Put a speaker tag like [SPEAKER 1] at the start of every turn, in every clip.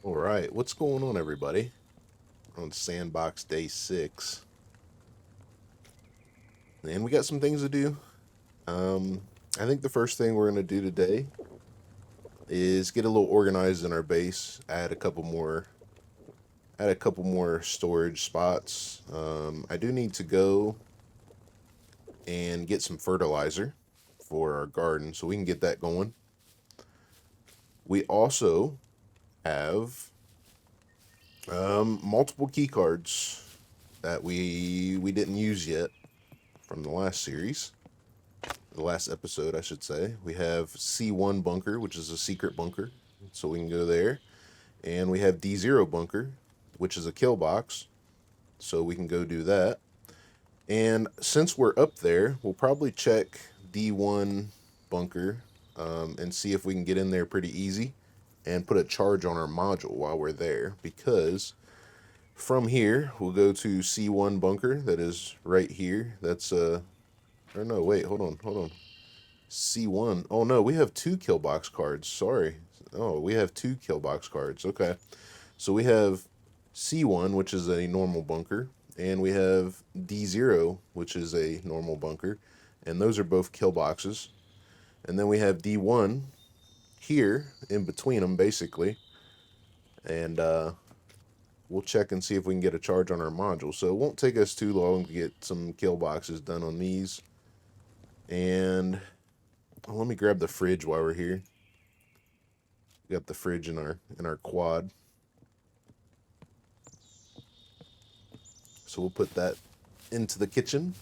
[SPEAKER 1] All right, what's going on, everybody? On Sandbox Day 6. And we got some things to do. I think the first thing we're going to do today is get a little organized in our base, add a couple more storage spots. I do need to go and get some fertilizer for our garden so we can get that going. We also have multiple key cards that we didn't use yet from the last series, the last episode, I should say. We have C1 bunker, which is a secret bunker, so we can go there. And we have D0 bunker, which is a kill box, so we can go do that. And since we're up there, we'll probably check D1 bunker and see if we can get in there pretty easy and put a charge on our module while we're there, because from here we'll go to C1 bunker, that is right here. That's or no, wait, hold on. C1. Oh no, we have two kill box cards. Sorry. Oh, we have two kill box cards. Okay. So we have C1, which is a normal bunker, and we have D0, which is a normal bunker, and those are both kill boxes. And then we have D1 here in between them, basically. And we'll check and see if we can get a charge on our module. So it won't take us too long to get some kill boxes done on these. And let me grab the fridge while we're here. We got the fridge in our quad. So we'll put that into the kitchen.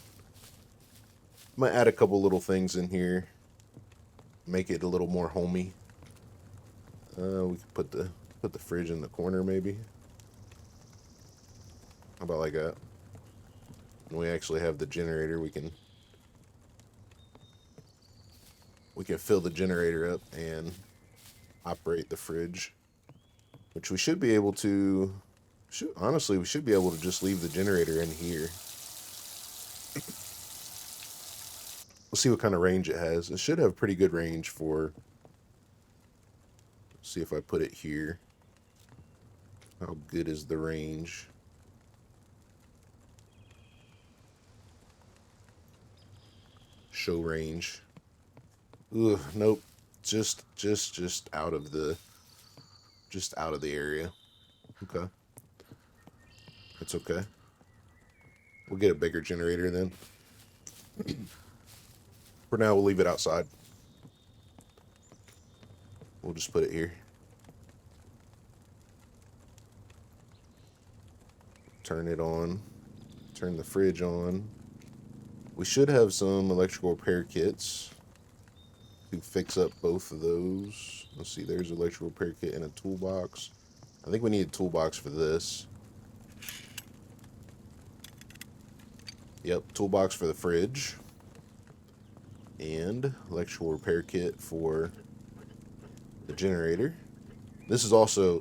[SPEAKER 1] Might add a couple little things in here, make it a little more homey. We could put the fridge in the corner, maybe. How about like that? When we actually have the generator, we can fill the generator up and operate the fridge, which we should be able to. Honestly, we should be able to just leave the generator in here. We'll see what kind of range it has. It should have pretty good range for. See if I put it here. How good is the range? Show range. Ugh, nope. Just out of the area. Okay. It's okay. We'll get a bigger generator then. For now, we'll leave it outside. We'll just put it here. Turn it on. Turn the fridge on. We should have some electrical repair kits to fix up both of those. Let's see, there's an electrical repair kit and a toolbox. I think we need a toolbox for this. Yep, toolbox for the fridge. And electrical repair kit for the generator. This is also,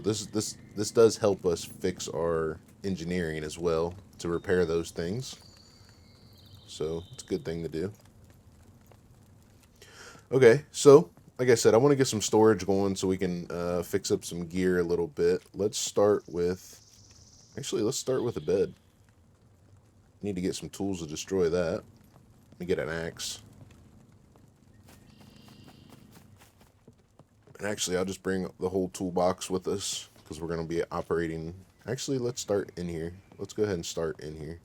[SPEAKER 1] this does help us fix our engineering as well, to repair those things. So it's a good thing to do. Okay, so like I said, I want to get some storage going so we can fix up some gear a little bit. Let's start with a bed. Need to get some tools to destroy that. Let me get an axe. And actually, I'll just bring the whole toolbox with us, because we're going to be operating. Actually, let's start in here. Let's go ahead and start in here.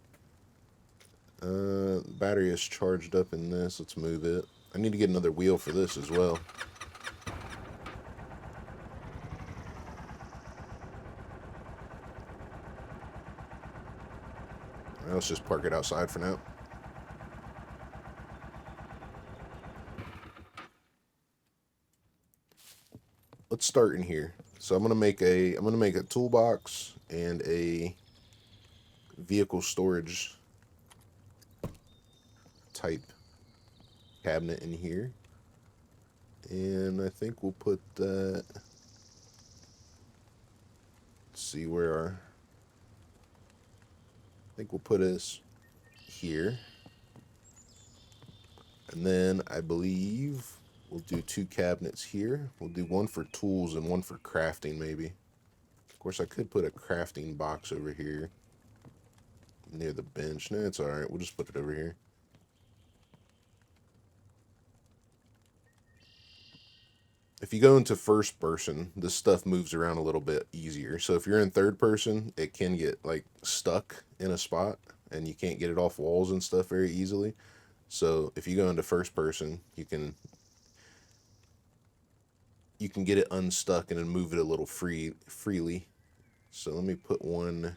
[SPEAKER 1] The battery is charged up in this. Let's move it. I need to get another wheel for this as well. All right, let's just park it outside for now. Let's start in here. So I'm gonna make a toolbox and a vehicle storage type cabinet in here, and I think we'll put that. Let's see where I think we'll put us here, and then I believe we'll do two cabinets here. We'll do one for tools and one for crafting, maybe. course, I could put a crafting box over here near the bench. No, it's alright. We'll just put it over here. If you go into first person, this stuff moves around a little bit easier. So if you're in third person, it can get like stuck in a spot and you can't get it off walls and stuff very easily. So if you go into first person, you can get it unstuck and then move it a little freely. So let me put one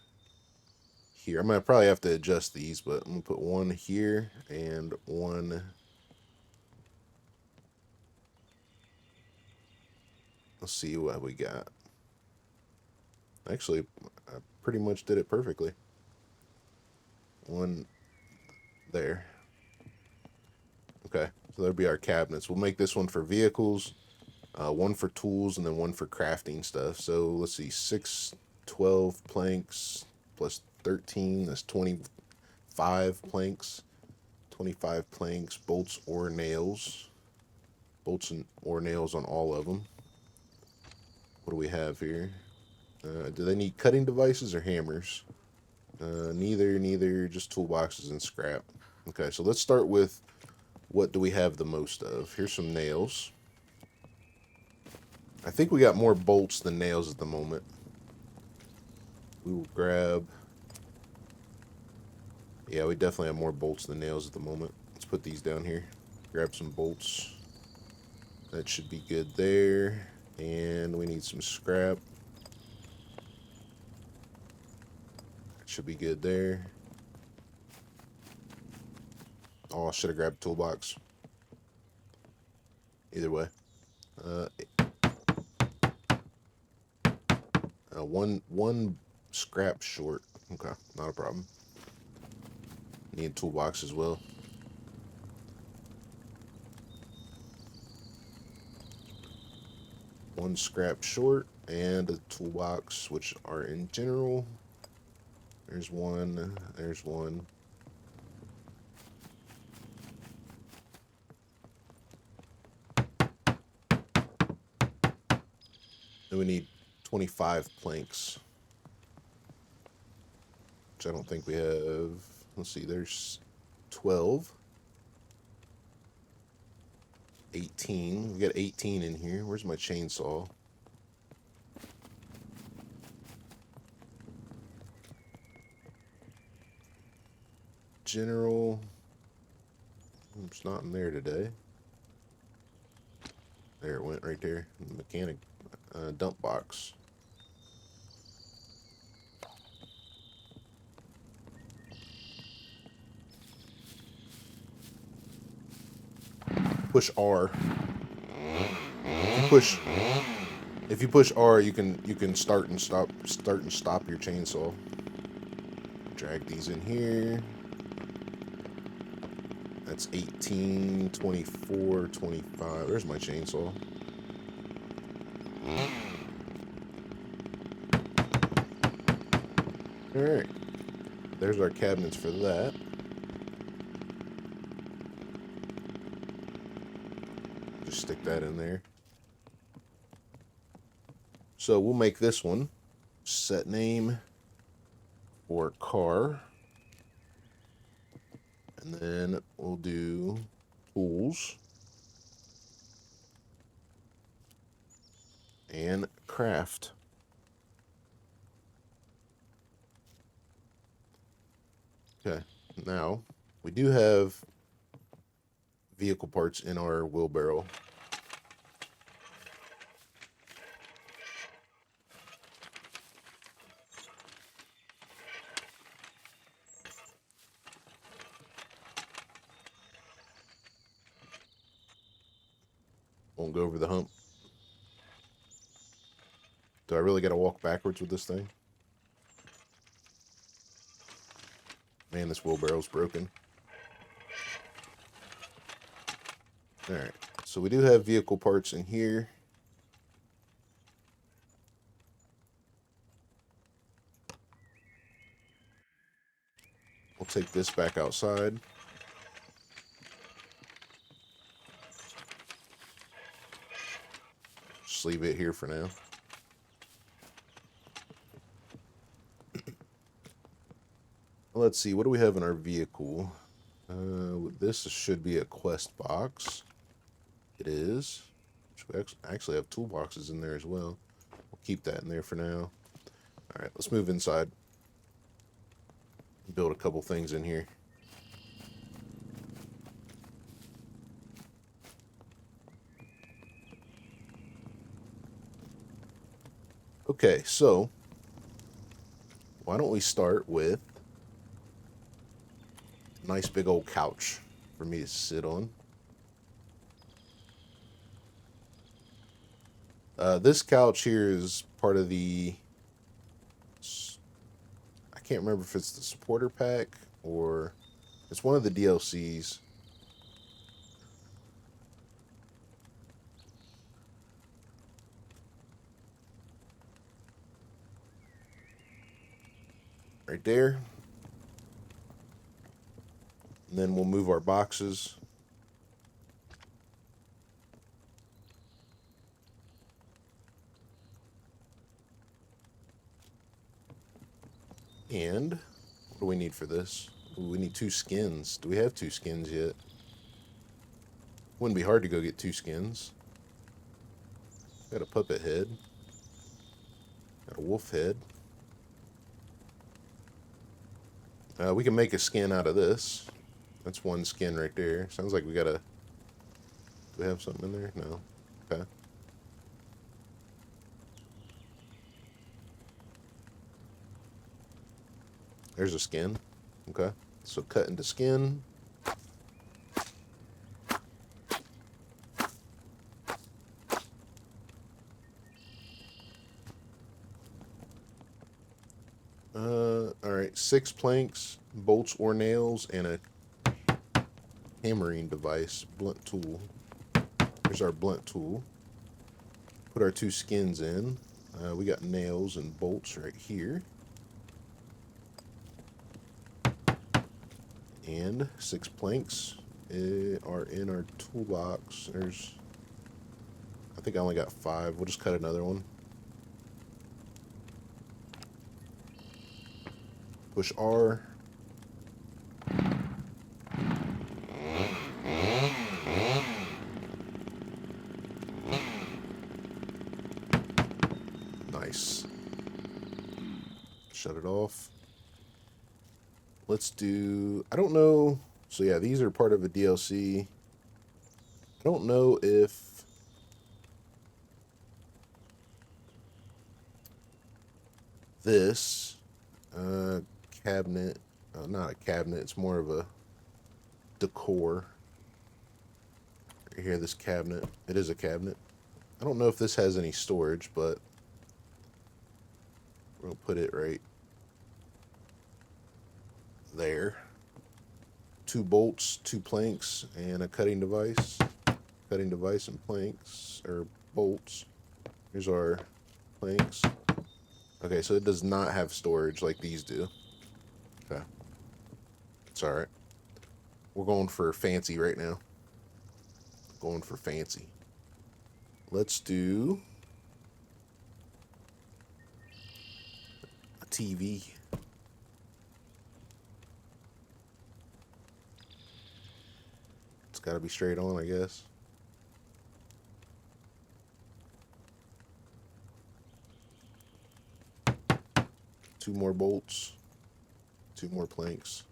[SPEAKER 1] here. I'm gonna probably have to adjust these, but I'm gonna put one here and one. Let's see what we got. Actually, I pretty much did it perfectly. One there. Okay, so that'll be our cabinets. We'll make this one for vehicles, one for tools, and then one for crafting stuff. So let's see, 6, 12 planks plus 13, that's 25 planks. 25 planks, bolts or nails. Bolts or nails on all of them. What do we have here? Do they need cutting devices or hammers? Neither, just toolboxes and scrap. Okay, so let's start with what do we have the most of. Here's some nails. I think we got more bolts than nails at the moment. We will grab... Yeah, we definitely have more bolts than nails at the moment. Let's put these down here. Grab some bolts. That should be good there. And we need some scrap. That should be good there. Oh, I should have grabbed a toolbox. Either way. One scrap short. Okay, not a problem. Need a toolbox as well. One scrap short and a toolbox, which are in general. There's one. There's one. Then we need 25 planks, which I don't think we have. Let's see, there's 12. 18. We got 18 in here. Where's my chainsaw? General. It's not in there today. There it went right there. Mechanic dump box. Push R. If you push R, you can start and stop your chainsaw. Drag these in here. That's 18, 24, 25. There's my chainsaw. Alright. There's our cabinets for that. Just stick that in there. So we'll make this one. Set name for car. And then we'll do tools and craft. Okay, now we do have vehicle parts in our wheelbarrow. Won't go over the hump. Do I really got to walk backwards with this thing? Man, this wheelbarrow's broken. Alright, so we do have vehicle parts in here. We'll take this back outside. Just leave it here for now. Let's see, what do we have in our vehicle? This should be a quest box. It is. We actually have toolboxes in there as well. We'll keep that in there for now. All right, let's move inside. Build a couple things in here. Okay, so why don't we start with a nice big old couch for me to sit on. This couch here is part of the, I can't remember if it's the supporter pack or it's one of the DLCs. Right there. And then we'll move our boxes. And what do we need for this? Ooh, we need 2 skins. Do we have 2 skins yet? Wouldn't be hard to go get 2 skins. Got a puppet head. Got a wolf head. We can make a skin out of this. That's 1 skin right there. Sounds like we gotta... Do we have something in there? No. Okay. There's a skin. Okay. So cut into skin. Alright, 6 planks, bolts or nails, and a hammering device, blunt tool. Here's our blunt tool. Put our 2 skins in. We got nails and bolts right here. And 6 planks are in our toolbox. There's, I think I only got 5. We'll just cut another one. Push R. Nice. Shut it off. Let's do, I don't know. So yeah, these are part of a DLC. I don't know if this cabinet, not a cabinet, it's more of a decor. Right here, this cabinet, it is a cabinet. I don't know if this has any storage, but we'll put it right there. 2 bolts, 2 planks, and a cutting device. Cutting device and planks, or bolts. Here's our planks. Okay, so it does not have storage like these do. Okay. It's alright. We're going for fancy right now. Going for fancy. Let's do a TV. It's got to be straight on, I guess. Two more bolts. 2 more planks.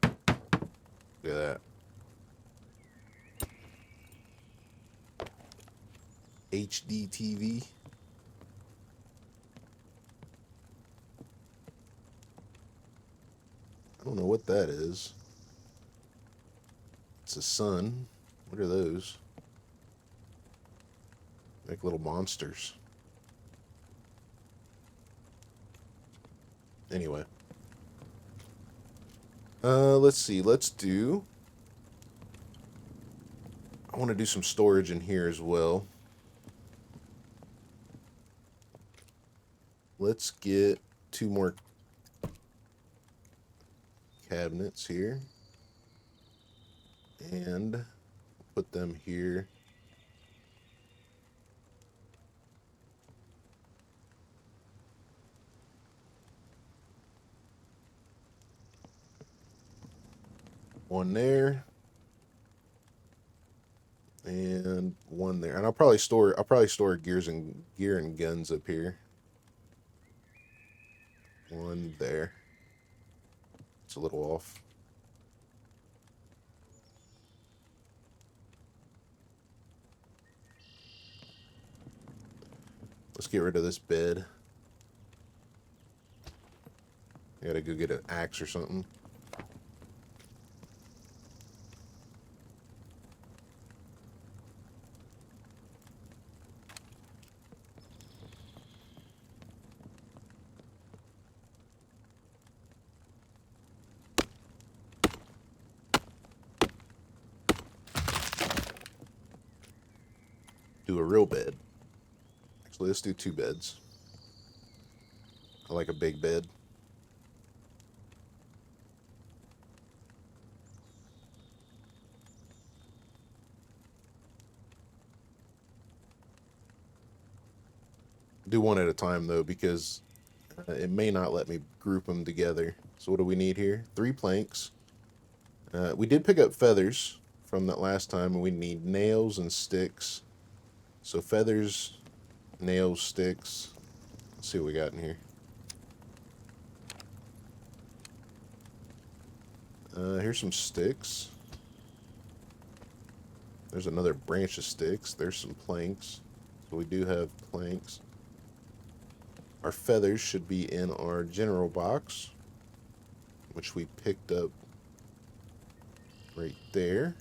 [SPEAKER 1] Look at that. HD TV. I don't know what that is. It's a sun. What are those? Like little monsters. Anyway. Let's see. Let's do... I want to do some storage in here as well. Let's get 2 more cabinets here. And put them here. One there. And one there. And I'll probably store gear and guns up here. One there. It's a little off. Let's get rid of this bed. I gotta go get an axe or something. Do a real bed. Actually, let's do 2 beds. I like a big bed. Do one at a time though, because it may not let me group them together. So what do we need here? 3 planks. We did pick up feathers from that last time, and we need nails and sticks. So feathers, nails, sticks. Let's see what we got in here. Here's some sticks. There's another branch of sticks. There's some planks. So we do have planks. Our feathers should be in our general box, which we picked up right there.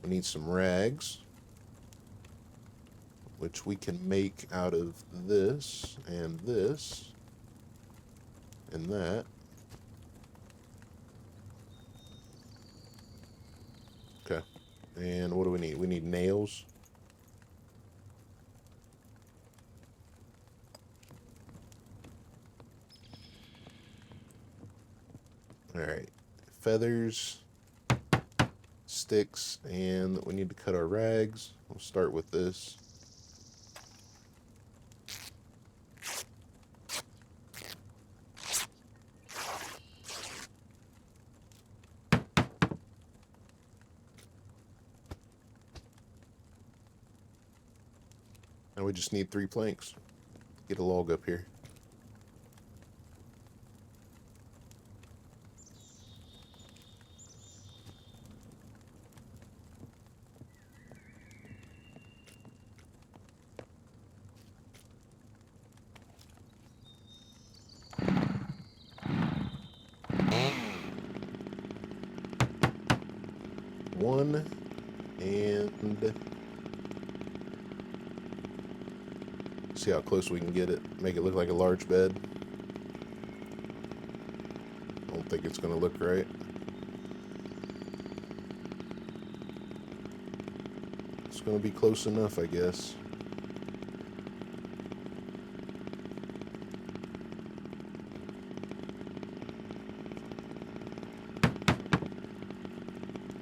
[SPEAKER 1] We need some rags, which we can make out of this and that. Okay. And what do we need? We need nails. Alright. Feathers, sticks, and we need to cut our rags. We'll start with this. Now we just need 3 planks. Get a log up here. One, and see how close we can get it. Make it look like a large bed. I don't think it's going to look right. It's going to be close enough, I guess.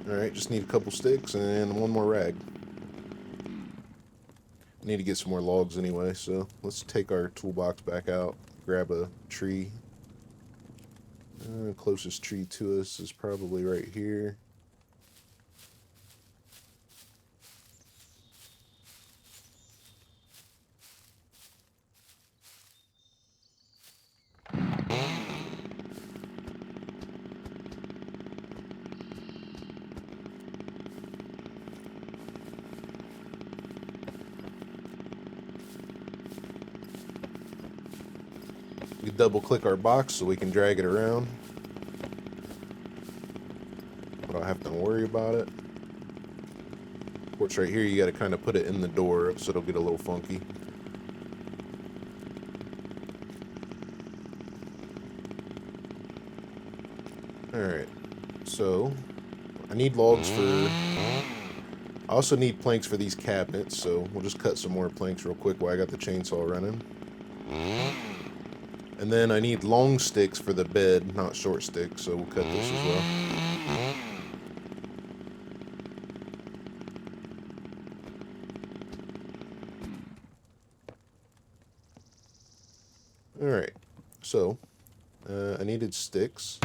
[SPEAKER 1] Alright, just need a couple sticks and one more rag. I need to get some more logs anyway, so let's take our toolbox back out, grab a tree. Closest tree to us is probably right here. We double click our box so we can drag it around. I don't have to worry about it. Of course, right here you got to kind of put it in the door so it'll get a little funky. Alright, so I need logs for... I also need planks for these cabinets, so we'll just cut some more planks real quick while I got the chainsaw running. And then I need long sticks for the bed, not short sticks, so we'll cut this as well. Alright, so I needed sticks.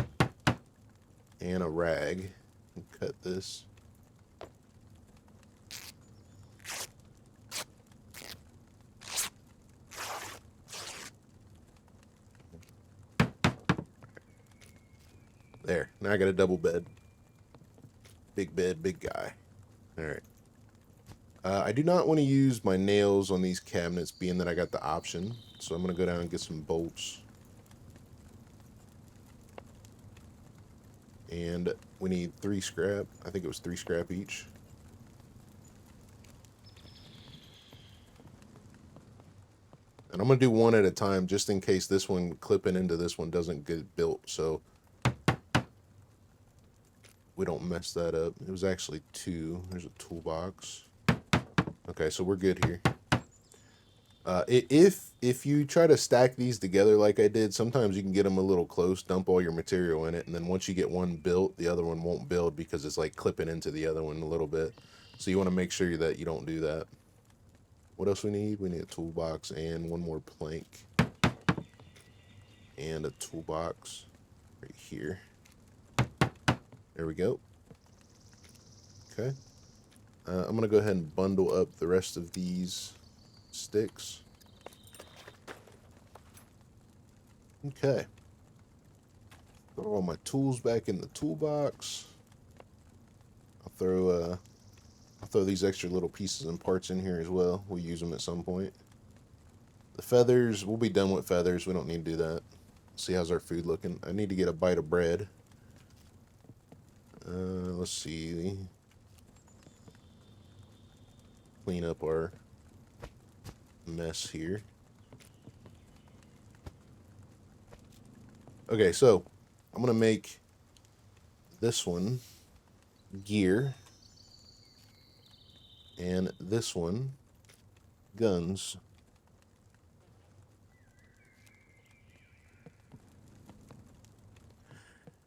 [SPEAKER 1] and a rag and cut this. There, now I got a double bed. Big bed, big guy. Alright. I do not want to use my nails on these cabinets, being that I got the option. So I'm going to go down and get some bolts. And we need 3 scrap. I think it was 3 scrap each. And I'm going to do one at a time, just in case this one clipping into this one doesn't get built. So we don't mess that up. It was actually 2. There's a toolbox. Okay, so we're good here. If you try to stack these together like I did, sometimes you can get them a little close, dump all your material in it, and then once you get one built, the other one won't build because it's like clipping into the other one a little bit. So you want to make sure that you don't do that. What else we need? We need a toolbox and one more plank. And a toolbox right here. There we go. Okay. I'm going to go ahead and bundle up the rest of these sticks. Okay. Throw all my tools back in the toolbox. I'll throw these extra little pieces and parts in here as well. We'll use them at some point. The feathers, we'll be done with feathers. We don't need to do that. See how's our food looking. I need to get a bite of bread. Let's see. Clean up our mess here. Okay, so I'm gonna make this one gear and this one guns.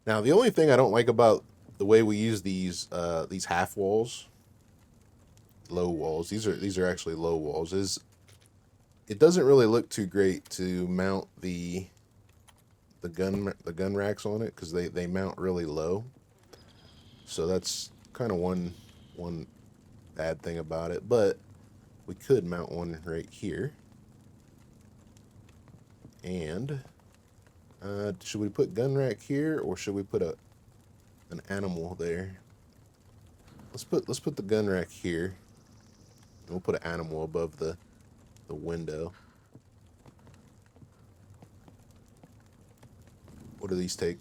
[SPEAKER 1] Now the only thing I don't like about the way we use these half walls, low walls, these are actually low walls, is it doesn't really look too great to mount the gun racks on it, because they mount really low. So that's kind of one bad thing about it, but we could mount one right here. And should we put gun rack here, or should we put an animal there? Let's put the gun rack here. And we'll put an animal above the window. What do these take?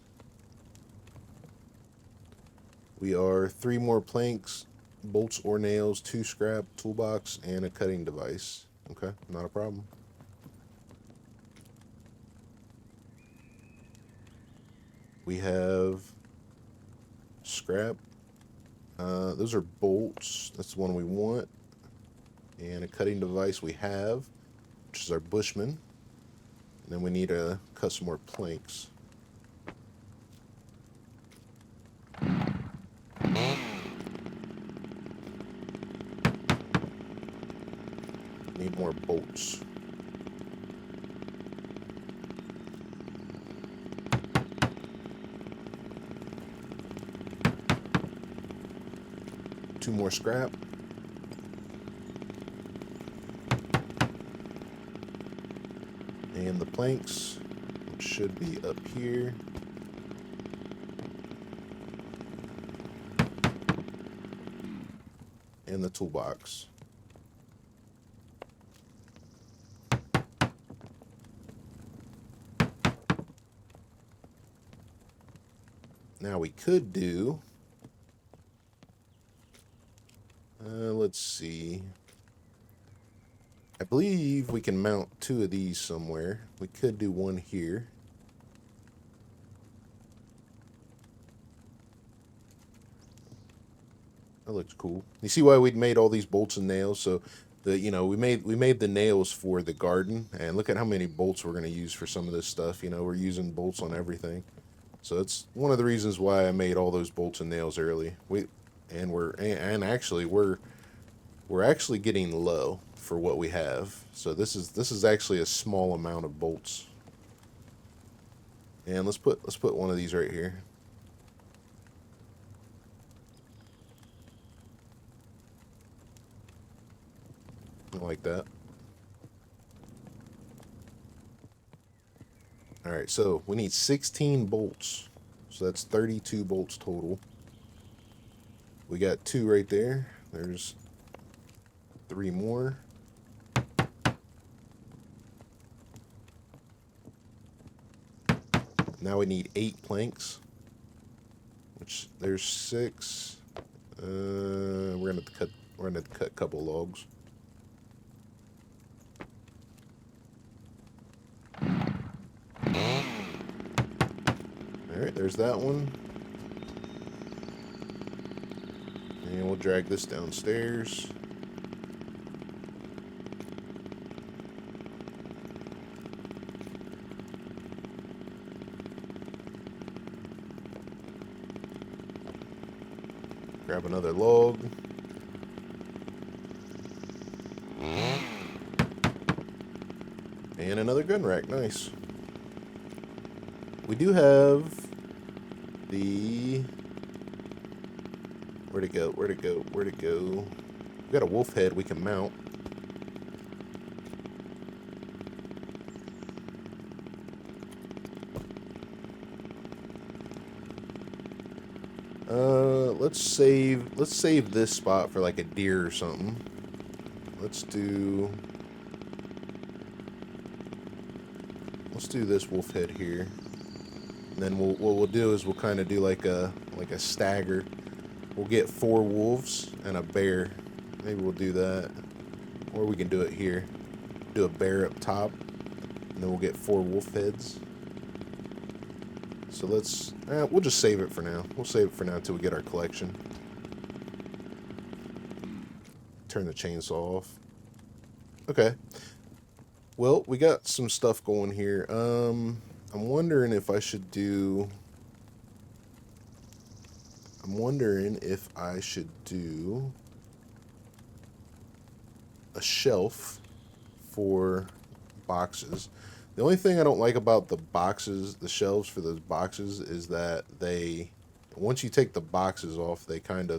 [SPEAKER 1] We are 3 more planks, bolts or nails, 2 scrap, toolbox, and a cutting device. Okay, not a problem. We have scrap. Those are bolts. That's the one we want. And a cutting device we have, which is our Bushman. And then we need to cut some more planks. Need more bolts. Two more scrap. And the planks, which should be up here. And the toolbox. Now we could do, let's see, I believe we can mount 2 of these somewhere. We could do one here. That looks cool. You see why we'd made all these bolts and nails? So we made the nails for the garden, and look at how many bolts we're going to use for some of this stuff. We're using bolts on everything. So it's one of the reasons why I made all those bolts and nails early. We're actually getting low for what we have. So this is actually a small amount of bolts. And let's put one of these right here. I like that. All right, so we need 16 bolts. So that's 32 bolts total. We got 2 right there. There's 3 more. Now we need 8 planks, which there's 6. We're gonna have to cut a couple logs. All right, there's that one. And we'll drag this downstairs. Grab another log. And another gun rack. Nice. We do have the... Where'd it go? Where'd it go? Where'd it go? We got a wolf head we can mount. Let's save this spot for like a deer or something. Let's do this wolf head here. And then what we'll do is we'll kind of do like a stagger. We'll get 4 wolves and a bear. Maybe we'll do that. Or we can do it here. Do a bear up top. And then we'll get 4 wolf heads. So let's... we'll just save it for now. We'll save it for now until we get our collection. Turn the chainsaw off. Okay. Well, we got some stuff going here. I'm wondering if I should do... a shelf for boxes. The only thing I don't like about the boxes, the shelves for those boxes, is that once you take the boxes off, you can't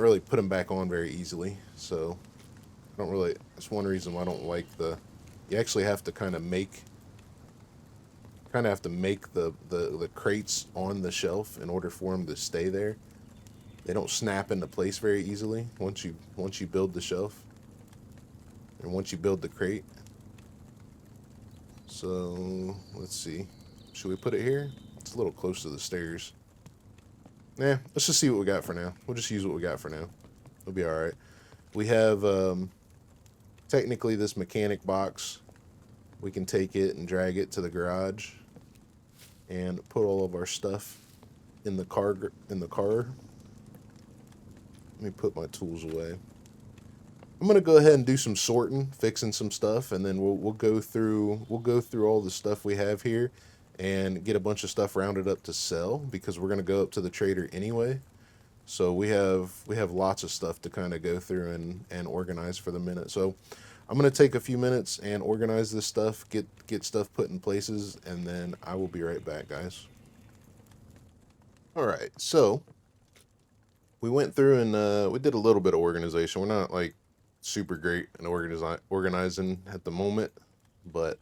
[SPEAKER 1] really put them back on very easily. So that's one reason why I don't like you actually have to kind of make the crates on the shelf in order for them to stay there. They don't snap into place very easily once you build the shelf and once you build the crate. So let's see. Should we put it here? It's a little close to the stairs. Nah, let's just see what we got for now. We'll just use what we got for now. It'll be alright. We have technically this mechanic box. We can take it and drag it to the garage and put all of our stuff in the car. Let me put my tools away. I'm gonna go ahead and do some sorting, fixing some stuff, and then we'll go through all the stuff we have here and get a bunch of stuff rounded up to sell, because we're gonna go up to the trader anyway. So we have lots of stuff to kind of go through and organize for the minute. So I'm gonna take a few minutes and organize this stuff, get stuff put in places, and then I will be right back, guys. All right, so we went through and we did a little bit of organization. We're not like super great in organizing at the moment, but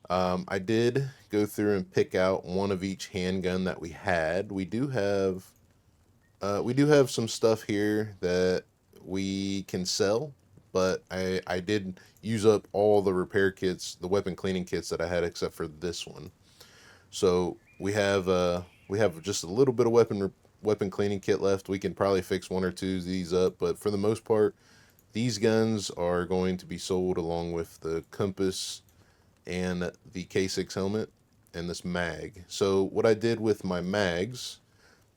[SPEAKER 1] I did go through and pick out one of each handgun that we had. We do have some stuff here that we can sell, but I did use up all the repair kits, the weapon cleaning kits that I had, except for this one. So we have just a little bit of weapon cleaning kit left. We can probably fix 1 or 2 of these up, but for the most part, these guns are going to be sold along with the compass and the K6 helmet and this mag. So what I did with my mags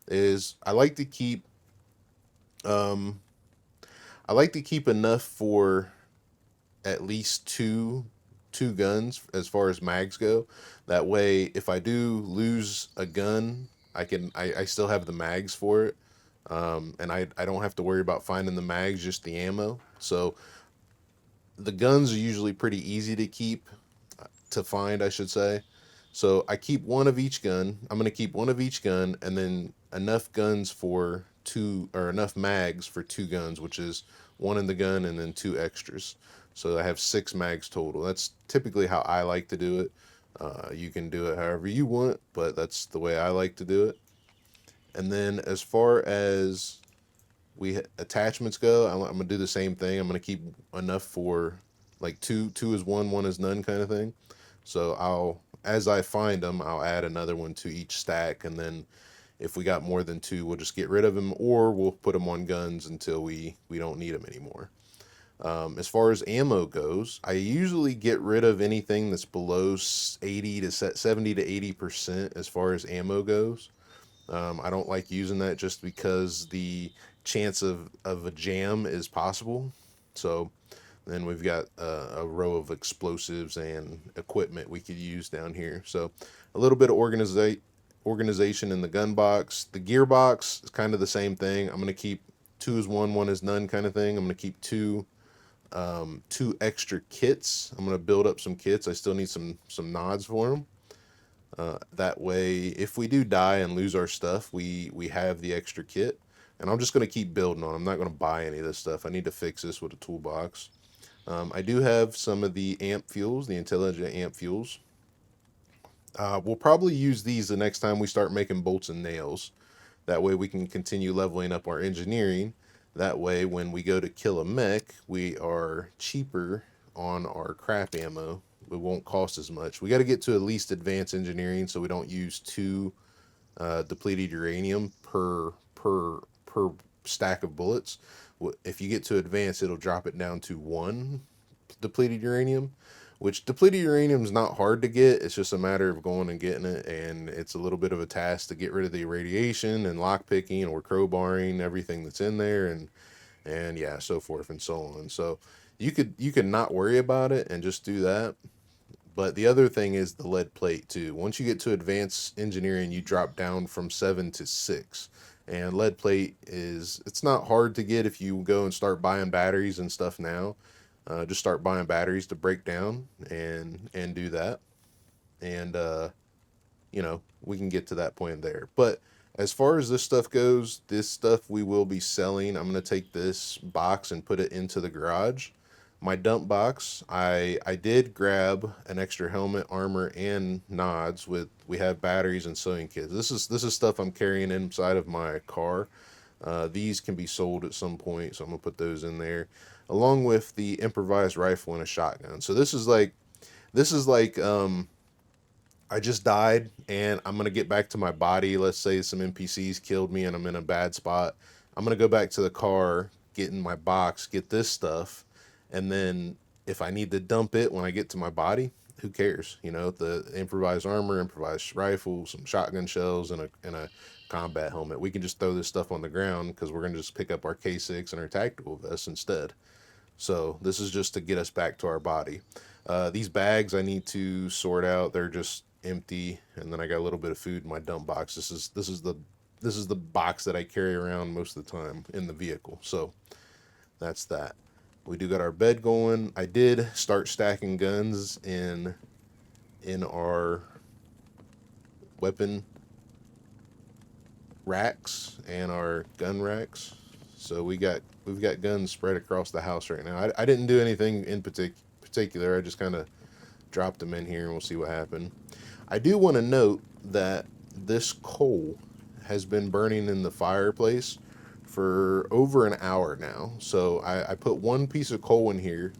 [SPEAKER 1] is I like to keep enough for at least two guns as far as mags go. That way, if I do lose a gun, I still have the mags for it. And I don't have to worry about finding the mags, just the ammo. So the guns are usually pretty easy to find, I should say. So I keep one of each gun. I'm going to keep one of each gun, and then enough guns for enough mags for 2 guns, which is 1 in the gun and then 2 extras. So I have 6 mags total. That's typically how I like to do it. You can do it however you want, but that's the way I like to do it. And then as far as attachments go, I'm gonna do the same thing. I'm gonna keep enough for like two is one is none kind of thing. So as I find them, I'll add another one to each stack, and then if we got more than 2, we'll just get rid of them, or we'll put them on guns until we don't need them anymore. As far as ammo goes, I usually get rid of anything that's below 70 to 80% as far as ammo goes. I don't like using that just because the chance of a jam is possible. So then we've got a row of explosives and equipment we could use down here. So a little bit of organization in the gun box. The gearbox is kind of the same thing. I'm going to keep 2 is 1 is none kind of thing. I'm going to keep two extra kits. I'm going to build up some kits. I still need some nods for them. That way, if we do die and lose our stuff, we have the extra kit. And I'm just going to keep building on. I'm not going to buy any of this stuff. I need to fix this with a toolbox. I do have some of the amp fuels, the intelligent amp fuels. We'll probably use these the next time we start making bolts and nails. That way we can continue leveling up our engineering. That way when we go to kill a mech, we are cheaper on our crap ammo. It won't cost as much. We got to get to at least advanced engineering so we don't use 2 depleted uranium per stack of bullets. If you get to advanced, it'll drop it down to 1 depleted uranium, which depleted uranium is not hard to get. It's just a matter of going and getting it, and it's a little bit of a task to get rid of the irradiation and lockpicking or crowbarring everything that's in there, and yeah, so forth and so on. So you could not worry about it and just do that. But the other thing is the lead plate too. Once you get to advanced engineering, you drop down from 7 to 6. And lead plate it's not hard to get if you go and start buying batteries and stuff now. Just start buying batteries to break down and do that. And, we can get to that point there. But as far as this stuff goes, this stuff we will be selling. I'm going to take this box and put it into the garage. My dump box, I did grab an extra helmet, armor, and nods we have batteries and sewing kits. This is stuff I'm carrying inside of my car. These can be sold at some point, so I'm gonna put those in there, along with the improvised rifle and a shotgun. So this is like I just died and I'm gonna get back to my body. Let's say some NPCs killed me and I'm in a bad spot. I'm gonna go back to the car, get in my box, get this stuff. And then if I need to dump it when I get to my body, who cares? The improvised armor, improvised rifle, some shotgun shells, and a combat helmet. We can just throw this stuff on the ground because we're going to just pick up our K6 and our tactical vest instead. So this is just to get us back to our body. These bags I need to sort out. They're just empty. And then I got a little bit of food in my dump box. This is the box that I carry around most of the time in the vehicle. So that's that. We do got our bed going. I did start stacking guns in our weapon racks and our gun racks. So we've got guns spread across the house right now. I didn't do anything in particular. I just kind of dropped them in here and we'll see what happened. I do want to note that this coal has been burning in the fireplace for over an hour now. So I put 1 piece of coal in here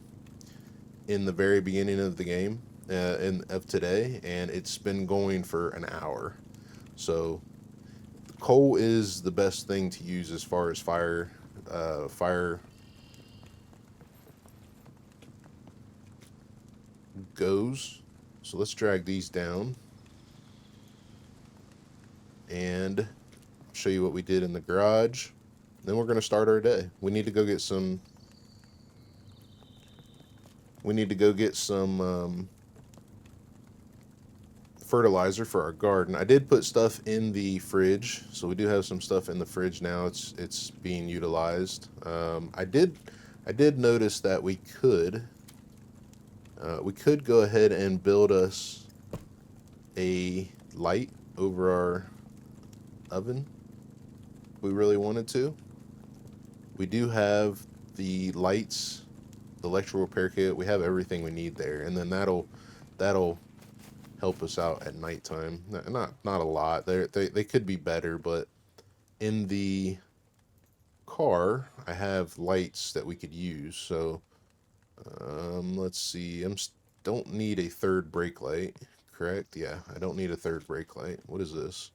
[SPEAKER 1] in the very beginning of the game of today, and it's been going for an hour. So coal is the best thing to use as far as fire goes. So let's drag these down and show you what we did in the garage. Then we're going to start our day. We need to go get some fertilizer for our garden. I did put stuff in the fridge, so we do have some stuff in the fridge now. It's being utilized. I did notice that we could go ahead and build us a light over our oven. we really wanted to. We do have the lights, the electrical repair kit. We have everything we need there, and then that'll help us out at nighttime. Not a lot. They could be better, but in the car, I have lights that we could use. So let's see. Don't need a third brake light, correct? Yeah, I don't need a third brake light. What is this?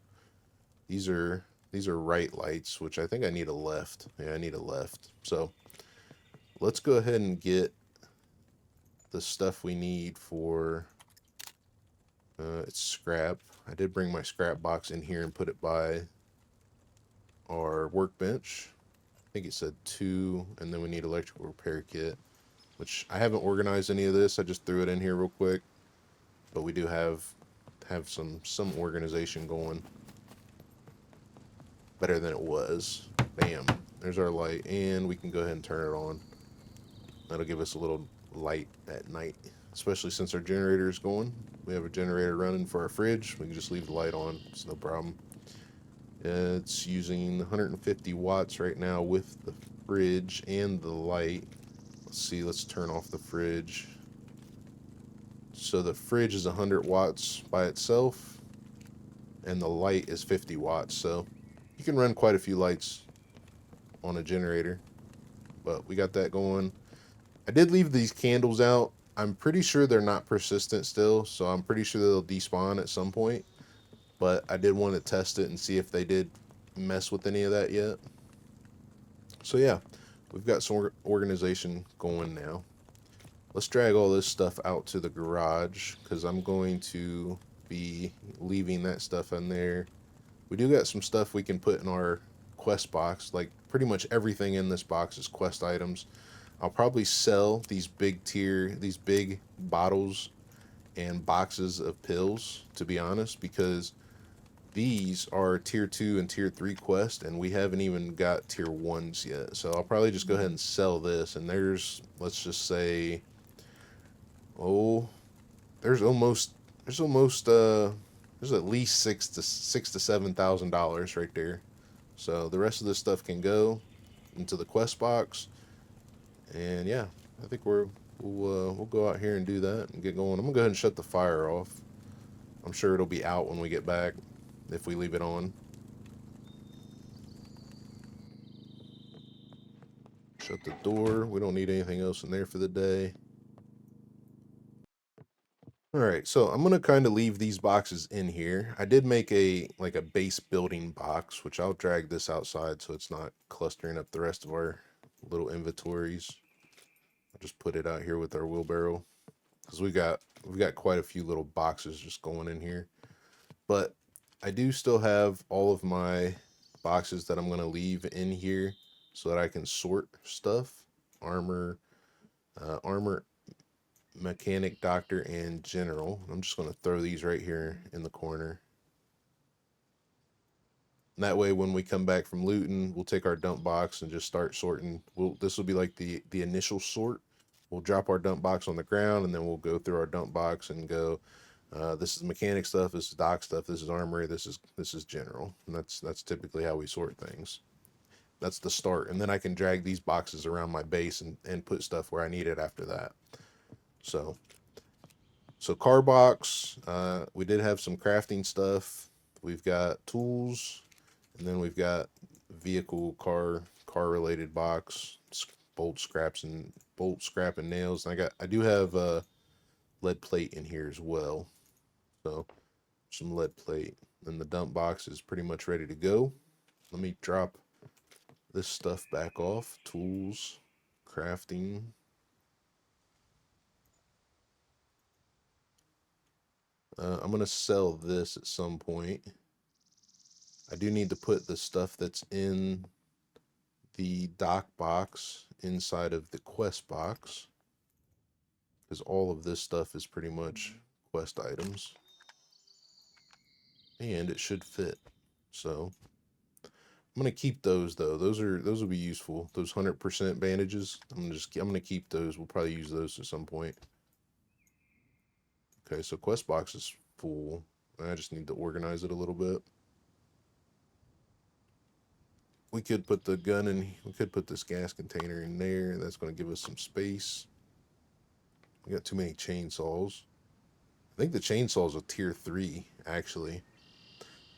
[SPEAKER 1] These are right lights, which I think I need a left. Yeah, I need a left. So let's go ahead and get the stuff we need for it's scrap. I did bring my scrap box in here and put it by our workbench. I think it said 2, and then we need electrical repair kit, which I haven't organized any of this. I just threw it in here real quick, but we do have some organization going. Better than it was. Bam. There's our light, and we can go ahead and turn it on. That'll give us a little light at night, especially since our generator is going. We have a generator running for our fridge. We can just leave the light on. It's no problem. It's using 150 watts right now with the fridge and the light. Let's see. Let's turn off the fridge. So the fridge is 100 watts by itself, and the light is 50 watts. So you can run quite a few lights on a generator, but we got that going. I did leave these candles out. I'm pretty sure they're not persistent still, so I'm pretty sure they'll despawn at some point, but I did want to test it and see if they did mess with any of that yet. So yeah, we've got some organization going now. Let's drag all this stuff out to the garage, because I'm going to be leaving that stuff in there. We do got some stuff we can put in our quest box. Like pretty much everything in this box is quest items. I'll probably sell these big bottles and boxes of pills, to be honest, because these are tier 2 and tier 3 quest, and we haven't even got tier 1s yet. So I'll probably just go ahead and sell this, and there's, let's just say, there's at least $6,000 to $7,000 right there. So the rest of this stuff can go into the quest box, and yeah, I think we'll go out here and do that and get going. I'm gonna go ahead and shut the fire off. I'm sure it'll be out when we get back if we leave it on. Shut the door. We don't need anything else in there for the day. Alright, so I'm gonna kind of leave these boxes in here. I did make a base building box, which I'll drag this outside so it's not clustering up the rest of our little inventories. I'll just put it out here with our wheelbarrow, because we've got quite a few little boxes just going in here. But I do still have all of my boxes that I'm gonna leave in here so that I can sort stuff. Armor, mechanic, doctor, and general. I'm just going to throw these right here in the corner. And that way when we come back from looting, we'll take our dump box and just start sorting. This will be like the initial sort. We'll drop our dump box on the ground, and then we'll go through our dump box and go, this is mechanic stuff, this is doc stuff, this is armory, this is general. And that's typically how we sort things. That's the start. And then I can drag these boxes around my base and put stuff where I need it after that. So car box, we did have some crafting stuff. We've got tools, and then we've got vehicle car related box, bolt scrap and nails. And I do have lead plate in here as well. So some lead plate. And the dump box is pretty much ready to go. Let me drop this stuff back off. Tools, crafting. I'm going to sell this at some point. I do need to put the stuff that's in the dock box inside of the quest box, because all of this stuff is pretty much quest items. And it should fit. So I'm going to keep those though. Those will be useful. Those 100% bandages, I'm going to keep those. We'll probably use those at some point. Okay, so quest box is full. I just need to organize it a little bit. we could put the gun in, we could put this gas container in there. That's going to give us some space. We got too many chainsaws. I think the chainsaws are tier 3, actually.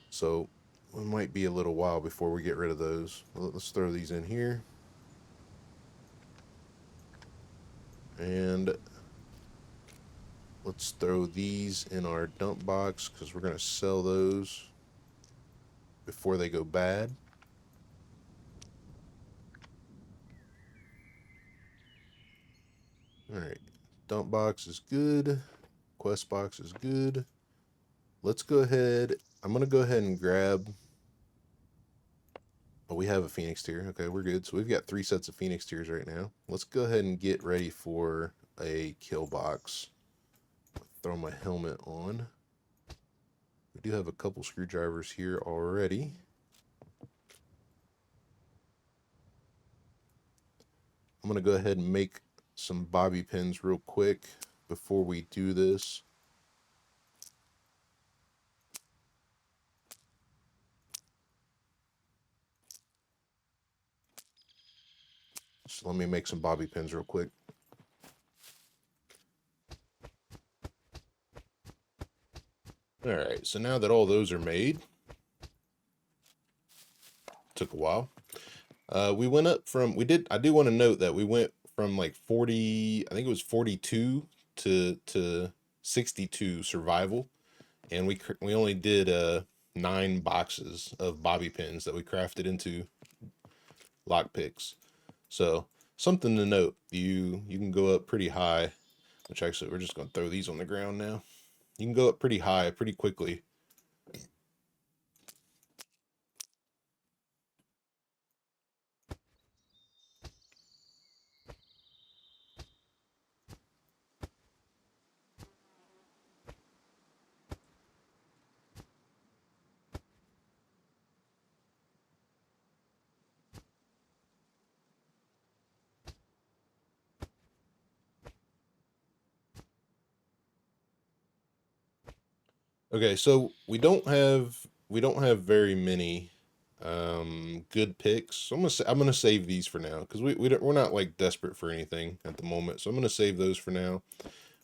[SPEAKER 1] So it might be a little while before we get rid of those. Let's throw these in here. And let's throw these in our dump box because we're going to sell those before they go bad. Alright, dump box is good. Quest box is good. Let's go ahead. I'm going to go ahead and grab... Oh, we have a Phoenix tier. Okay, we're good. So we've got 3 sets of Phoenix tiers right now. Let's go ahead and get ready for a kill box. Throw my helmet on. We do have a couple screwdrivers here already. I'm going to go ahead and make some bobby pins real quick before we do this. So let me make some bobby pins real quick. All right, so now that all those are made, took a while. We went up from, I do want to note that we went from like 40, I think it was 42 to 62 survival. And we only did 9 boxes of bobby pins that we crafted into lockpicks. So something to note, you can go up pretty high, which actually we're just going to throw these on the ground now. You can go up pretty high pretty quickly. Okay, so we don't have very many good picks. So I'm gonna save these for now because we're not like desperate for anything at the moment. So I'm gonna save those for now.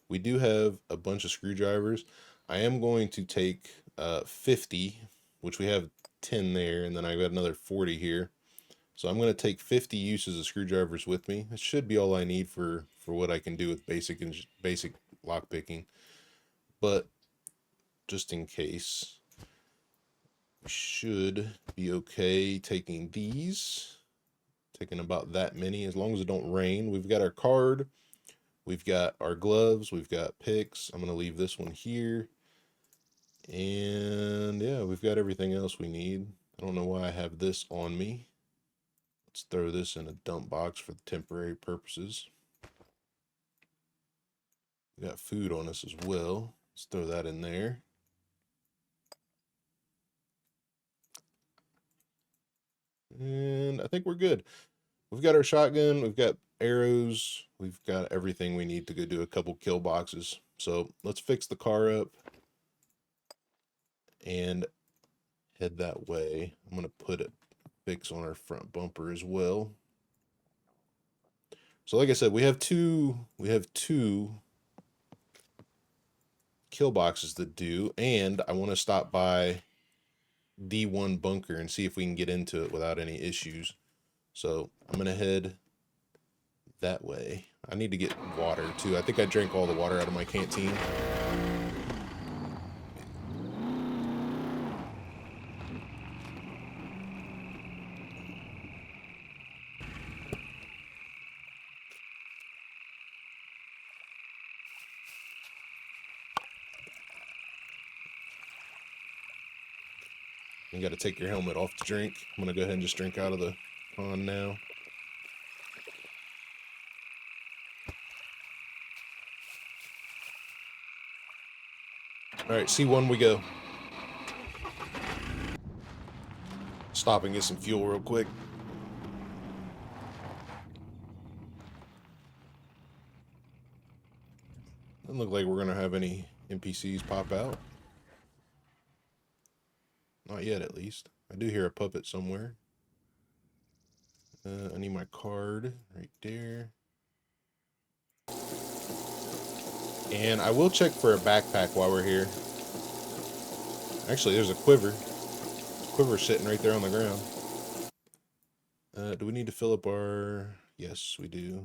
[SPEAKER 1] We do have a bunch of screwdrivers. I am going to take 50, which we have 10 there, and then I've got another 40 here. So I'm going to take 50 uses of screwdrivers with me. It should be all I need for what I can do with basic lock picking. But just in case, we should be okay taking these. Taking about that many, as long as it don't rain. We've got our card. We've got our gloves. We've got picks. I'm going to leave this one here. And yeah, we've got everything else we need. I don't know why I have this on me. Let's throw this in a dump box for temporary purposes. We got food on us as well. Let's throw that in there. And I think we're good. We've got our shotgun. We've got arrows. We've got everything we need to go do a couple kill boxes. So let's fix the car up and head that way. I'm going to put a fix on our front bumper as well. So like I said, we have two kill boxes to do, and I want to stop by D1 bunker and see if we can get into it without any issues. So I'm going to head that way. I need to get water too. I think I drank all the water out of my canteen. You got to take your helmet off to drink. I'm going to go ahead and just drink out of the pond now. All right, C1 we go. Stop and get some fuel real quick. Doesn't look like we're going to have any NPCs pop out. Not yet, at least. I do hear a puppet somewhere. I need my card right there. And I will check for a backpack while we're here. Actually, there's a quiver. Quiver sitting right there on the ground. Do we need to fill up our... Yes, we do.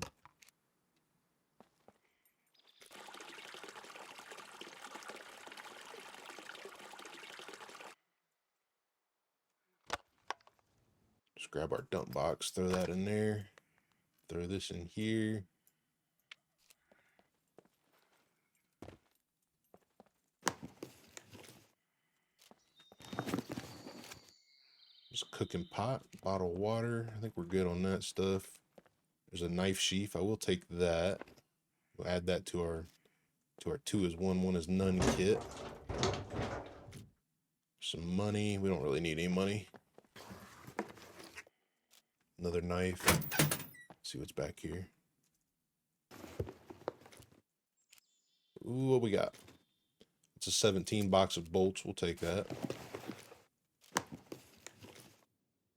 [SPEAKER 1] Just grab our dump box, throw that in there. Throw this in here. Just a cooking pot, bottle of water. I think we're good on that stuff. There's a knife sheath. I will take that. We'll add that to our 2 is 1, 1 is none kit. Some money. We don't really need any money. Another knife. Let's see what's back here. Ooh, what we got? It's a 17 box of bolts. We'll take that.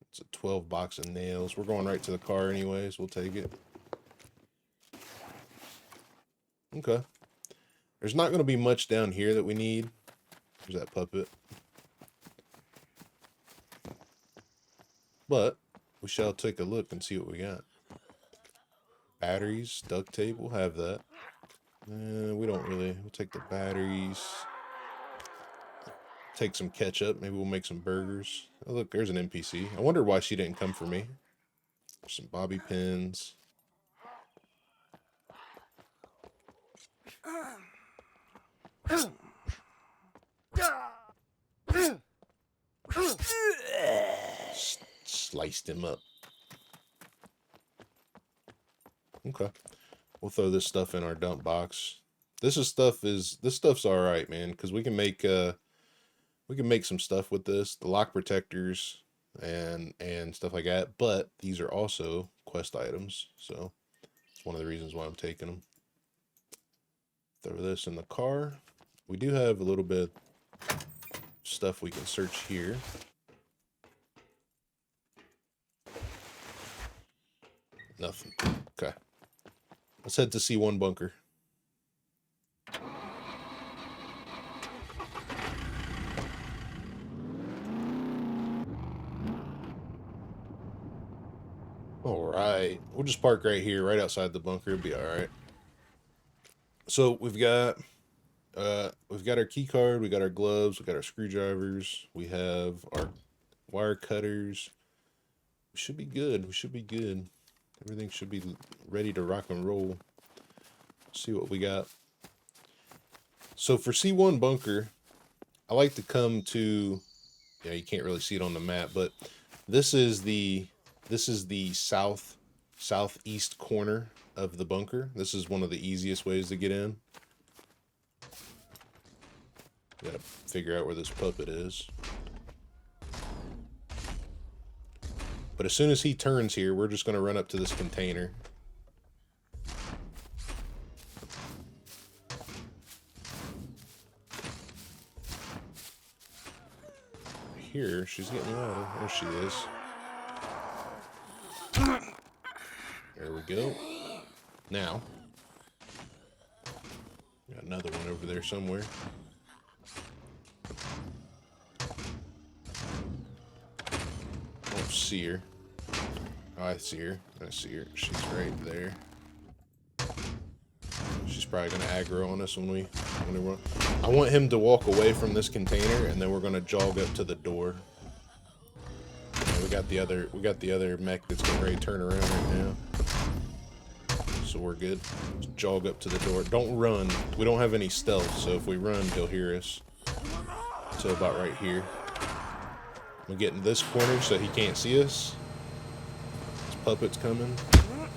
[SPEAKER 1] It's a 12 box of nails. We're going right to the car anyways. We'll take it. Okay. There's not going to be much down here that we need. There's that puppet. But we shall take a look and see what we got. Batteries, duct tape, we'll have that. We don't really. We'll take the batteries. Take some ketchup. Maybe we'll make some burgers. Oh, look, there's an NPC. I wonder why she didn't come for me. Some bobby pins. Sliced him up. Okay. We'll throw this stuff in our dump box. This stuff's all right, man, because we can make some stuff with this, the lock protectors and stuff like that. But these are also quest items, so it's one of the reasons why I'm taking them. Throw this in the car. We do have a little bit of stuff we can search here. Nothing. Okay. Let's head to C1 bunker. All right. We'll just park right here, right outside the bunker. It'll be all right. So we've got our key card, we got our gloves, we got our screwdrivers, we have our wire cutters. We should be good. We should be good. Everything should be ready to rock and roll. Let's see what we got. So for C1 bunker, I like to come to, yeah, you can't really see it on the map, but this is the southeast corner of the bunker. This is one of the easiest ways to get in. Gotta figure out where this puppet is. But as soon as he turns here, we're just gonna run up to this container. Here, she's getting louder. There she is. There we go. Now, got another one over there somewhere. I don't see her. Oh, I see her. I see her. She's right there. She's probably gonna aggro on us when we run. I want him to walk away from this container, and then we're gonna jog up to the door. And we got the other mech that's getting ready to turn around right now. So we're good. Just jog up to the door. Don't run. We don't have any stealth, so if we run, he'll hear us. So about right here. I'm getting this corner so he can't see us. This puppet's coming.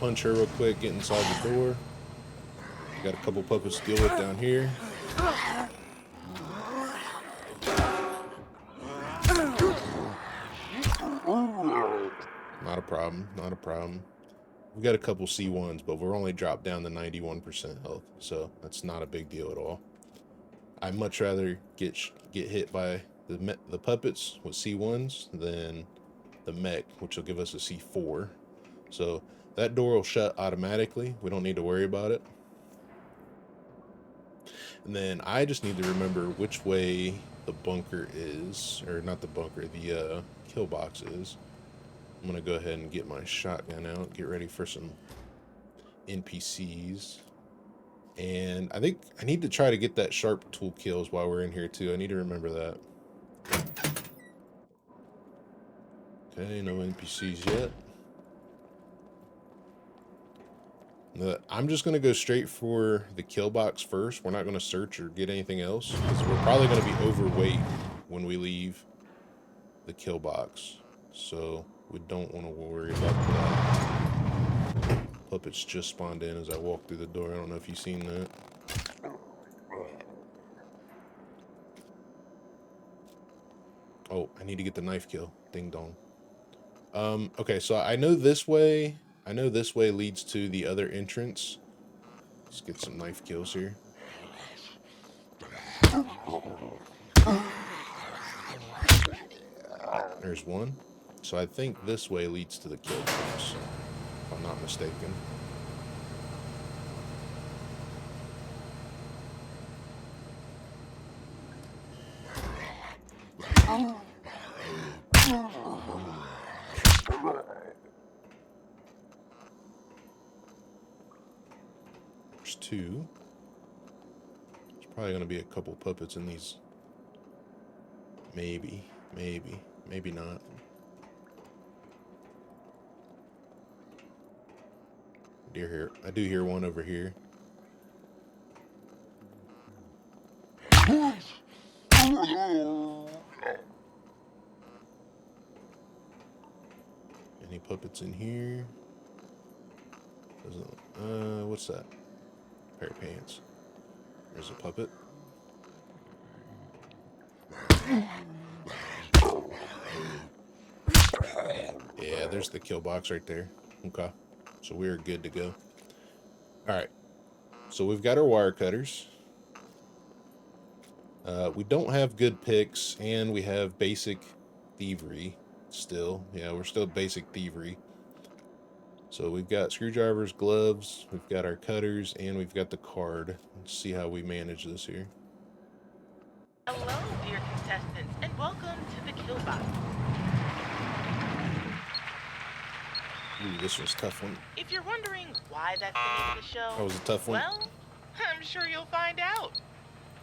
[SPEAKER 1] Punch her real quick, get inside the door. Got a couple puppets to deal with down here. Not a problem, not a problem. We got a couple C1s, but we're only dropped down to 91% health, so that's not a big deal at all. I'd much rather get hit by the puppets with C1s than the mech, which will give us a C4. So that door will shut automatically. We don't need to worry about it. And then I just need to remember which way the bunker is, or not the bunker, the kill box is. I'm gonna go ahead and get my shotgun out, get ready for some NPCs. And I think I need to try to get that sharp tool kills while we're in here too. I need to remember that. Okay, no NPCs yet. I'm just going to go straight for the kill box first. We're not going to search or get anything else, because we're probably going to be overweight when we leave the kill box. So we don't want to worry about that. Puppets just spawned in as I walked through the door. I don't know if you've seen that. Oh, I need to get the knife kill. Ding dong. Okay, so I know this way leads to the other entrance. Let's get some knife kills here. There's one. So I think this way leads to the kill box, if I'm not mistaken. There's two. There's probably going to be a couple puppets in these. Maybe not. I do hear one over here. Any puppets in here? What's that? Pair of pants. There's a puppet. Yeah, there's the kill box right there. Okay. So we're good to go. Alright. So we've got our wire cutters. We don't have good picks, and we have basic thievery still. Yeah, we're still basic thievery. So we've got screwdrivers, gloves, we've got our cutters, and we've got the card. Let's see how we manage this here.
[SPEAKER 2] Hello, dear contestants, and welcome to the kill box.
[SPEAKER 1] Ooh, this was a tough one.
[SPEAKER 2] If you're wondering why that's the name of the show,
[SPEAKER 1] That was a tough one.
[SPEAKER 2] well, I'm sure you'll find out.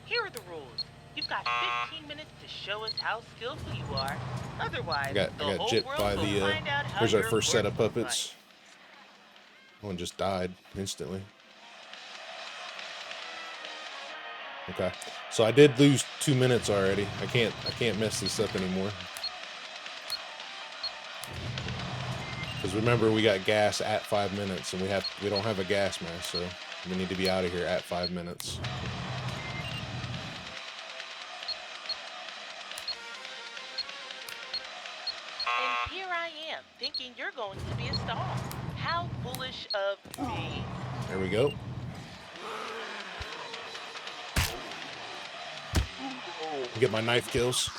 [SPEAKER 2] Here are the rules. You've got 15 minutes to show us how skillful you are. Otherwise,
[SPEAKER 1] I got gypped by the, here's our first set of puppets. One just died instantly. Okay, so I did lose 2 minutes already. I can't mess this up anymore. Because remember, we got gas at 5 minutes, and we don't have a gas mask, so we need to be out of here at 5 minutes.
[SPEAKER 2] And here I am, thinking you're going to be a star. How foolish of me.
[SPEAKER 1] There we go. Get my knife kills.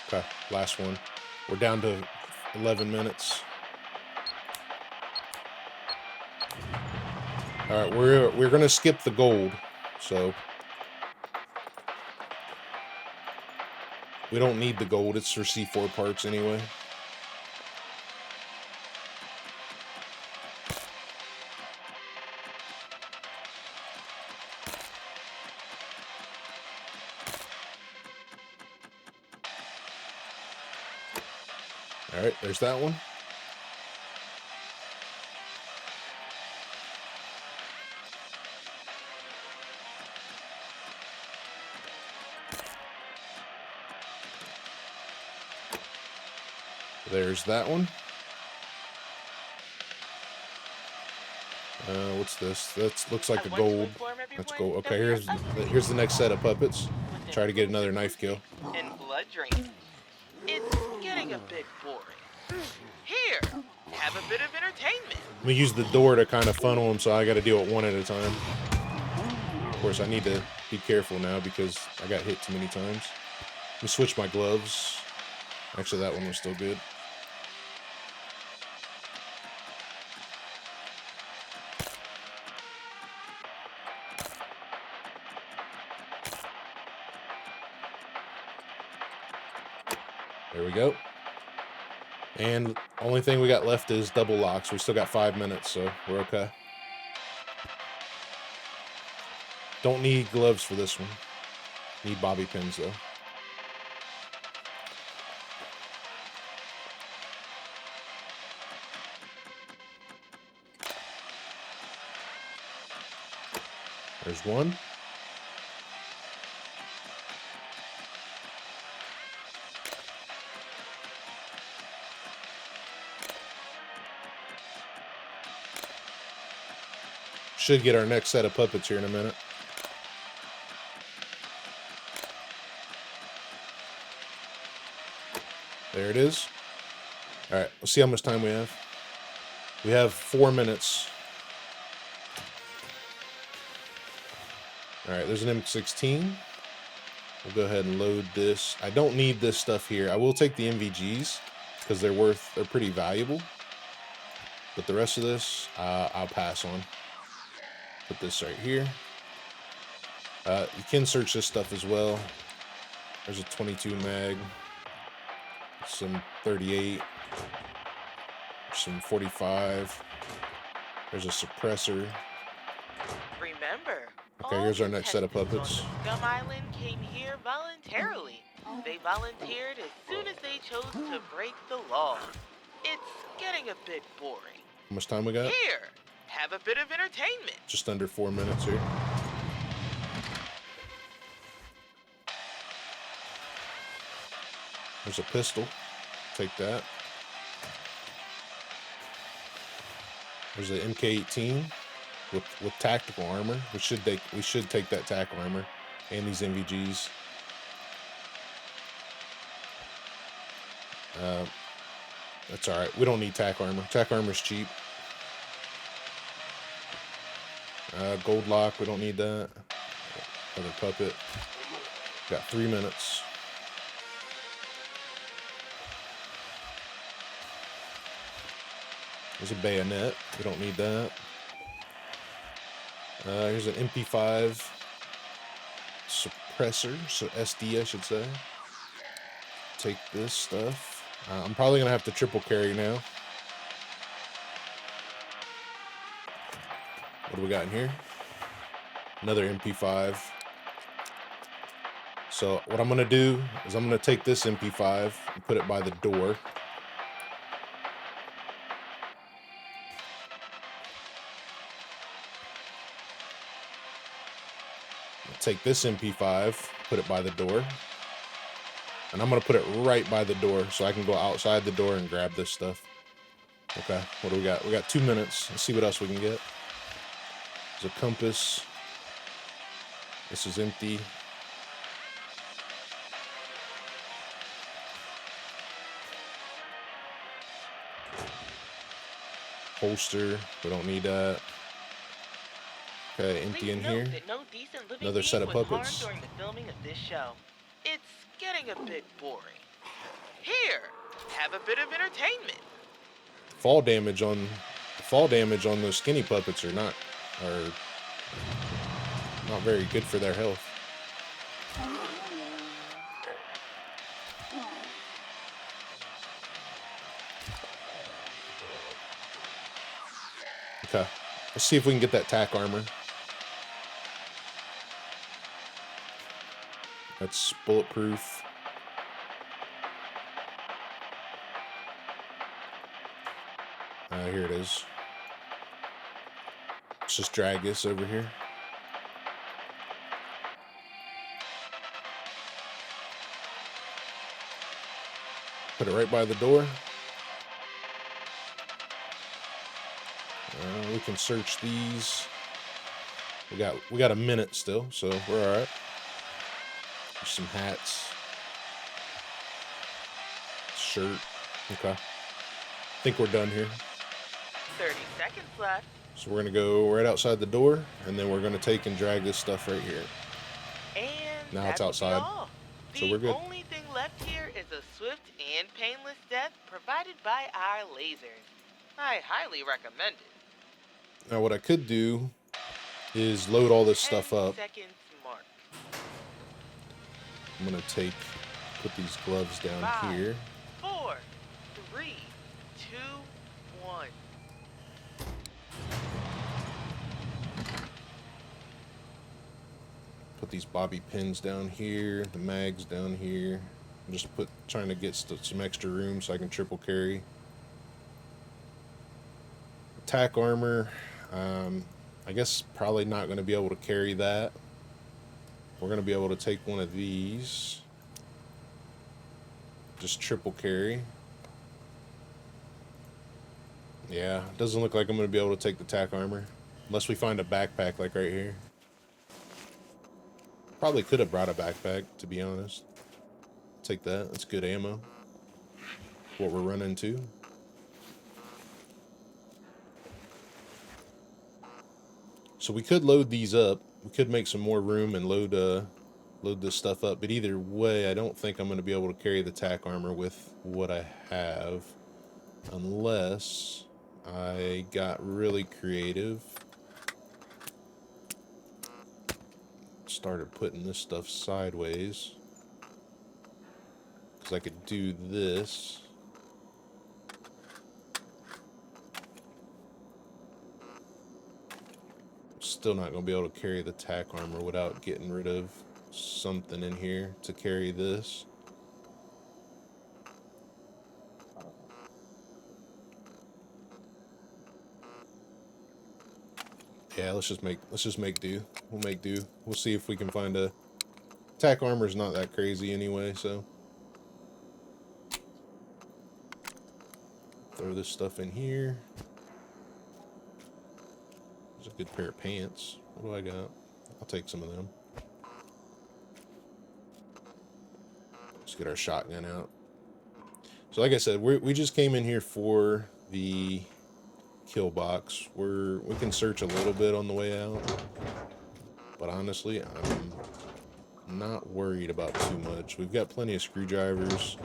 [SPEAKER 1] Okay, last one. We're down to 11 minutes. All right, we're gonna skip the gold, so we don't need the gold. It's for C4 parts anyway. All right, there's that one. There's that one. What's this? That looks like a gold. Let's go. Okay, here's the next set of puppets. Try to get another knife kill.
[SPEAKER 2] And blood drain. It's getting a bit boring. Here, have a bit of entertainment.
[SPEAKER 1] We use the door to kind of funnel them, so I got to deal with one at a time. Of course, I need to be careful now because I got hit too many times. Let me switch my gloves. Actually, that one was still good. There we go. And only thing we got left is double locks. We still got 5 minutes, so we're okay. Don't need gloves for this one. Need bobby pins, though. There's one. Should get our next set of puppets here in a minute. There it is. All right, let's see how much time we have. We have 4 minutes. All right, there's an M16. We'll go ahead and load this. I don't need this stuff here. I will take the MVGs because they're pretty valuable. But the rest of this, I'll pass on. Put this right here. You can search this stuff as well. There's a 22 mag, some 38, some 45. There's a suppressor.
[SPEAKER 2] Remember,
[SPEAKER 1] Okay, here's our next set of puppets.
[SPEAKER 2] Scum Island came here voluntarily. They volunteered as soon as they chose to break the law. It's getting a bit boring.
[SPEAKER 1] How much time we got?
[SPEAKER 2] Here, have a bit of entertainment.
[SPEAKER 1] Just under 4 minutes here. There's a pistol. Take that. There's the MK18 with tactical armor. We should take that tac armor and these MVGs. That's all right. We don't need tac armor. Tac armor's cheap. Gold lock. We don't need that. Another puppet. Got 3 minutes. There's a bayonet. We don't need that. Here's an MP5 suppressor, so SD I should say. Take this stuff. I'm probably gonna have to triple carry now. What do we got in here? Another MP5. So what I'm gonna do is I'm gonna take this MP5 and put it by the door. Take this MP5, put it by the door, and I'm gonna put it right by the door so I can go outside the door and grab this stuff. Okay, what do we got? We got 2 minutes. Let's see what else we can get. There's a compass. This is empty. Holster, we don't need that. Okay, empty in here. Another set of puppets.
[SPEAKER 2] During the filming of this show. It's getting a bit boring. Here, have a bit of entertainment.
[SPEAKER 1] Fall damage on those skinny puppets are not very good for their health. Okay, let's see if we can get that tac armor. That's bulletproof. Here it is. Let's just drag this over here. Put it right by the door. We can search these. We got a minute still, so we're all right. There's some hats. Shirt. Okay. I think we're done here.
[SPEAKER 2] 30 seconds left.
[SPEAKER 1] So we're going to go right outside the door, and then we're going to take and drag this stuff right here.
[SPEAKER 2] And
[SPEAKER 1] now it's outside.
[SPEAKER 2] So we're good. The only thing left here is a swift and painless death provided by our lasers. I highly recommend it.
[SPEAKER 1] Now what I could do is load all this
[SPEAKER 2] 10
[SPEAKER 1] stuff up.
[SPEAKER 2] seconds mark.
[SPEAKER 1] I'm gonna put these gloves down
[SPEAKER 2] 5,
[SPEAKER 1] here.
[SPEAKER 2] 4, 3, 2, 1.
[SPEAKER 1] Put these bobby pins down here, the mags down here. I'm just trying to get some extra room so I can triple carry. Attack armor, I guess probably not going to be able to carry that. We're going to be able to take one of these. Just triple carry. Yeah, doesn't look like I'm going to be able to take the attack armor. Unless we find a backpack like right here. Probably could have brought a backpack, to be honest. Take that. That's good ammo. What we're running to. So we could load these up. We could make some more room and load this stuff up. But either way, I don't think I'm going to be able to carry the attack armor with what I have. Unless I got really creative. Started putting this stuff sideways. Because I could do this. Still not going to be able to carry the attack armor without getting rid of something in here to carry this. Yeah, let's just make do. We'll make do. We'll see if we can find a attack armor's not that crazy anyway, so throw this stuff in here. There's a good pair of pants. What do I got? I'll take some of them. Let's get our shotgun out. So like I said, we just came in here for the kill box. We can search a little bit on the way out, but honestly, I'm not worried about too much. We've got plenty of screwdrivers.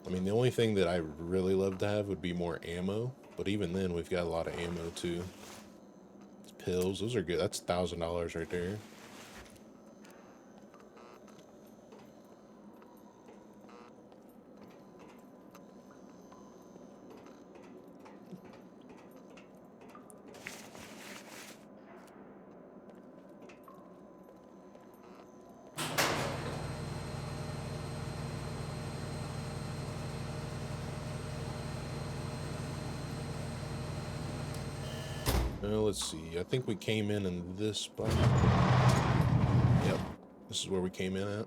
[SPEAKER 1] I mean, the only thing that I really love to have would be more ammo, but even then, we've got a lot of ammo too. Pills, those are good. That's $1,000 right there. Let's see. I think we came in this spot. Yep. This is where we came in at.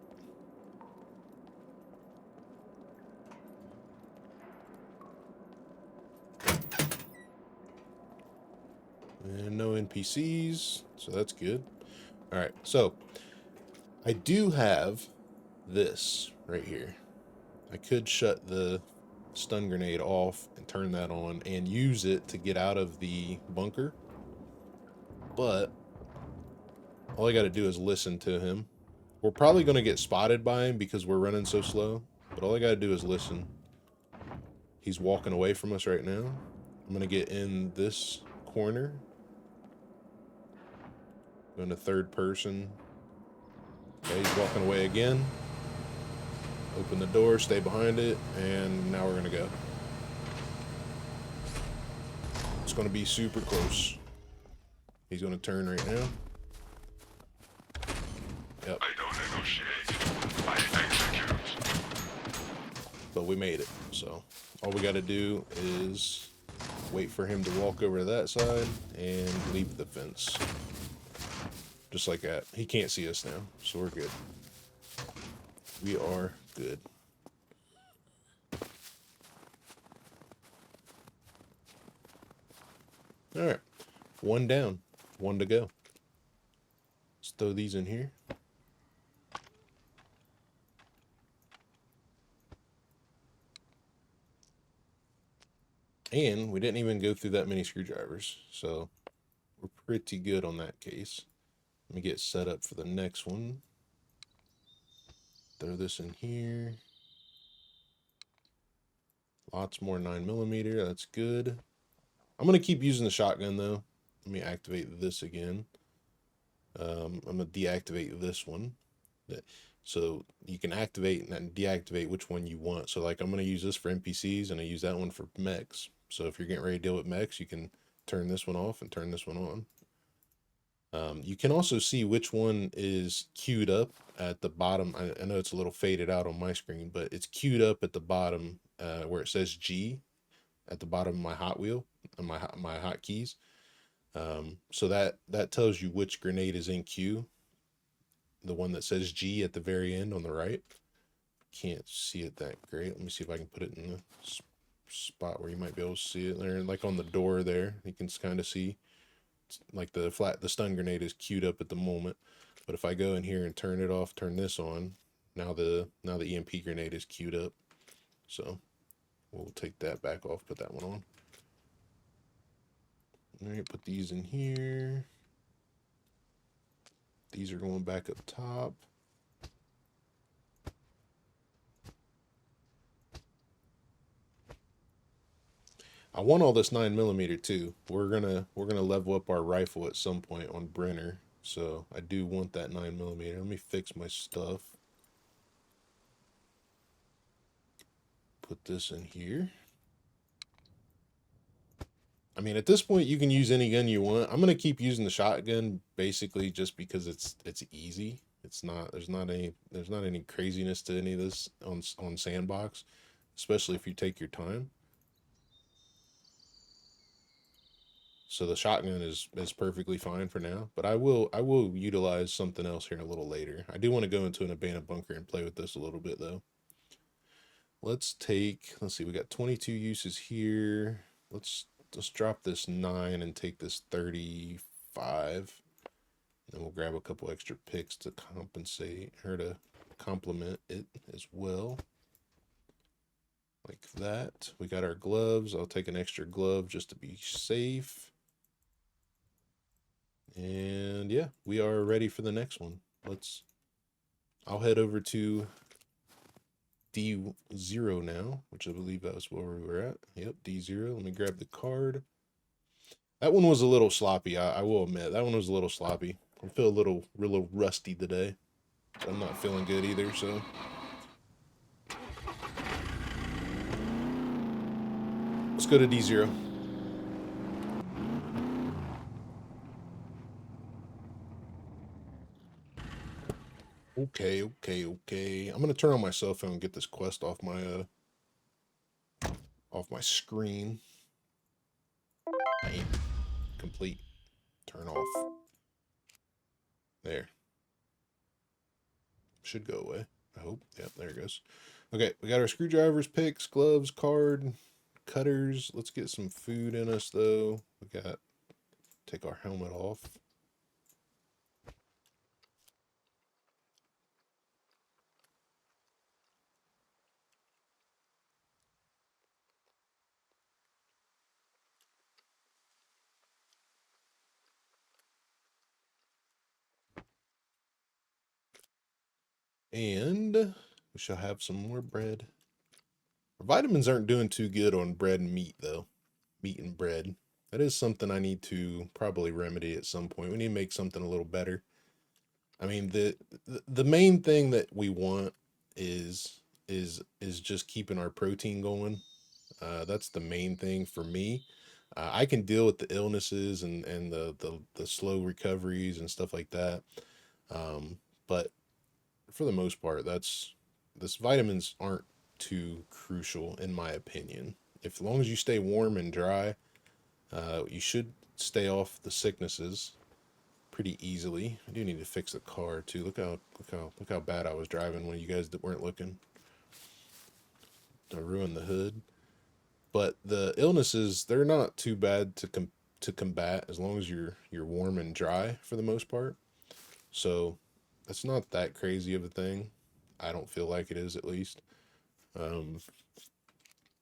[SPEAKER 1] And no NPCs, so that's good. Alright, so I do have this right here. I could shut the stun grenade off and turn that on and use it to get out of the bunker. But all I got to do is listen to him. We're probably going to get spotted by him because we're running so slow. But all I got to do is listen. He's walking away from us right now. I'm going to get in this corner. Going to third person. Okay, he's walking away again. Open the door, stay behind it, and now we're going to go. It's going to be super close. He's going to turn right now. Yep.
[SPEAKER 3] I don't negotiate. I execute.
[SPEAKER 1] But we made it. So all we got to do is wait for him to walk over to that side and leave the fence. Just like that. He can't see us now, so we're good. We are good. All right. One down. One to go. Let's throw these in here. And we didn't even go through that many screwdrivers, so we're pretty good on that case. Let me get set up for the next one. Throw this in here. Lots more 9mm. That's good. I'm going to keep using the shotgun, though. Let me activate this again. I'm going to deactivate this one. So you can activate and deactivate which one you want. So like I'm going to use this for NPCs and I use that one for mechs. So if you're getting ready to deal with mechs, you can turn this one off and turn this one on. You can also see which one is queued up at the bottom. I know it's a little faded out on my screen, but it's queued up at the bottom where it says G at the bottom of my hot wheel and my hotkeys. So that tells you which grenade is in queue. The one that says G at the very end on the right. Can't see it that great. Let me see if I can put it in the spot where you might be able to see it there, like on the door there. You can kind of see, like the stun grenade is queued up at the moment. But if I go in here and turn it off, turn this on, now the EMP grenade is queued up. So we'll take that back off, put that one on. All right, put these in here. These are going back up top. I want all this 9mm too. We're gonna level up our rifle at some point on Brenner, so I do want that 9mm. Let me fix my stuff. Put this in here. I mean, at this point, you can use any gun you want. I'm gonna keep using the shotgun basically just because it's easy. It's not there's not any craziness to any of this on Sandbox, especially if you take your time. So the shotgun is perfectly fine for now, but I will utilize something else here a little later. I do want to go into an abandoned bunker and play with this a little bit though. Let's see, we got 22 uses here. Let's drop this 9 and take this 35. Then we'll grab a couple extra picks to compensate or to complement it as well. Like that. We got our gloves. I'll take an extra glove just to be safe. And yeah, we are ready for the next one. I'll head over to D0 now, which I believe that was where we were at. Yep, D0. Let me grab the card. That one was a little sloppy. I will admit, that one was a little sloppy. I feel a little rusty today. I'm not feeling good either, so. Let's go to D0. Okay. I'm gonna turn on my cell phone and get this quest off my screen. Bam. Complete. Turn off. There. Should go away, I hope. Yep, there it goes. Okay, we got our screwdrivers, picks, gloves, card, cutters. Let's get some food in us though. Take our helmet off. And we shall have some more bread. Our vitamins aren't doing too good on bread and meat though. Meat and bread. That is something I need to probably remedy at some point. We need to make something a little better. I mean, the main thing that we want is just keeping our protein going. That's the main thing for me. I can deal with the illnesses and the slow recoveries and stuff like that. But for the most part, this vitamins aren't too crucial in my opinion. As long as you stay warm and dry, you should stay off the sicknesses pretty easily. I do need to fix the car too. Look how bad I was driving when you guys weren't looking. I ruined the hood. But the illnesses, they're not too bad to combat as long as you're warm and dry for the most part. So that's not that crazy of a thing. I don't feel like it is, at least.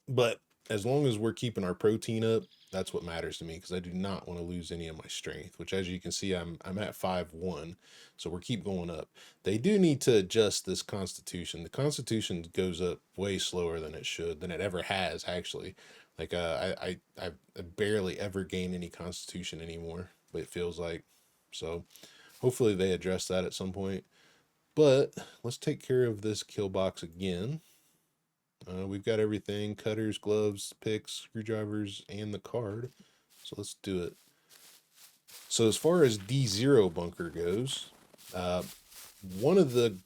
[SPEAKER 1] But as long as we're keeping our protein up That's what matters to me, because I do not want to lose any of my strength, which, as you can see, I'm at 5-1, so we're keep going up. They do need to adjust this constitution. The constitution goes up way slower than it should, than it ever has, actually. Like, I barely ever gain any constitution anymore, but it feels like. So hopefully they address that at some point. But let's take care of this kill box again. We've got everything: cutters, gloves, picks, screwdrivers, and the card. So let's do it. So as far as D0 bunker goes, one of the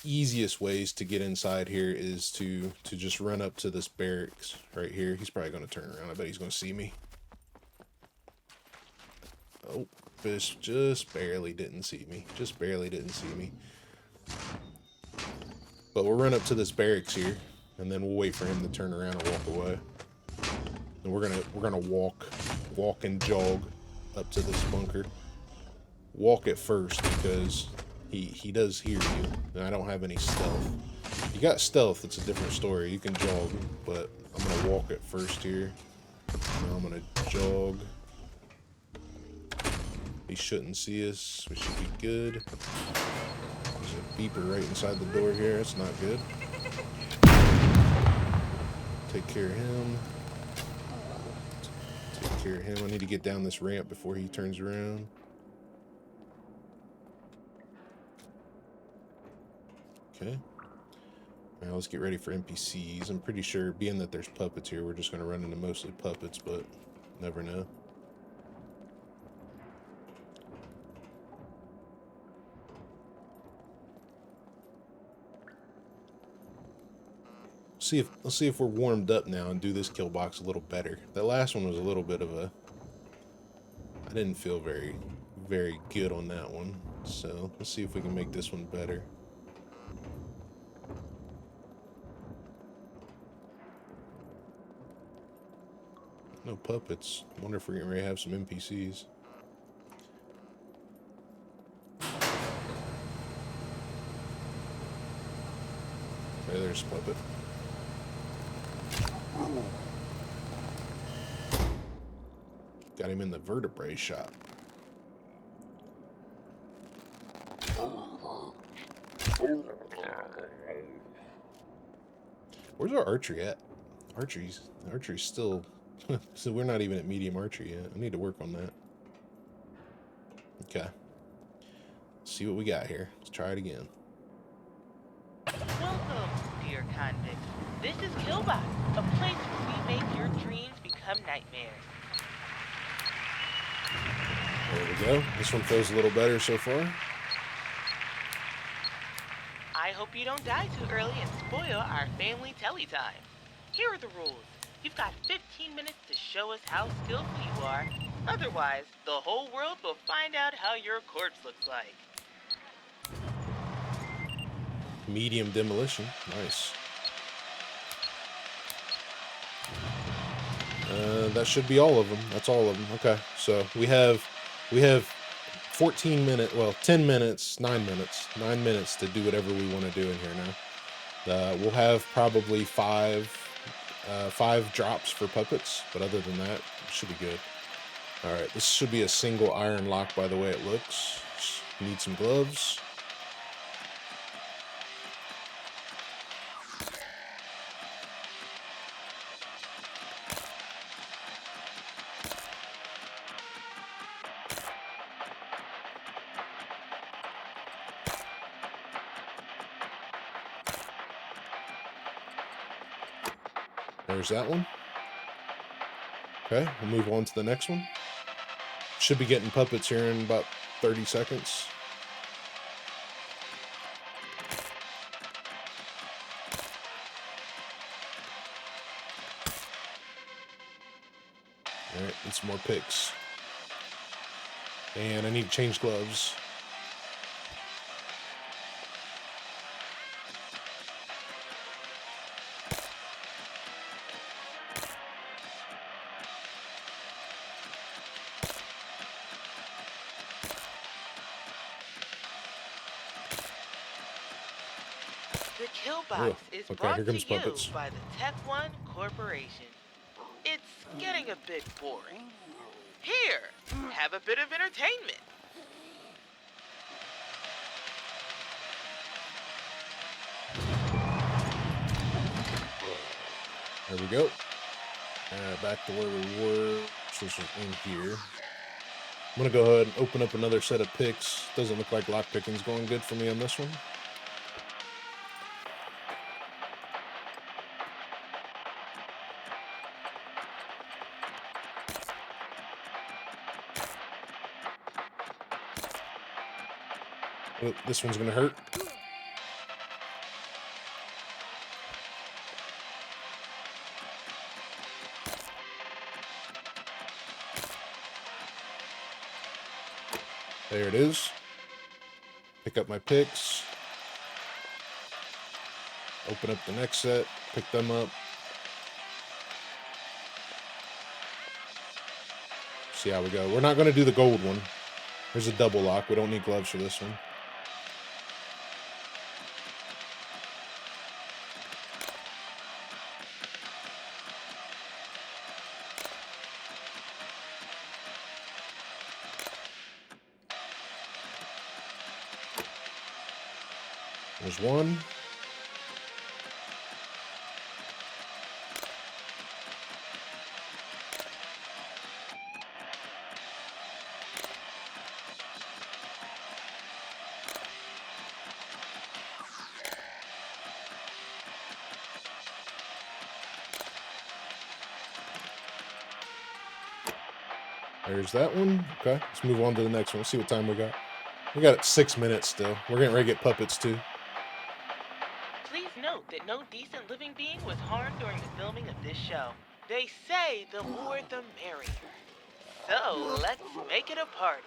[SPEAKER 1] easiest ways to get inside here is to just run up to this barracks right here. He's probably going to turn around. I bet he's going to see me. Oh, fish just barely didn't see me. Just barely didn't see me. But we'll run up to this barracks here, and then we'll wait for him to turn around and walk away. And we're gonna walk and jog up to this bunker. Walk at first, because he does hear you, and I don't have any stealth. If you got stealth, it's a different story. You can jog, but I'm gonna walk at first here. Now I'm gonna jog. He shouldn't see us. We should be good. There's a beeper right inside the door here. That's not good. Take care of him. Take care of him. I need to get down this ramp before he turns around. Okay. Now let's get ready for NPCs. I'm pretty sure, being that there's puppets here, we're just going to run into mostly puppets, but never know. Let's see if we're warmed up now and do this kill box a little better. That last one was a little bit of a... I didn't feel very good on that one. So let's see if we can make this one better. No puppets. I wonder if we're going to have some NPCs. Okay, there's a puppet. Got him in the vertebrae shop. Where's our archery at? Archery's still... So we're not even at medium archery yet. I need to work on that. Okay. Let's see what we got here. Let's try it again.
[SPEAKER 2] Welcome, dear convict. This is Killbox, a place where we make your dreams become nightmares.
[SPEAKER 1] There we go. This one feels a little better so far.
[SPEAKER 2] I hope you don't die too early and spoil our family telly time. Here are the rules. You've got 15 minutes to show us how skillful you are. Otherwise, the whole world will find out how your corpse looks like.
[SPEAKER 1] Medium demolition. Nice. That should be all of them. That's all of them. Okay. So we have 14 minutes, well, 10 minutes, 9 minutes. 9 minutes to do whatever we want to do in here now. We'll have probably five drops for puppets, but other than that, it should be good. All right, this should be a single iron lock by the way it looks. Need some gloves. There's that one. Okay, we'll move on to the next one. Should be getting puppets here in about 30 seconds. Alright, need some more picks. And I need to change gloves.
[SPEAKER 2] The Killbox is
[SPEAKER 1] okay,
[SPEAKER 2] brought
[SPEAKER 1] here
[SPEAKER 2] to
[SPEAKER 1] comes
[SPEAKER 2] you
[SPEAKER 1] puppets.
[SPEAKER 2] by the Tech One Corporation. It's getting a bit boring. Here, have a bit of entertainment.
[SPEAKER 1] There we go. Back to where we were. So this was in here. I'm gonna go ahead and open up another set of picks. Doesn't look like lock picking's going good for me on this one. Oh, this one's gonna hurt. There it is. Pick up my picks. Open up the next set. Pick them up. See how we go. We're not going to do the gold one. There's a double lock. We don't need gloves for this one. There's one. There's that one. Okay, let's move on to the next one. Let's see what time we got. We got 6 minutes still. We're getting ready to get puppets too.
[SPEAKER 2] Please note that no decent living being was harmed during the filming of this show. They say the more the merrier. So let's make it a party.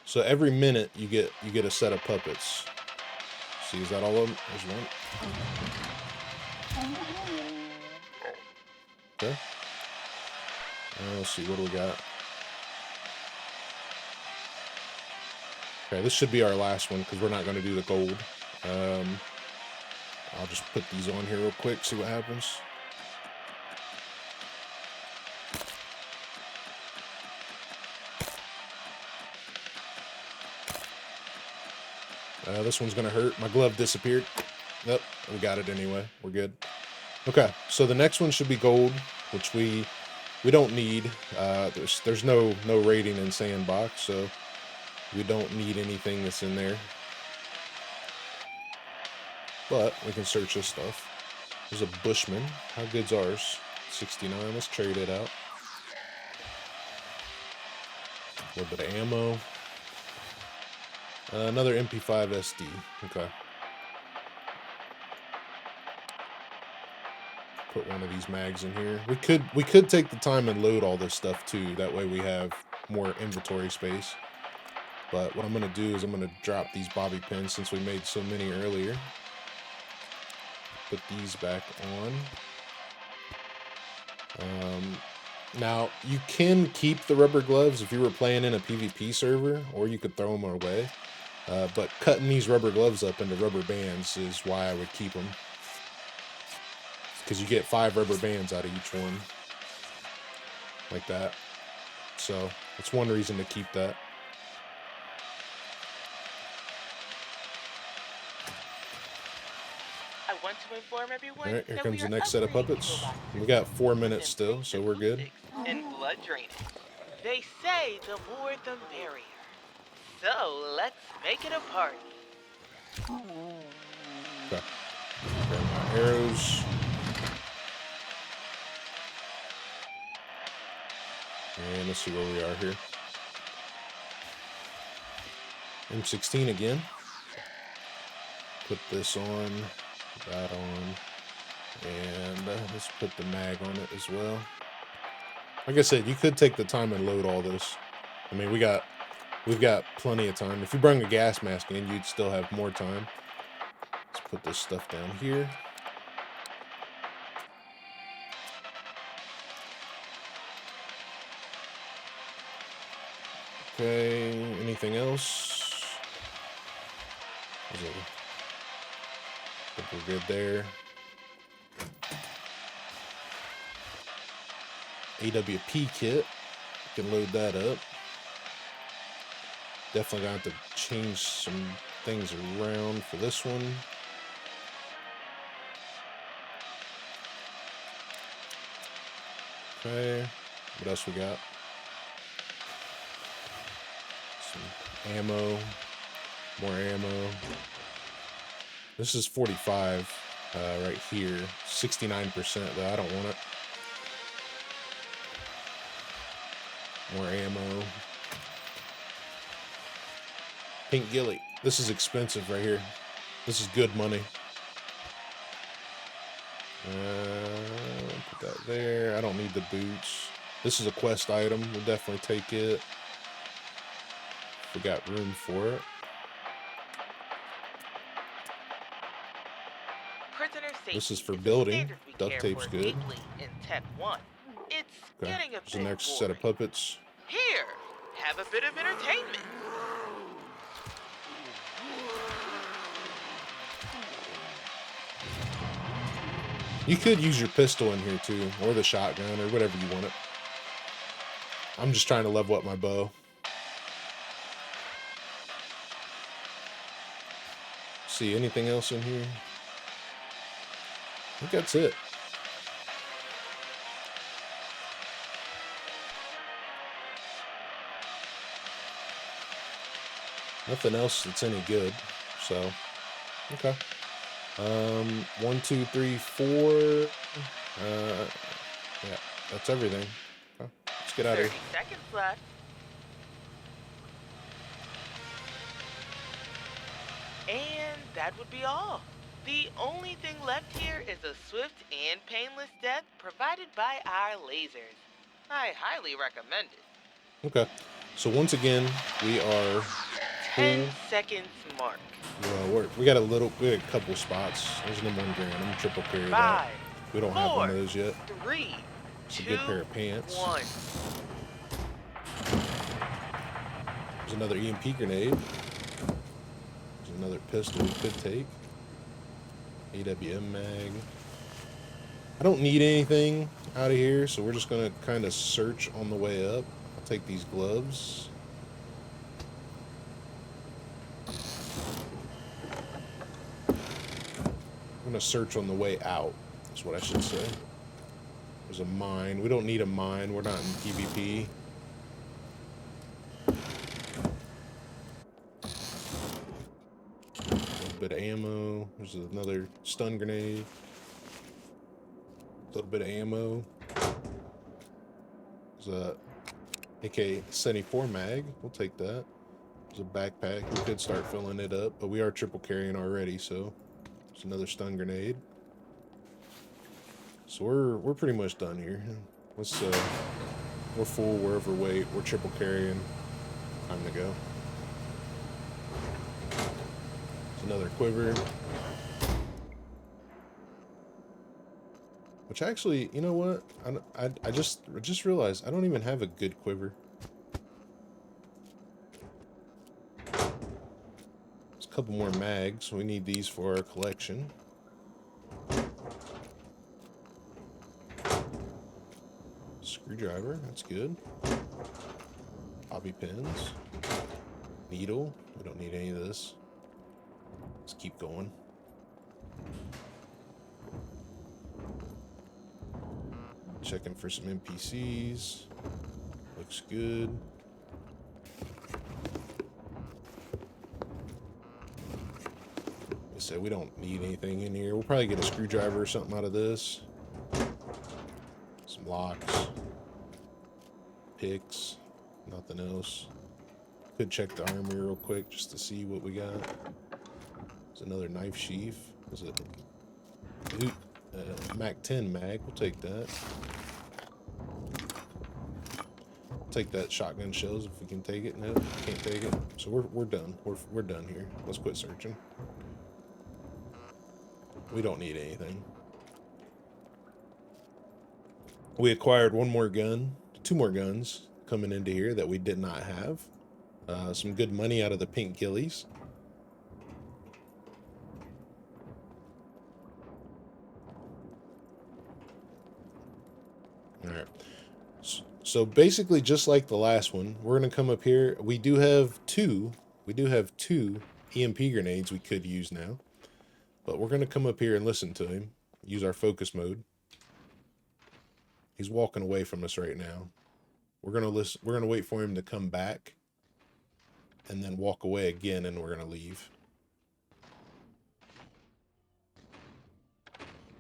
[SPEAKER 1] So every minute you get a set of puppets. See, is that all of them? There's one. Okay. Let's see, what do we got? Okay, this should be our last one because we're not going to do the gold. I'll just put these on here real quick, see what happens. This one's going to hurt. My glove disappeared. Nope, we got it anyway. We're good. Okay, so the next one should be gold, which we don't need. There's no rating in Sandbox, so we don't need anything that's in there. But we can search this stuff. There's a Bushman. How good's ours? 69. Let's trade it out. A little bit of ammo. Another MP5 SD. Okay. Put one of these mags in here. We could take the time and load all this stuff too. That way we have more inventory space. But what I'm going to do is I'm going to drop these bobby pins since we made so many earlier. Put these back on. Now, you can keep the rubber gloves if you were playing in a PvP server, or you could throw them away. But cutting these rubber gloves up into rubber bands is why I would keep them. Because you get 5 rubber bands out of each one. Like that. So, that's one reason to keep that.
[SPEAKER 2] I want to inform everyone.
[SPEAKER 1] Alright, here
[SPEAKER 2] that
[SPEAKER 1] comes
[SPEAKER 2] we
[SPEAKER 1] the
[SPEAKER 2] are
[SPEAKER 1] next set of
[SPEAKER 2] upgrading
[SPEAKER 1] puppets.
[SPEAKER 2] toolboxes
[SPEAKER 1] We got 4
[SPEAKER 2] with
[SPEAKER 1] minutes still, so we're good.
[SPEAKER 2] acoustics and blood drainage. They say the more the merrier. So let's make it a party.
[SPEAKER 1] Okay. Grab my arrows. And let's see where we are here. M16 again. Put this on, that on, and let's put the mag on it as well. Like I said, you could take the time and load all this. I mean, we've got plenty of time. If you bring a gas mask in, you'd still have more time. Let's put this stuff down here. Okay, anything else? I think we're good there. AWP kit. You can load that up. Definitely gonna have to change some things around for this one. Okay, what else we got? Some ammo, more ammo. This is 45 right here, 69% though. I don't want it. More ammo. Pink Ghillie. This is expensive right here. This is good money. Put that there. I don't need the boots. This is a quest item. We'll definitely take it. We got room for it. This is for building. Duct tape's good.
[SPEAKER 2] In Tech 1. It's
[SPEAKER 1] Okay.
[SPEAKER 2] getting a
[SPEAKER 1] There's the
[SPEAKER 2] bit
[SPEAKER 1] next
[SPEAKER 2] boring.
[SPEAKER 1] set of puppets.
[SPEAKER 2] Here, have a bit of entertainment.
[SPEAKER 1] You could use your pistol in here too, or the shotgun, or whatever you want it. I'm just trying to level up my bow. See anything else in here? I think that's it. Nothing else that's any good, so okay. 1, 2, 3, 4. Yeah, that's everything. Okay, let's get out of
[SPEAKER 2] 30
[SPEAKER 1] here.
[SPEAKER 2] seconds left. And that would be all. The only thing left here is a swift and painless death provided by our lasers. I highly recommend it.
[SPEAKER 1] Okay, so once again, we are
[SPEAKER 2] 10
[SPEAKER 1] full.
[SPEAKER 2] seconds mark.
[SPEAKER 1] Well, we got a couple spots. There's no 1 grand. I'm gonna triple carry that.
[SPEAKER 2] 5,
[SPEAKER 1] We don't have one
[SPEAKER 2] 4,
[SPEAKER 1] of those yet.
[SPEAKER 2] 3,
[SPEAKER 1] It's a
[SPEAKER 2] 2,
[SPEAKER 1] good pair of pants.
[SPEAKER 2] 1.
[SPEAKER 1] There's another EMP grenade. There's another pistol we could take. AWM mag. I don't need anything out of here, so we're just gonna kind of search on the way up. I'll take these gloves. I'm gonna search on the way out, is what I should say. There's a mine. We don't need a mine. We're not in PvP. A little bit of ammo. There's another stun grenade. A little bit of ammo. There's a AK-74 mag. We'll take that. There's a backpack. We could start filling it up, but we are triple carrying already, so there's another stun grenade. So we're pretty much done here. Let's we're full, we're overweight, we're triple carrying. Time to go. There's another quiver. Which actually, you know what? I just realized I don't even have a good quiver. There's a couple more mags. We need these for our collection. Screwdriver, that's good. Bobby pins. Needle, we don't need any of this. Let's keep going. Checking for some NPCs. Looks good. Like I said, we don't need anything in here. We'll probably get a screwdriver or something out of this. Some locks. Picks. Nothing else. Could check the armory real quick just to see what we got. There's another knife sheath. Is it Mac 10 mag? We'll take that. Take that shotgun shells if we can take it. No, can't take it. So we're done. We're done here. Let's quit searching. We don't need anything. We acquired one more gun, 2 more guns coming into here that we did not have. Some good money out of the Pink Ghillies. All right. So basically, just like the last one, we're gonna come up here. We do have two EMP grenades we could use now, but we're gonna come up here and listen to him. Use our focus mode. He's walking away from us right now. We're gonna listen. We're gonna wait for him to come back, and then walk away again, and we're gonna leave.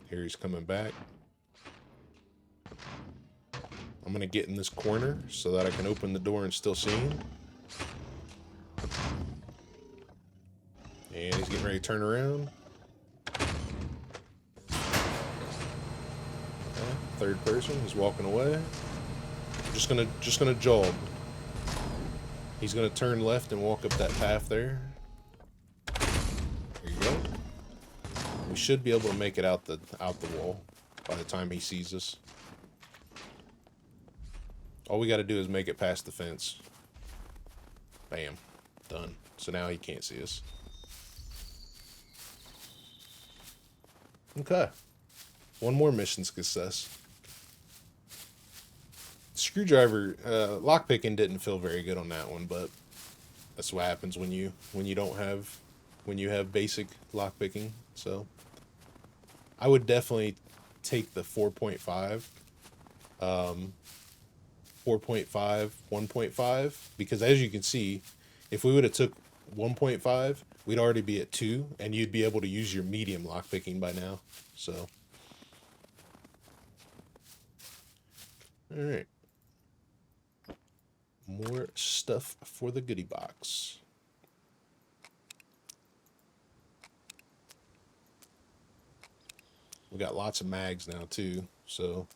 [SPEAKER 1] Here he's coming back. I'm gonna get in this corner so that I can open the door and still see him. And he's getting ready to turn around. Okay, third person, he's walking away. Just gonna jog. He's gonna turn left and walk up that path there. There you go. We should be able to make it out the wall by the time he sees us. All we got to do is make it past the fence. Bam. Done. So now he can't see us. Okay. One more mission success. Screwdriver, lockpicking didn't feel very good on that one, but that's what happens when you have basic lockpicking. So I would definitely take the 4.5. 4.5, 1.5, because as you can see, if we would have took 1.5, we'd already be at 2, and you'd be able to use your medium lockpicking by now. So, all right, more stuff for the goodie box. We got lots of mags now too, so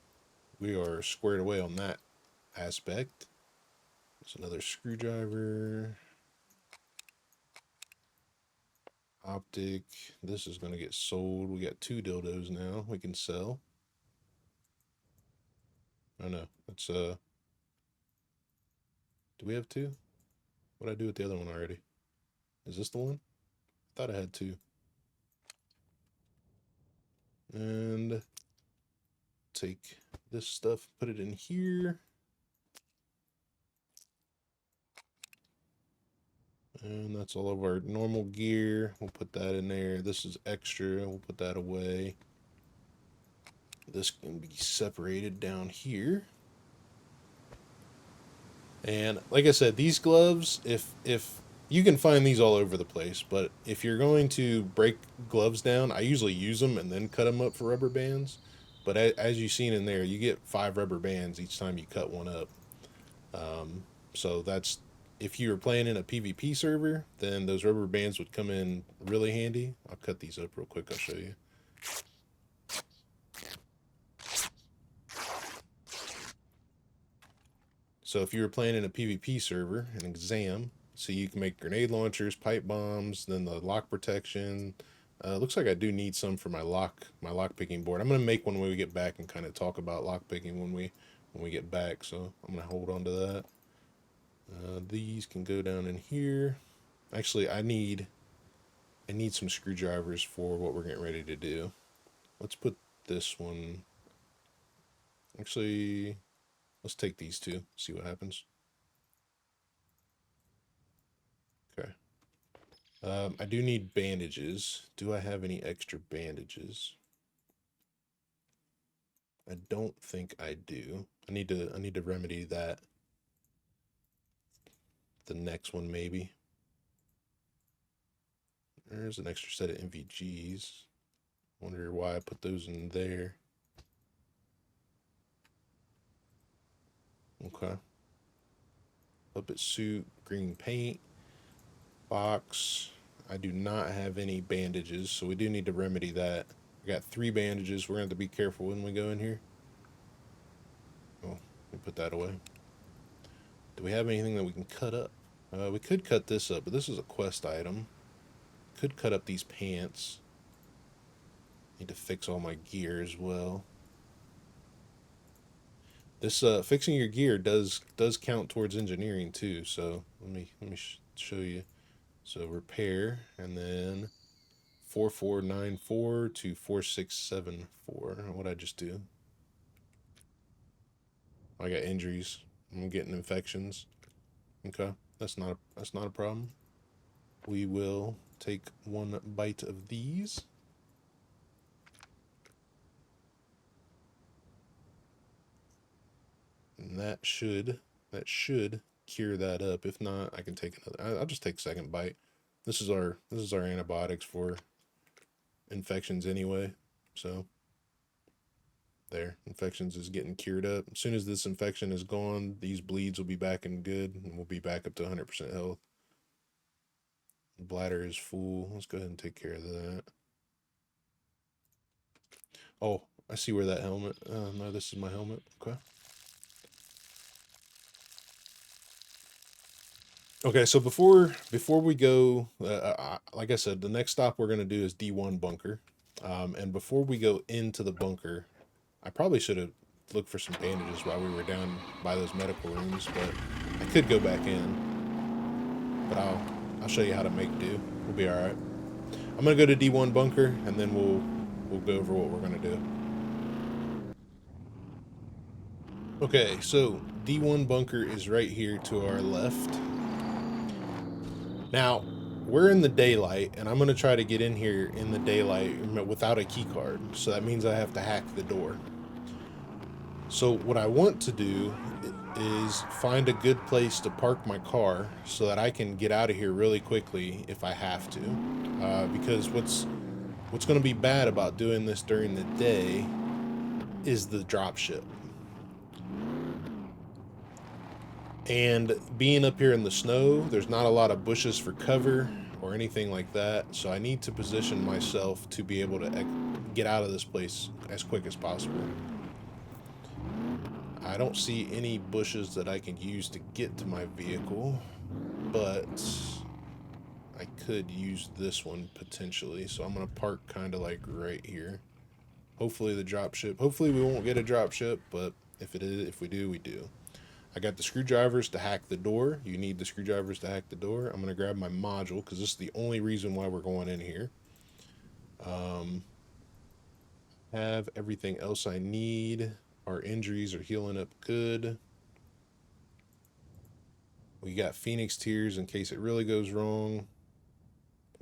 [SPEAKER 1] we are squared away on that aspect. There's another screwdriver. Optic. This is going to get sold. We got 2 dildos now we can sell. Oh no, that's do we have 2? What did I do with the other one already? Is this the one? I thought I had 2. And take this stuff, put it in here. And that's all of our normal gear. We'll put that in there. This is extra. We'll put that away. This can be separated down here. And like I said, these gloves, if you can find these all over the place, but if you're going to break gloves down, I usually use them and then cut them up for rubber bands. But as you've seen in there, you get 5 rubber bands each time you cut one up. So that's, if you were playing in a PvP server, then those rubber bands would come in really handy. I'll cut these up real quick, I'll show you. So if you were playing in a PvP server, an exam, so you can make grenade launchers, pipe bombs, then the lock protection. Looks like I do need some for my lock picking board. I'm gonna make one when we get back and kind of talk about lock picking when we get back. So I'm gonna hold on to that. These can go down in here. Actually, I need some screwdrivers for what we're getting ready to do. Let's put this one. Actually, let's take these 2, see what happens. Okay. I do need bandages. Do I have any extra bandages? I don't think I do. I need to remedy that. The next one maybe. There's an extra set of MVGs. Wonder why I put those in there. Okay. Puppet suit, green paint, box. I do not have any bandages, so we do need to remedy that. I got 3 bandages. We're going to have to be careful when we go in here. Oh, let me put that away. Do we have anything that we can cut up? We could cut this up, but this is a quest item. Could cut up these pants. Need to fix all my gear as well. This fixing your gear does count towards engineering too. So let me show you. So repair, and then 4494 to 4674. What'd I just do? I got injuries. I'm getting infections. Okay, that's not a problem. We will take one bite of these. And that should cure that up. If not, I can take another. I'll just take a second bite. This is our antibiotics for infections anyway. So there, infections is getting cured up. As soon as this infection is gone, these bleeds will be back and good, and we'll be back up to 100% health. The bladder is full. Let's go ahead and take care of that. Oh, I see where that helmet. No, this is my helmet. Okay. Okay, so before we go, like I said, the next stop we're gonna do is D1 bunker, and before we go into the bunker, I probably should have looked for some bandages while we were down by those medical rooms, but I could go back in. But I'll show you how to make do. We'll be all right. I'm gonna go to D1 bunker, and then we'll go over what we're gonna do. Okay, so D1 bunker is right here to our left. Now, we're in the daylight, and I'm going to try to get in here in the daylight without a key card. So that means I have to hack the door. So what I want to do is find a good place to park my car so that I can get out of here really quickly if I have to. Because what's going to be bad about doing this during the day is the dropship. And being up here in the snow, there's not a lot of bushes for cover or anything like that. So I need to position myself to be able to get out of this place as quick as possible. I don't see any bushes that I can use to get to my vehicle, but I could use this one potentially. So I'm going to park kind of like right here. Hopefully the dropship, hopefully we won't get a dropship, but if we do, we do. I got the screwdrivers to hack the door. You need the screwdrivers to hack the door. I'm going to grab my module because this is the only reason why we're going in here. Have everything else I need. Our injuries are healing up good. We got Phoenix Tears in case it really goes wrong.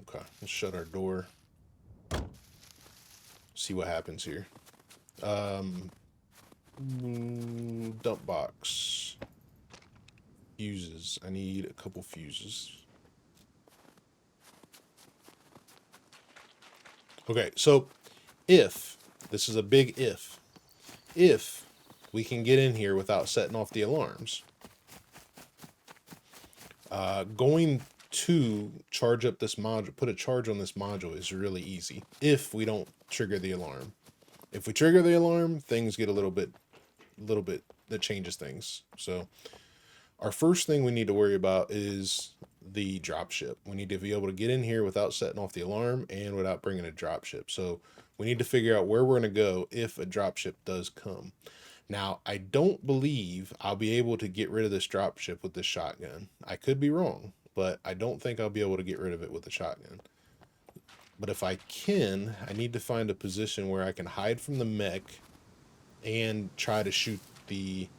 [SPEAKER 1] Okay, let's shut our door. See what happens here. Dump box. Fuses. I need a couple fuses. Okay, so if, this is a big if we can get in here without setting off the alarms, going to charge up this module, put a charge on this module is really easy if we don't trigger the alarm. If we trigger the alarm, things get a little bit, that changes things. So our first thing we need to worry about is the dropship. We need to be able to get in here without setting off the alarm and without bringing a dropship. So we need to figure out where we're going to go if a dropship does come. Now, I don't believe I'll be able to get rid of this dropship with this shotgun. I could be wrong, but I don't think I'll be able to get rid of it with a shotgun. But if I can, I need to find a position where I can hide from the mech and try to shoot the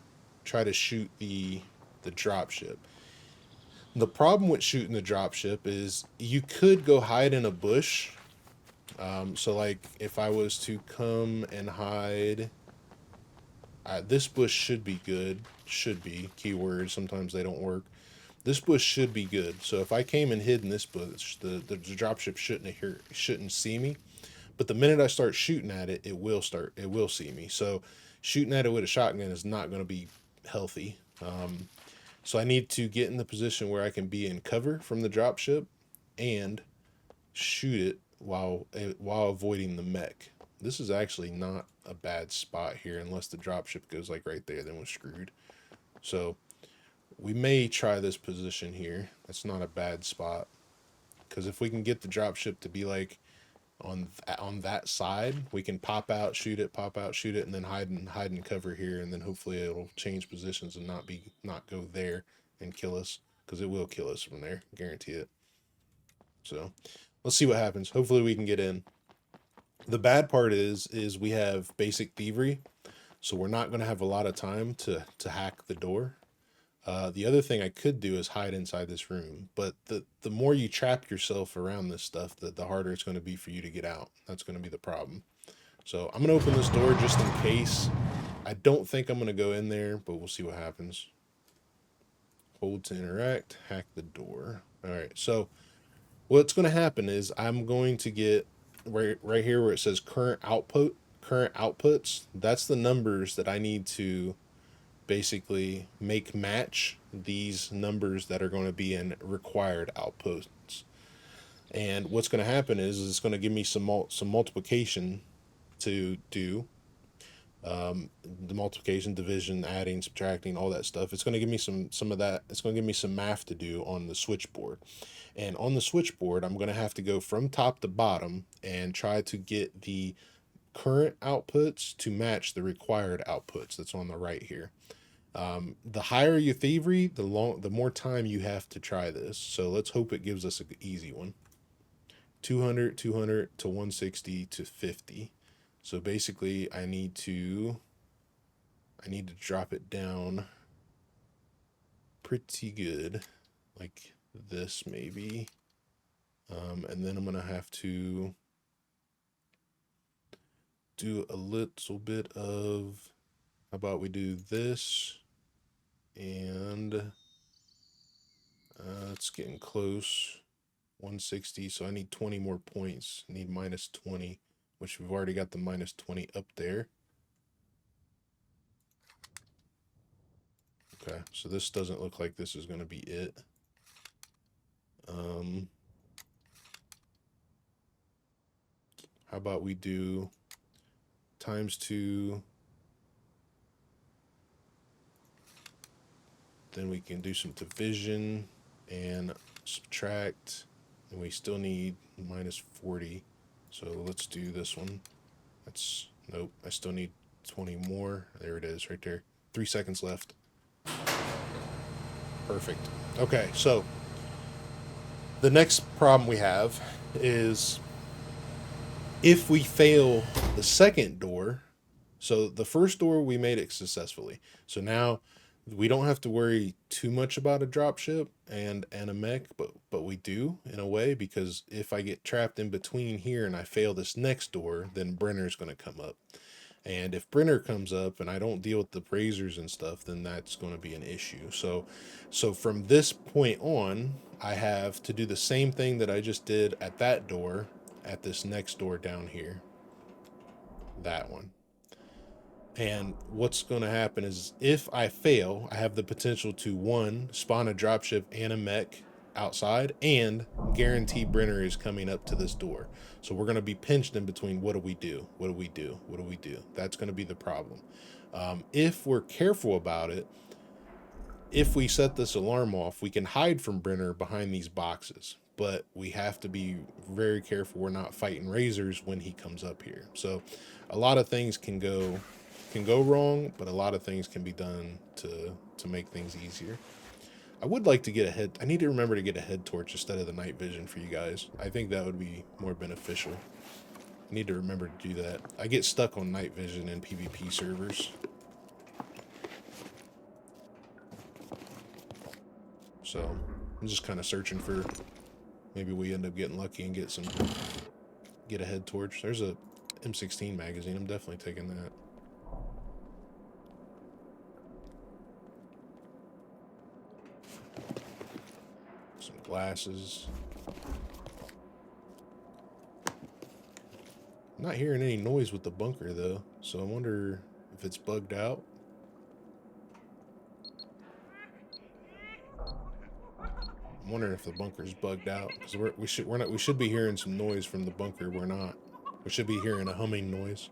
[SPEAKER 1] dropship. The problem with shooting the dropship is you could go hide in a bush. So like if I was to come and hide, this bush should be good. Should be keywords. Sometimes they don't work. This bush should be good. So if I came and hid in this bush, the dropship shouldn't see me. But the minute I start shooting at it, it will see me. So shooting at it with a shotgun is not going to be healthy. So I need to get in the position where I can be in cover from the dropship and shoot it while avoiding the mech. This is actually not a bad spot here, unless the dropship goes like right there, then we're screwed. So we may try this position here. That's not a bad spot, because if we can get the dropship to be like on that side, we can pop out, shoot it, and then hide in cover here, and then hopefully it'll change positions and not go there and kill us, because it will kill us from there, guarantee it. So let's see what happens. Hopefully we can get in. The bad part is we have basic thievery, so we're not going to have a lot of time to hack the door. The other thing I could do is hide inside this room, but the more you trap yourself around this stuff, the harder it's going to be for you to get out. That's going to be the problem. So I'm going to open this door just in case. I don't think I'm going to go in there, but we'll see what happens. Hold to interact, hack the door. All right, so what's going to happen is I'm going to get right here where it says current outputs. That's the numbers that I need to basically make match these numbers that are going to be in required outputs. And what's going to happen is it's going to give me some multiplication to do. The multiplication, division, adding, subtracting, all that stuff. It's going to give me some of that. It's going to give me some math to do on the switchboard. And on the switchboard, I'm going to have to go from top to bottom and try to get the current outputs to match the required outputs that's on the right here. The higher your thievery, the more time you have to try this. So let's hope it gives us an easy one. 200 to 160 to 50. So basically I need to drop it down pretty good, like this maybe. And then I'm gonna have to do a little bit of, how about we do this, and it's getting close, 160, so I need 20 more points. I need minus 20, which we've already got the minus 20 up there. Okay, so this doesn't look like this is going to be it. How about we do ×2, then we can do some division and subtract, and we still need minus 40. So let's do this one. That's, nope, I still need 20 more. There it is right there. 3 seconds left. Perfect. Okay, so the next problem we have is if we fail the second door. So the first door we made it successfully. So now we don't have to worry too much about a dropship and a mech, but we do in a way, because if I get trapped in between here and I fail this next door, then Brenner's going to come up. And if Brenner comes up and I don't deal with the braziers and stuff, then that's going to be an issue. So from this point on, I have to do the same thing that I just did at that door, at this next door down here, that one. And what's going to happen is if I fail, I have the potential to, one, spawn a dropship and a mech outside, and guarantee Brenner is coming up to this door. So we're going to be pinched in between. What do we do? What do we do? What do we do? That's going to be the problem. If we're careful about it, if we set this alarm off, we can hide from Brenner behind these boxes, but we have to be very careful we're not fighting razors when he comes up here. So a lot of things can go wrong, but a lot of things can be done to make things easier. I would like to get a head. I need to remember to get a head torch instead of the night vision for you guys. I think that would be more beneficial. I need to remember to do that. I get stuck on night vision in PvP servers. So I'm just kind of searching for, maybe we end up getting lucky and get a head torch. There's a M16 magazine. I'm definitely taking that. Some glasses. I'm not hearing any noise with the bunker though, so I wonder if it's bugged out. I'm wondering if the bunker's bugged out, because we should be hearing some noise from the bunker. We're not. We should be hearing a humming noise.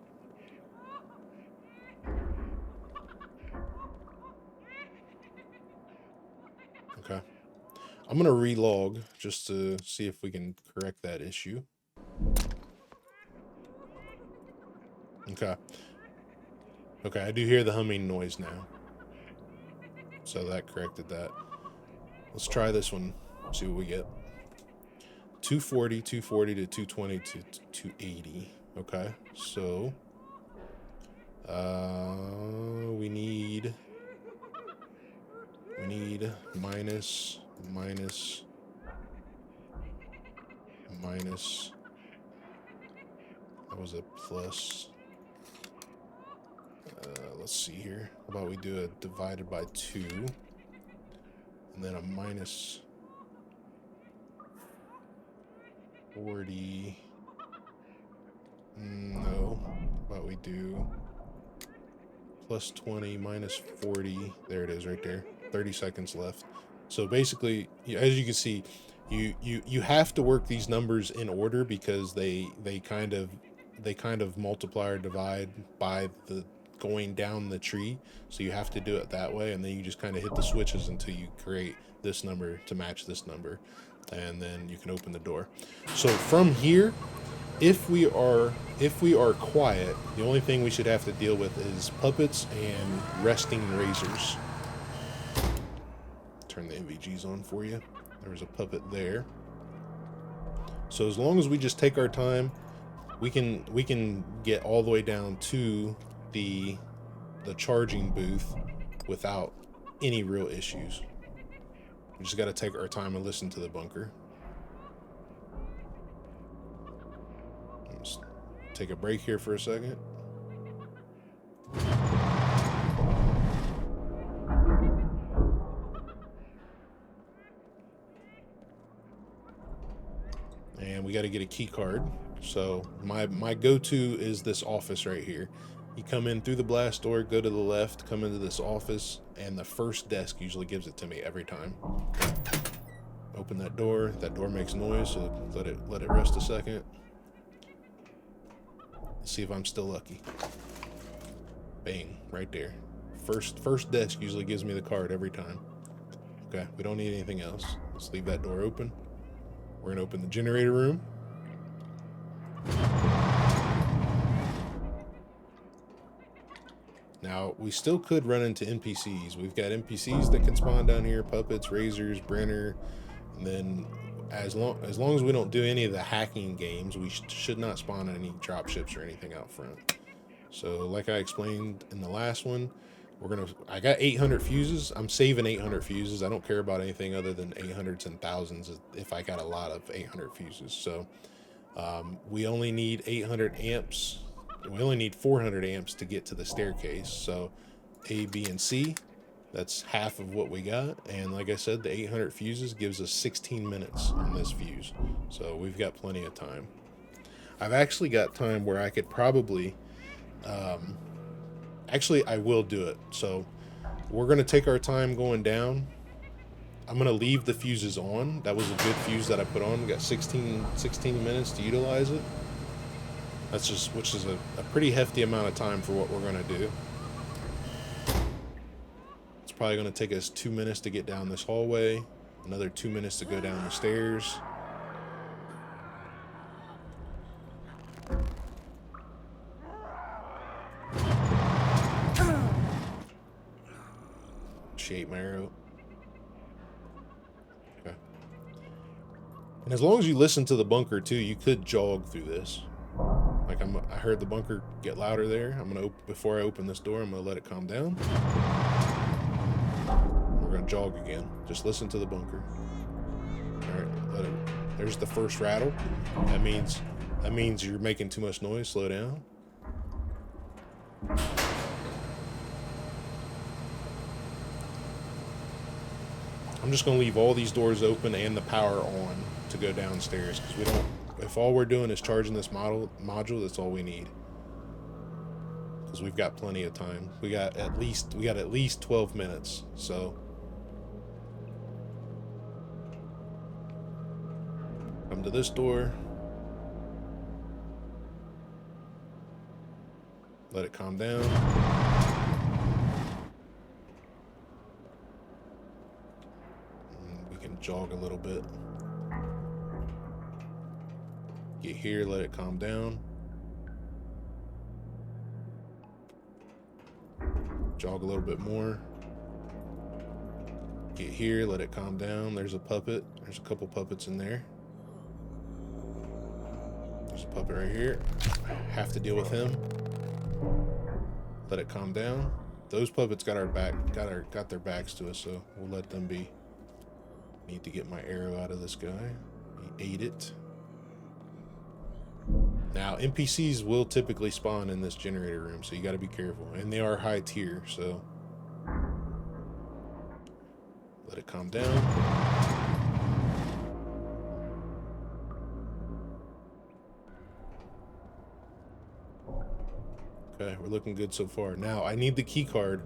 [SPEAKER 1] Okay. I'm gonna relog just to see if we can correct that issue. Okay. Okay, I do hear the humming noise now. So that corrected that. Let's try this one, see what we get. 240 to 220 to 280. Okay, so
[SPEAKER 4] We need minus. That was a plus. Let's see here. How about we do a divided by 2, and then a minus 40. No. How about we do plus 20 minus 40? There it is, right there. 30 seconds left. So basically, as you can see, you have to work these numbers in order because they kind of multiply or divide by the going down the tree. So you have to do it that way, and then you just kind of hit the switches until you create this number to match this number, and then you can open the door. So from here, if we are quiet, the only thing we should have to deal with is puppets and resting razors. Turn the NVGs on for you. There's a puppet there. So as long as we just take our time, we can get all the way down to the charging booth without any real issues. We just got to take our time and listen to the bunker. Let's take a break here for a second. And we got to get a key card. So my go-to is this office right here. You come in through the blast door, go to the left, come into this office, and the first desk usually gives it to me every time. Open that door. That door makes noise, so let it rest a second. See if I'm still lucky. Bang, right there. First desk usually gives me the card every time. Okay, we don't need anything else. Let's leave that door open. We're gonna open the generator room. Now, we still could run into NPCs. We've got NPCs that can spawn down here, puppets, razors, Brenner, and then as long as we don't do any of the hacking games, we should not spawn any dropships or anything out front. So, like I explained in the last one, I got 800 fuses. I'm saving 800 fuses. I don't care about anything other than 800s and thousands if I got a lot of 800 fuses. So, we only need 800 amps. We only need 400 amps to get to the staircase. So A, B, and C, that's half of what we got. And like I said, the 800 fuses gives us 16 minutes on this fuse. So we've got plenty of time. I've actually got time where I could probably, actually I will do it. So we're going to take our time going down. I'm going to leave the fuses on. That was a good fuse that I put on. We got 16 minutes to utilize it. That's just, which is a pretty hefty amount of time for what we're going to do. It's probably going to take us 2 minutes to get down this hallway, another 2 minutes to go down the stairs. Shape my arrow. Okay. And as long as you listen to the bunker too, you could jog through this. Like I heard the bunker get louder there. I'm gonna before I open this door, I'm gonna let it calm down. We're gonna jog again. Just listen to the bunker. All right, let it. There's the first rattle. That means you're making too much noise. Slow down. I'm just gonna leave all these doors open and the power on to go downstairs because we don't. If all we're doing is charging this module, that's all we need. Because we've got plenty of time. We got at least 12 minutes. So come to this door. Let it calm down. And we can jog a little bit. Get here, let it calm down. Jog a little bit more. Get here, let it calm down. There's a puppet. There's a couple puppets in there. There's a puppet right here. Have to deal with him. Let it calm down. Those puppets got their backs to us, so we'll let them be. Need to get my AIRO out of this guy. He ate it. Now, NPCs will typically spawn in this generator room, so you got to be careful. And they are high tier, so let it calm down. Okay, we're looking good so far. Now, I need the key card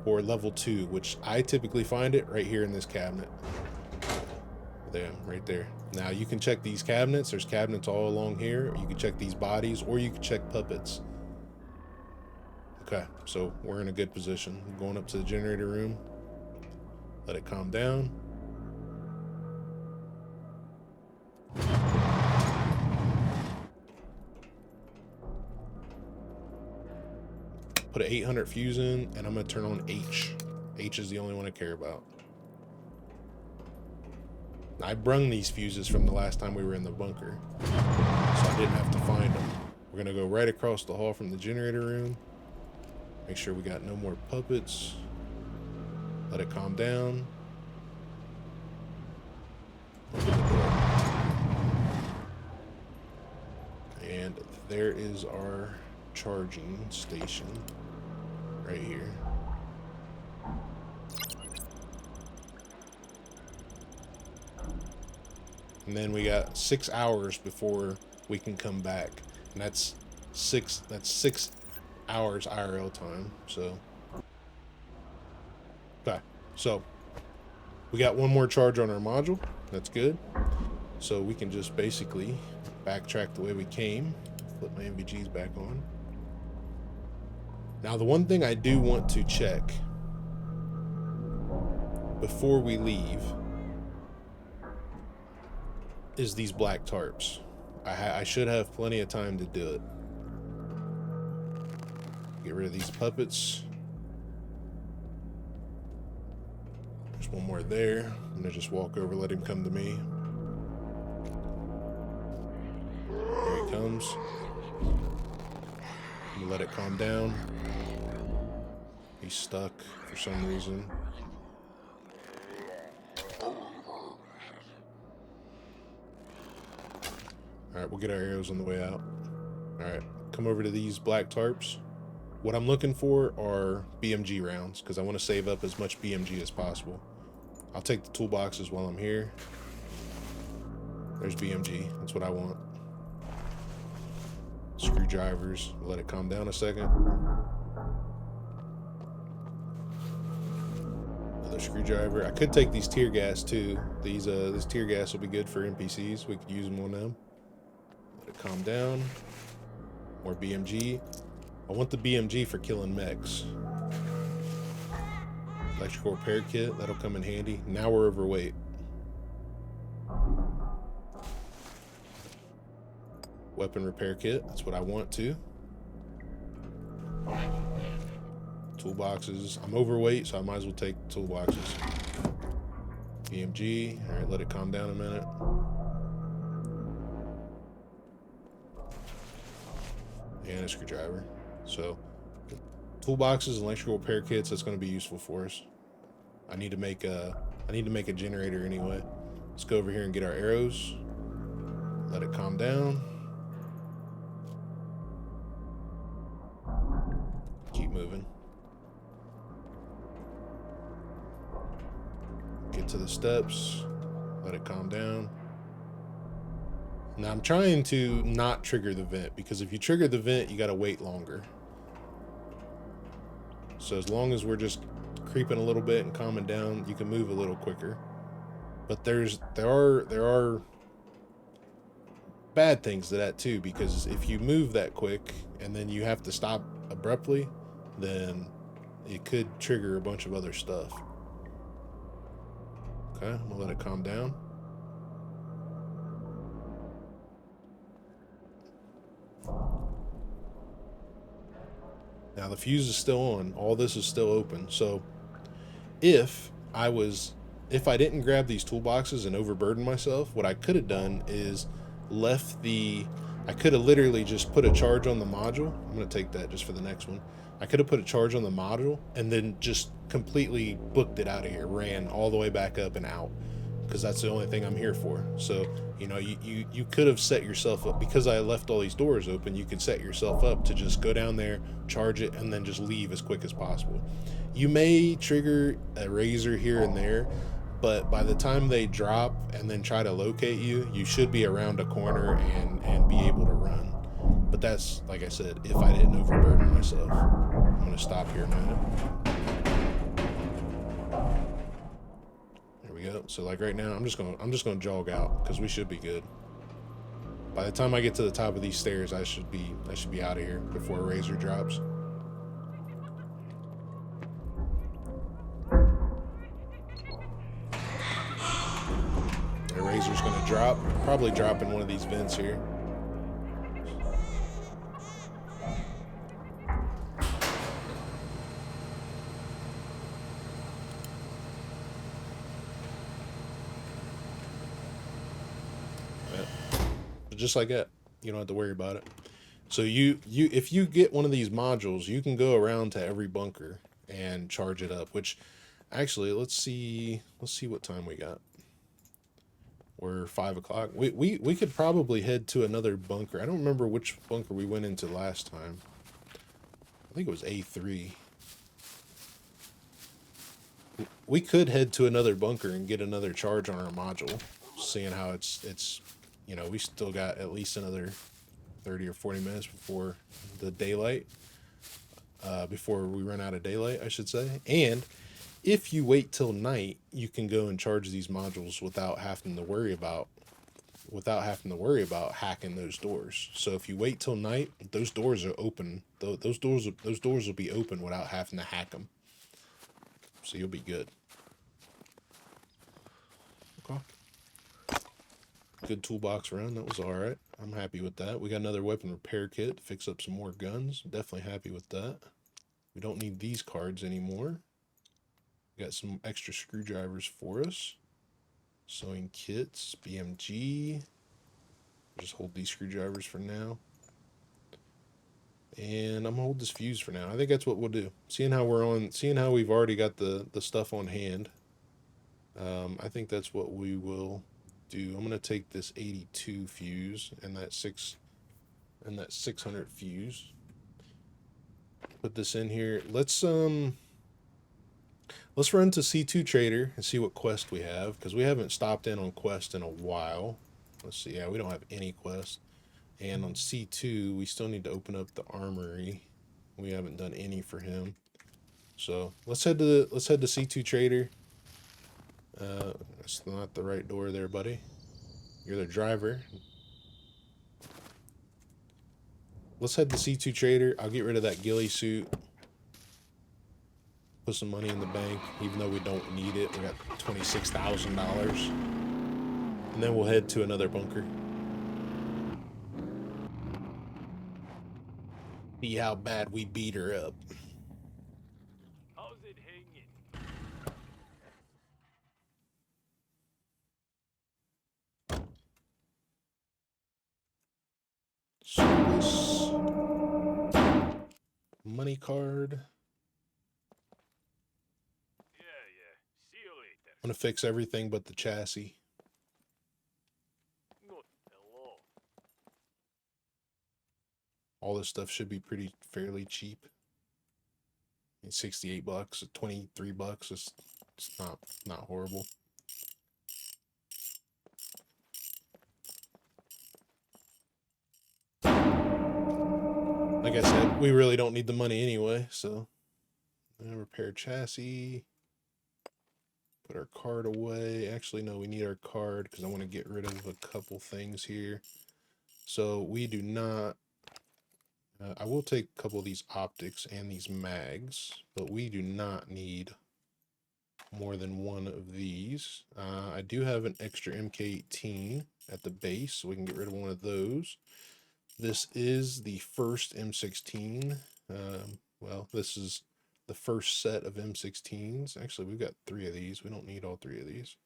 [SPEAKER 4] for level 2, which I typically find it right here in this cabinet. There, right there. Now, you can check these cabinets. There's cabinets all along here. You can check these bodies, or you can check puppets. Okay, so we're in a good position. I'm going up to the generator room. Let it calm down. Put an 800 fuse in, and I'm going to turn on H. H is the only one I care about. I brung these fuses from the last time we were in the bunker, so I didn't have to find them. We're going to go right across the hall from the generator room. Make sure we got no more puppets. Let it calm down. Open the door. And there is our charging station right here. And then we got 6 hours before we can come back, and that's six hours IRL time. So okay, so we got one more charge on our module. That's good. So we can just basically backtrack the way we came. Flip my NVGs back on. Now, the one thing I do want to check before we leave is these black tarps. I should have plenty of time to do it. Get rid of these puppets. There's one more there. I'm gonna just walk over, let him come to me. Here he comes. I'm gonna let it calm down. He's stuck for some reason. Alright, we'll get our arrows on the way out. Alright, come over to these black tarps. What I'm looking for are BMG rounds, because I want to save up as much BMG as possible. I'll take the toolboxes while I'm here. There's BMG, that's what I want. Screwdrivers, let it calm down a second. Another screwdriver. I could take these tear gas too. This tear gas will be good for NPCs. We could use them on them. Let it calm down. More BMG. I want the BMG for killing mechs. Electrical repair kit, that'll come in handy. Now we're overweight. Weapon repair kit, that's what I want to. Toolboxes, I'm overweight, so I might as well take toolboxes. BMG, all right, let it calm down a minute. And a screwdriver. So, toolboxes and electrical repair kits, that's going to be useful for us. I need to make a generator anyway. Let's go over here and get our arrows. Let it calm down. Keep moving. Get to the steps. Let it calm down. Now I'm trying to not trigger the vent, because if you trigger the vent, you gotta wait longer. So as long as we're just creeping a little bit and calming down, you can move a little quicker. But there are bad things to that too, because if you move that quick and then you have to stop abruptly, then it could trigger a bunch of other stuff. Okay, I'm gonna let it calm down. Now the fuse is still on. All this is still open. So if I didn't grab these toolboxes and overburden myself, what I could have done is I could have literally just put a charge on the module. I'm going to take that just for the next one. I could have put a charge on the module and then just completely booked it out of here, ran all the way back up and out, because that's the only thing I'm here for. So, you know, you could have set yourself up, because I left all these doors open, you could set yourself up to just go down there, charge it, and then just leave as quick as possible. You may trigger a razor here and there, but by the time they drop and then try to locate you, you should be around a corner and be able to run. But that's, like I said, if I didn't overburden myself. I'm gonna stop here a minute. There we go. So like right now, I'm just gonna jog out because we should be good. By the time I get to the top of these stairs, I should be out of here before a razor drops. The razor's gonna drop, probably drop in one of these vents here. Just like that, you don't have to worry about it. So if you get one of these modules, you can go around to every bunker and charge it up. Which, actually, let's see what time we got. We're 5 o'clock. We could probably head to another bunker. I don't remember which bunker we went into last time. I think it was A3. We could head to another bunker and get another charge on our module, seeing how it's. You know, we still got at least another 30 or 40 minutes before the daylight, before we run out of daylight, I should say. And if you wait till night, you can go and charge these modules without having to worry about hacking those doors. So if you wait till night, those doors are open. Those doors will be open without having to hack them. So you'll be good. Okay. Good toolbox run. That was all right. I'm happy with that. We got another weapon repair kit to fix up some more guns. Definitely happy with that. We don't need these cards anymore. We got some extra screwdrivers for us. Sewing kits, BMG. Just hold these screwdrivers for now. And I'm gonna hold this fuse for now. I think that's what we'll do. Seeing how we've already got the stuff on hand. I think that's what we will do. I'm gonna take this 82 fuse and that 600 fuse. Put this in here. Let's run to C2 Trader and see what quest we have, because we haven't stopped in on quest in a while. Let's see. Yeah, we don't have any quest. And on C2, we still need to open up the armory. We haven't done any for him. So let's head to C2 Trader. That's not the right door there, buddy. You're the driver. Let's head to C2 Trader. I'll get rid of that ghillie suit. Put some money in the bank, even though we don't need it. We got $26,000. And then we'll head to another bunker. See how bad we beat her up.
[SPEAKER 3] How's it hanging?
[SPEAKER 4] Service. Money card.
[SPEAKER 3] Yeah. See you later.
[SPEAKER 4] I'm gonna fix everything but the chassis.
[SPEAKER 3] Not hello.
[SPEAKER 4] All this stuff should be fairly cheap. I mean, $68, $23. It's not horrible. Like I said, we really don't need the money anyway, so repair chassis. Put our card away. Actually, no, we need our card because I want to get rid of a couple things here. So we do not. I will take a couple of these optics and these mags, but we do not need more than one of these. I do have an extra MK18 at the base, so we can get rid of one of those. This is the first M16. Well, this is the first set of M16s. Actually, we've got 3 of these. We don't need all 3 of these.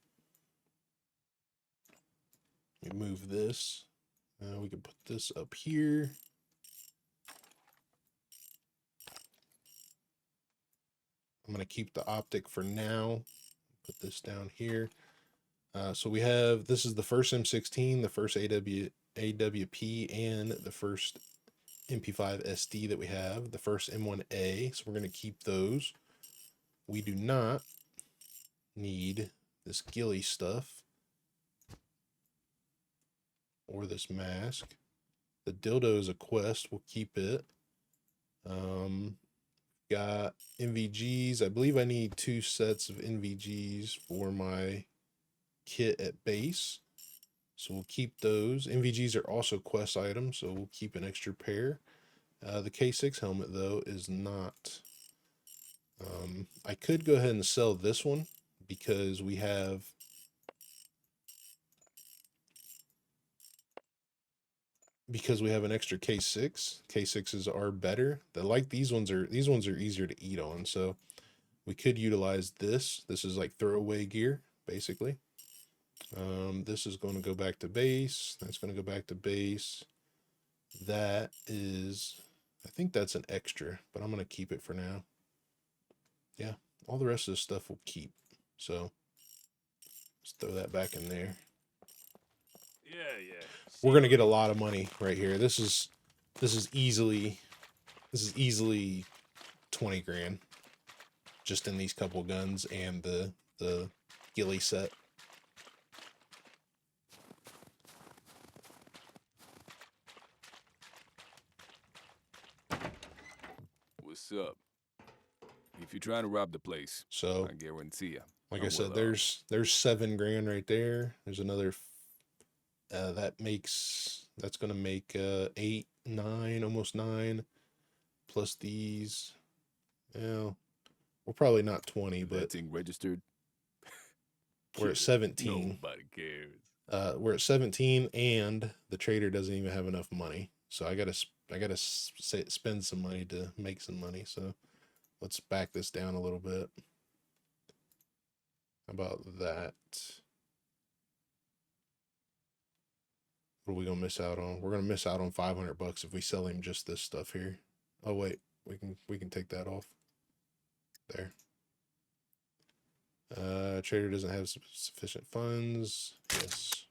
[SPEAKER 4] We move this. We can put this up here. I'm going to keep the optic for now. Put this down here. So we have, this is the first M16, the first AWP, and the first MP5 SD that we have, the first M1A. So we're going to keep those. We do not need this ghillie stuff or this mask. The dildo is a quest. We'll keep it. Got NVGs. I believe I need 2 sets of NVGs for my kit at base. So we'll keep those. NVGs are also quest items, so we'll keep an extra pair. The K6 helmet, though, is not. I could go ahead and sell this one because we have an extra K6. K6s are better. These ones are easier to eat on, so we could utilize this. This is like throwaway gear, basically. This is going to go back to base. That's going to go back to base. That is, I think that's an extra, but I'm going to keep it for now. Yeah, all the rest of this stuff we'll keep. So let's throw that back in there.
[SPEAKER 3] Yeah.
[SPEAKER 4] We're going to get a lot of money right here. This is easily 20 grand just in these couple guns and the ghillie set.
[SPEAKER 5] What's up? If you're trying to rob the place,
[SPEAKER 4] So
[SPEAKER 5] I guarantee you.
[SPEAKER 4] like I said, there's 7 grand right there. There's another that's gonna make 8, 9, almost 9, plus these. Yeah, we're probably not 20,
[SPEAKER 5] That
[SPEAKER 4] but
[SPEAKER 5] thing registered.
[SPEAKER 4] we're at 17.
[SPEAKER 5] Nobody cares.
[SPEAKER 4] We're at 17, and the trader doesn't even have enough money. So I gotta spend some money to make some money. So let's back this down a little bit. How about that? What are we gonna miss out on? We're gonna miss out on 500 bucks if we sell him just this stuff here. Oh wait, we can take that off. There. Trader doesn't have sufficient funds. Yes.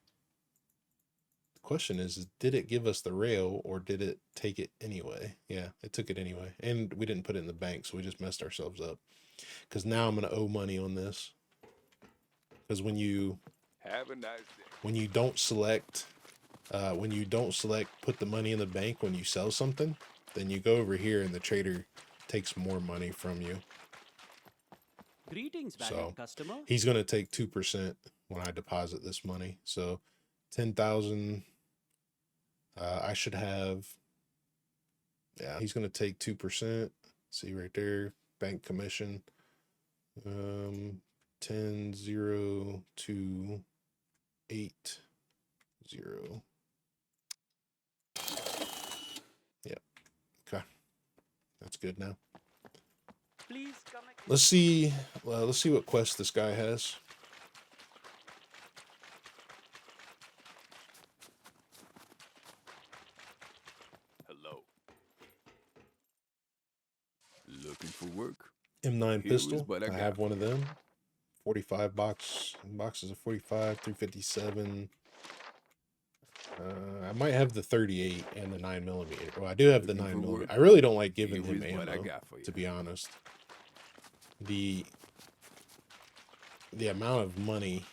[SPEAKER 4] The question is, did it give us the rail or did it take it anyway? Yeah, it took it anyway. And we didn't put it in the bank, so we just messed ourselves up. Because now I'm gonna owe money on this. Because when you
[SPEAKER 5] Have a nice day.
[SPEAKER 4] when you don't select put the money in the bank when you sell something, then you go over here and the trader takes more money from you.
[SPEAKER 6] Greetings,
[SPEAKER 4] So,
[SPEAKER 6] valued customer.
[SPEAKER 4] He's going to take 2% when I deposit this money. So 10,000, I should have, yeah, he's going to take 2%. See right there, bank commission, 10, 0, 2, 8, 0. Yep. Okay. That's good now.
[SPEAKER 6] Please come.
[SPEAKER 4] Let's see what quest this guy has.
[SPEAKER 5] Hello. Looking for work?
[SPEAKER 4] M9
[SPEAKER 5] Here is
[SPEAKER 4] pistol.
[SPEAKER 5] what I
[SPEAKER 4] I
[SPEAKER 5] got
[SPEAKER 4] have one
[SPEAKER 5] for
[SPEAKER 4] of them. 45 boxes of 45, 357. I might have the 38 and the 9mm. Well, I do have the
[SPEAKER 5] Looking for
[SPEAKER 4] 9mm.
[SPEAKER 5] work?
[SPEAKER 4] I really don't like giving
[SPEAKER 5] Here
[SPEAKER 4] him
[SPEAKER 5] is what I
[SPEAKER 4] ammo,
[SPEAKER 5] got for you.
[SPEAKER 4] to be honest. The amount of money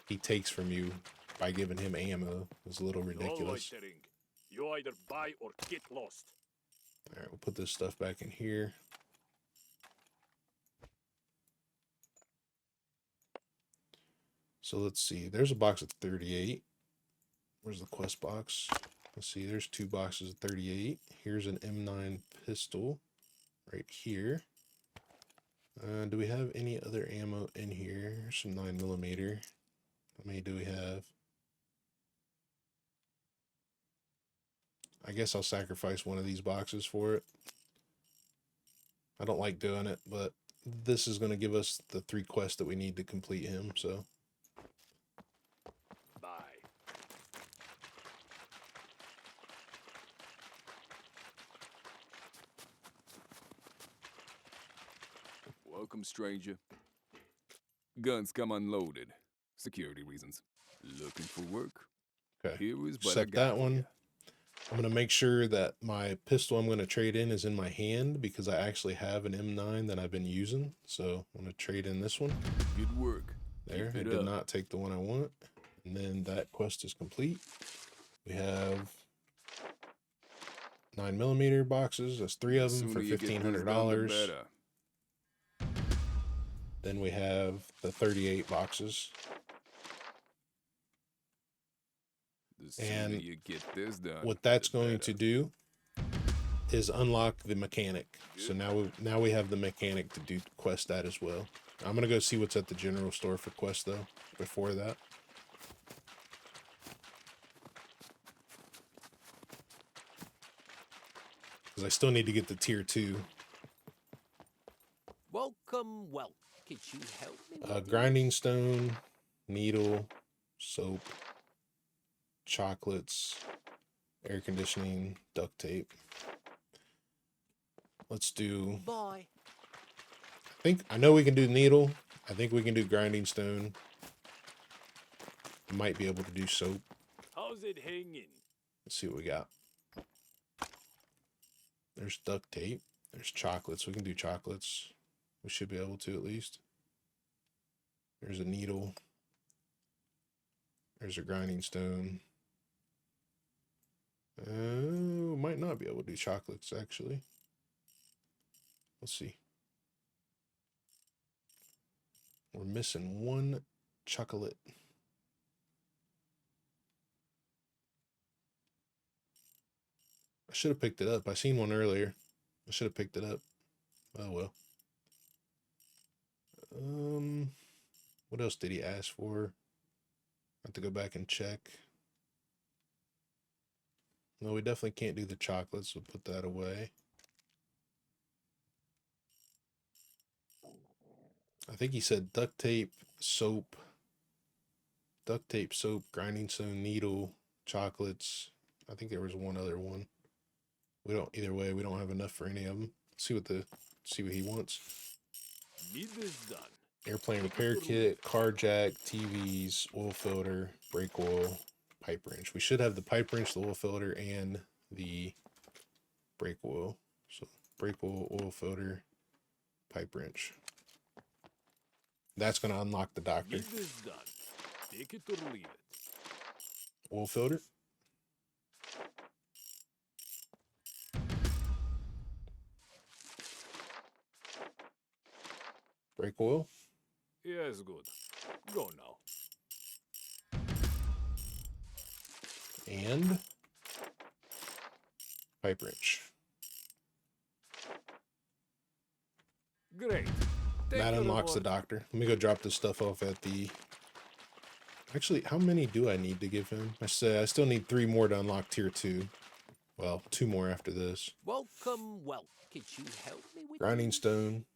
[SPEAKER 4] he takes from you by giving him ammo is a little
[SPEAKER 3] No
[SPEAKER 4] ridiculous.
[SPEAKER 3] loitering. You either buy or get lost.
[SPEAKER 4] All right, we'll put this stuff back in here. So let's see. There's a box of 38. Where's the quest box? Let's see. There's 2 boxes of 38. Here's an M9 pistol right here. Do we have any other ammo in here? Here's some 9mm. How many do we have? I guess I'll sacrifice one of these boxes for it. I don't like doing it, but this is going to give us the 3 quests that we need to complete him, so.
[SPEAKER 3] Buy.
[SPEAKER 5] Welcome, stranger. Guns come unloaded. Security reasons. Looking for work?
[SPEAKER 4] Okay.
[SPEAKER 5] Here is what I
[SPEAKER 4] Set
[SPEAKER 5] got
[SPEAKER 4] that
[SPEAKER 5] for
[SPEAKER 4] one.
[SPEAKER 5] ya.
[SPEAKER 4] I'm going to make sure that my pistol I'm going to trade in is in my hand because I actually have an M9 that I've been using. So I'm going to trade in this one.
[SPEAKER 5] Good work.
[SPEAKER 4] There,
[SPEAKER 5] Keep
[SPEAKER 4] I
[SPEAKER 5] it
[SPEAKER 4] did
[SPEAKER 5] up.
[SPEAKER 4] not take the one I want. And then that quest is complete. We have 9mm boxes. That's 3 of
[SPEAKER 5] The
[SPEAKER 4] them for
[SPEAKER 5] sooner you get this done, the
[SPEAKER 4] $1,500.
[SPEAKER 5] better.
[SPEAKER 4] Then we have the 38 boxes.
[SPEAKER 5] The sooner
[SPEAKER 4] And
[SPEAKER 5] you get this done,
[SPEAKER 4] what that's
[SPEAKER 5] the
[SPEAKER 4] going
[SPEAKER 5] better.
[SPEAKER 4] to do is unlock the mechanic. So now we have the mechanic to do quest that as well. I'm gonna go see what's at the general store for quest though. Before that, because I still need to get the tier 2.
[SPEAKER 6] Welcome, well. Could you help me with this?
[SPEAKER 4] Grinding stone, needle, soap, chocolates, air conditioning, duct tape. Let's do.
[SPEAKER 6] Bye.
[SPEAKER 4] I know we can do needle. I think we can do grinding stone. Might be able to do soap.
[SPEAKER 3] How's it hanging?
[SPEAKER 4] Let's see what we got. There's duct tape. There's chocolates. We can do chocolates. We should be able to at least. There's a needle. There's a grinding stone. Might not be able to do chocolates actually. Let's see. We're missing one chocolate. I should have picked it up. I seen one earlier. I should have picked it up. Oh well. What else did he ask for? I have to go back and check. No, we definitely can't do the chocolates. We'll put that away. I think he said duct tape, soap, grinding stone, needle, chocolates. I think there was one other one. Either way, we don't have enough for any of them. See what he wants.
[SPEAKER 3] Need this done.
[SPEAKER 4] Airplane repair kit, car jack, TVs, oil filter, brake oil, pipe wrench. We should have the pipe wrench, the oil filter, and the brake oil. So brake oil, oil filter, pipe wrench. That's going to unlock the doctor.
[SPEAKER 3] Need this done. Take it or leave it.
[SPEAKER 4] Oil filter. Brake oil.
[SPEAKER 3] Yes, good. Go now.
[SPEAKER 4] And pipe wrench.
[SPEAKER 3] Great.
[SPEAKER 4] That unlocks the doctor. Let me go drop this stuff off at the... Actually, how many do I need to give him? I still need 3 more to unlock tier 2. Well, 2 more after this.
[SPEAKER 6] Welcome, well. Could you help me with
[SPEAKER 4] Grinding
[SPEAKER 6] this?
[SPEAKER 4] stone.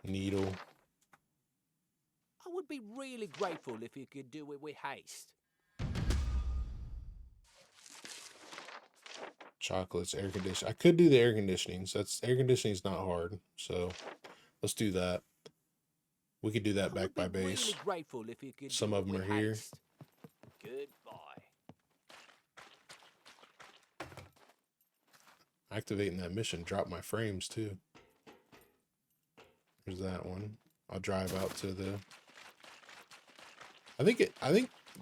[SPEAKER 4] Needle.
[SPEAKER 6] I would be really grateful if you could do it with haste.
[SPEAKER 4] Chocolates, air conditioning. I could do the air conditioning. Air conditioning is not hard. So let's do that. We could do that
[SPEAKER 6] I
[SPEAKER 4] back
[SPEAKER 6] would
[SPEAKER 4] by
[SPEAKER 6] be
[SPEAKER 4] base.
[SPEAKER 6] really grateful if you could
[SPEAKER 4] Some
[SPEAKER 6] do
[SPEAKER 4] of
[SPEAKER 6] it
[SPEAKER 4] them
[SPEAKER 6] with
[SPEAKER 4] are here.
[SPEAKER 6] haste. Goodbye.
[SPEAKER 4] Activating that mission dropped my frames too. There's that one. I'll drive out to the... I think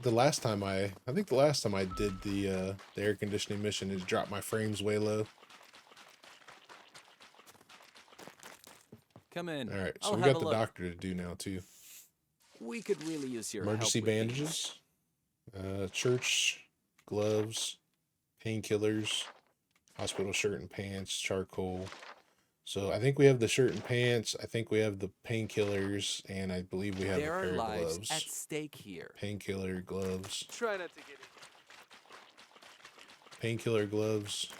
[SPEAKER 4] the last time I did the air conditioning mission, it dropped my frames way low.
[SPEAKER 6] Come in.
[SPEAKER 4] All right, so
[SPEAKER 6] I'll
[SPEAKER 4] we
[SPEAKER 6] have
[SPEAKER 4] got
[SPEAKER 6] a
[SPEAKER 4] the
[SPEAKER 6] look.
[SPEAKER 4] doctor to do now too.
[SPEAKER 6] We could really use your
[SPEAKER 4] Emergency
[SPEAKER 6] help with these.
[SPEAKER 4] bandages, church gloves, painkillers, hospital shirt and pants, charcoal. So I think we have the shirt and pants. I think we have the painkillers, and I believe we have
[SPEAKER 6] There
[SPEAKER 4] a
[SPEAKER 6] are
[SPEAKER 4] pair of
[SPEAKER 6] lives
[SPEAKER 4] gloves.
[SPEAKER 6] at stake here.
[SPEAKER 4] Painkiller gloves,
[SPEAKER 6] Try not to get it.
[SPEAKER 4] painkiller gloves,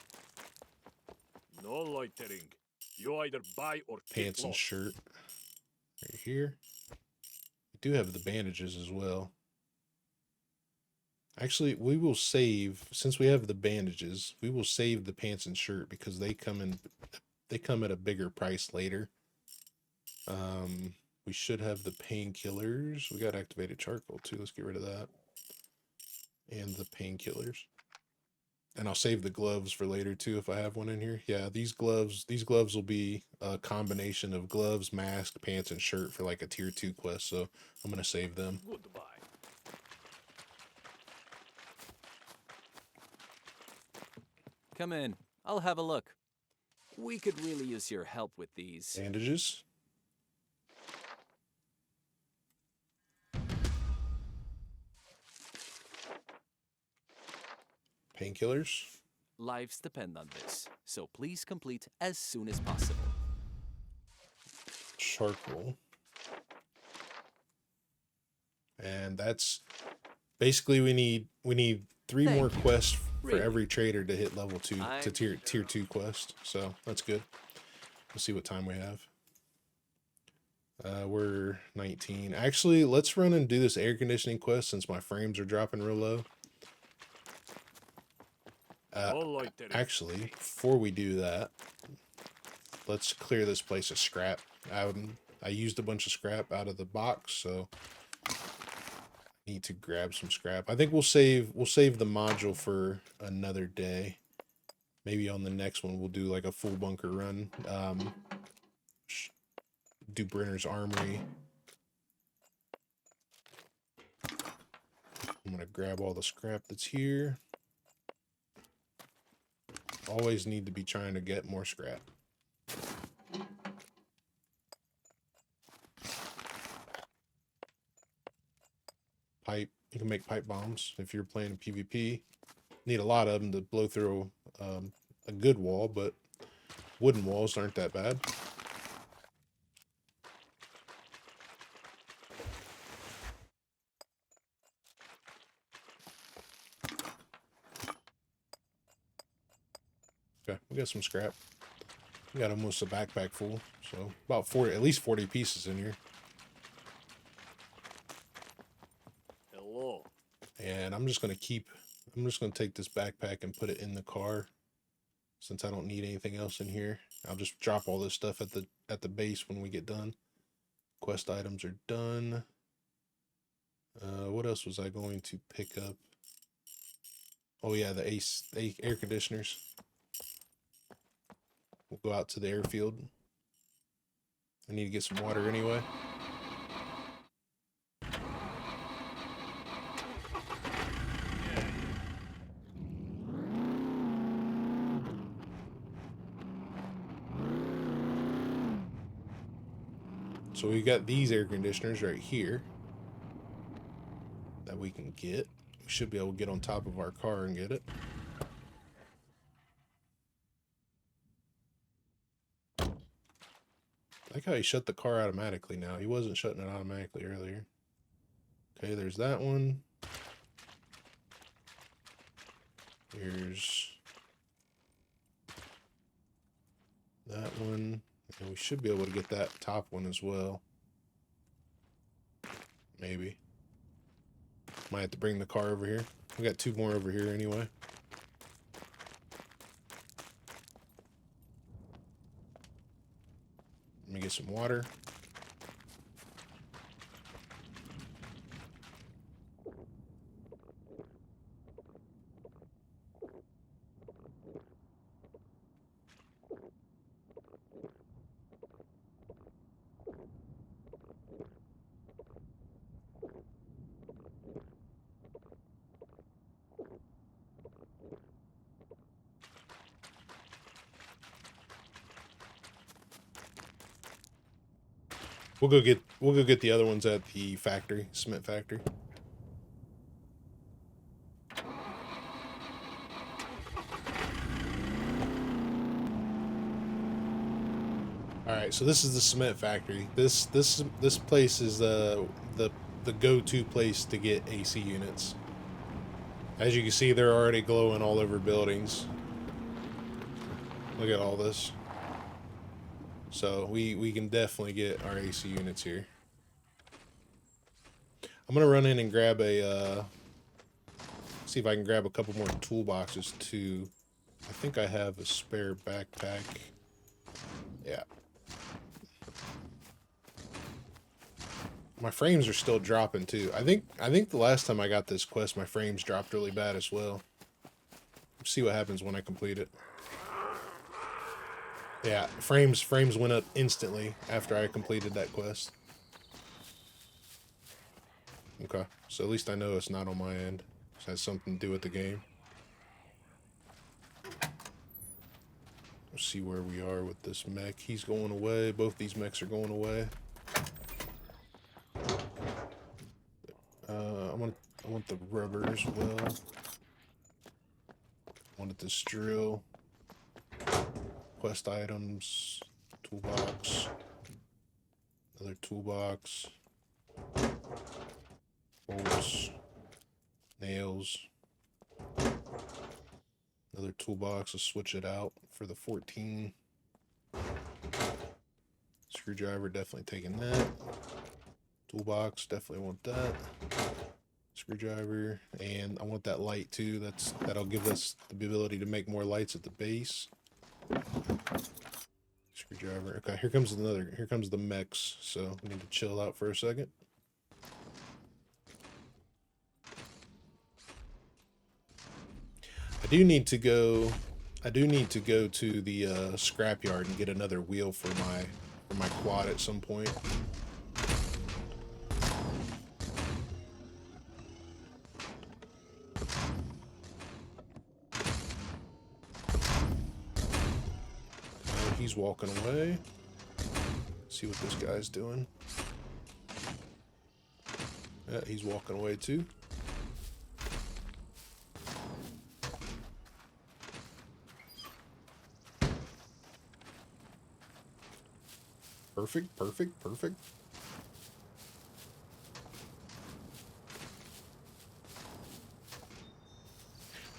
[SPEAKER 3] No loitering. You either buy or get
[SPEAKER 4] pants and
[SPEAKER 3] lost.
[SPEAKER 4] shirt. Right here. We do have the bandages as well. Actually, we will save, since we have the bandages, we will save the pants and shirt because they come at a bigger price later. We should have the painkillers. We got activated charcoal too. Let's get rid of that. And the painkillers. And I'll save the gloves for later too if I have one in here. Yeah, these gloves will be a combination of gloves, mask, pants, and shirt for like a tier 2 quest. So I'm gonna save them.
[SPEAKER 3] Goodbye.
[SPEAKER 6] Come in. I'll have a look. We could really use your help with these.
[SPEAKER 4] Bandages. Painkillers.
[SPEAKER 6] Lives depend on this, so please complete as soon as possible.
[SPEAKER 4] Charcoal. And that's basically we need 3 more quests for
[SPEAKER 6] Really?
[SPEAKER 4] every trader to hit level 2
[SPEAKER 6] I'm
[SPEAKER 4] to tier 2 quest. So that's good. Let's see what time we have. We're 19. Actually, let's run and do this air conditioning quest since my frames are dropping real low. Actually, before we do that, let's clear this place of scrap. I used a bunch of scrap out of the box, so I need to grab some scrap. I think we'll save the module for another day. Maybe on the next one we'll do like a full bunker run. Do Brenner's Armory. I'm gonna grab all the scrap that's here. Always need to be trying to get more scrap. Pipe. You can make pipe bombs if you're playing PvP. Need a lot of them to blow through a good wall, but wooden walls aren't that bad. Okay, we got some scrap. We got almost a backpack full, so about 40, at least 40 pieces in here.
[SPEAKER 3] Hello.
[SPEAKER 4] And I'm just gonna take this backpack and put it in the car since I don't need anything else in here. I'll just drop all this stuff at the base when we get done. Quest items are done. What else was I going to pick up? Oh yeah, the air conditioners. We'll go out to the airfield. I need to get some water anyway. So we got these air conditioners right here that we can get. We should be able to get on top of our car and get it. I like how he shut the car automatically now. He wasn't shutting it automatically earlier. Okay, there's that one. Here's that one. And we should be able to get that top one as well. Maybe. Might have to bring the car over here. We got 2 more over here anyway. Let me get some water. We'll go get the other ones at the factory, cement factory. All right, so this is the cement factory. This place is the go-to place to get AC units. As you can see, they're already glowing all over buildings. Look at all this. So we can definitely get our AC units here. I'm gonna run in and grab a See if I can grab a couple more toolboxes too. I think I have a spare backpack. Yeah. My frames are still dropping too. I think the last time I got this quest, my frames dropped really bad as well. Let's see what happens when I complete it. Yeah, frames went up instantly after I completed that quest. Okay, so at least I know it's not on my end. It has something to do with the game. Let's see where we are with this mech. He's going away. Both these mechs are going away. I want the rubber as well. I wanted this drill. Quest items. Toolbox. Another toolbox. Bolts. Nails. Another toolbox. Let's switch it out for the 14. Screwdriver, definitely taking that. Toolbox, definitely want that. Screwdriver, and I want that light too. That'll give us the ability to make more lights at the base. Screwdriver. Okay, here comes the mechs, so we need to chill out for a second. I do need to go to the scrapyard and get another wheel for my quad at some point. He's walking away. Let's see what this guy's doing. Yeah, he's walking away too. Perfect, perfect, perfect.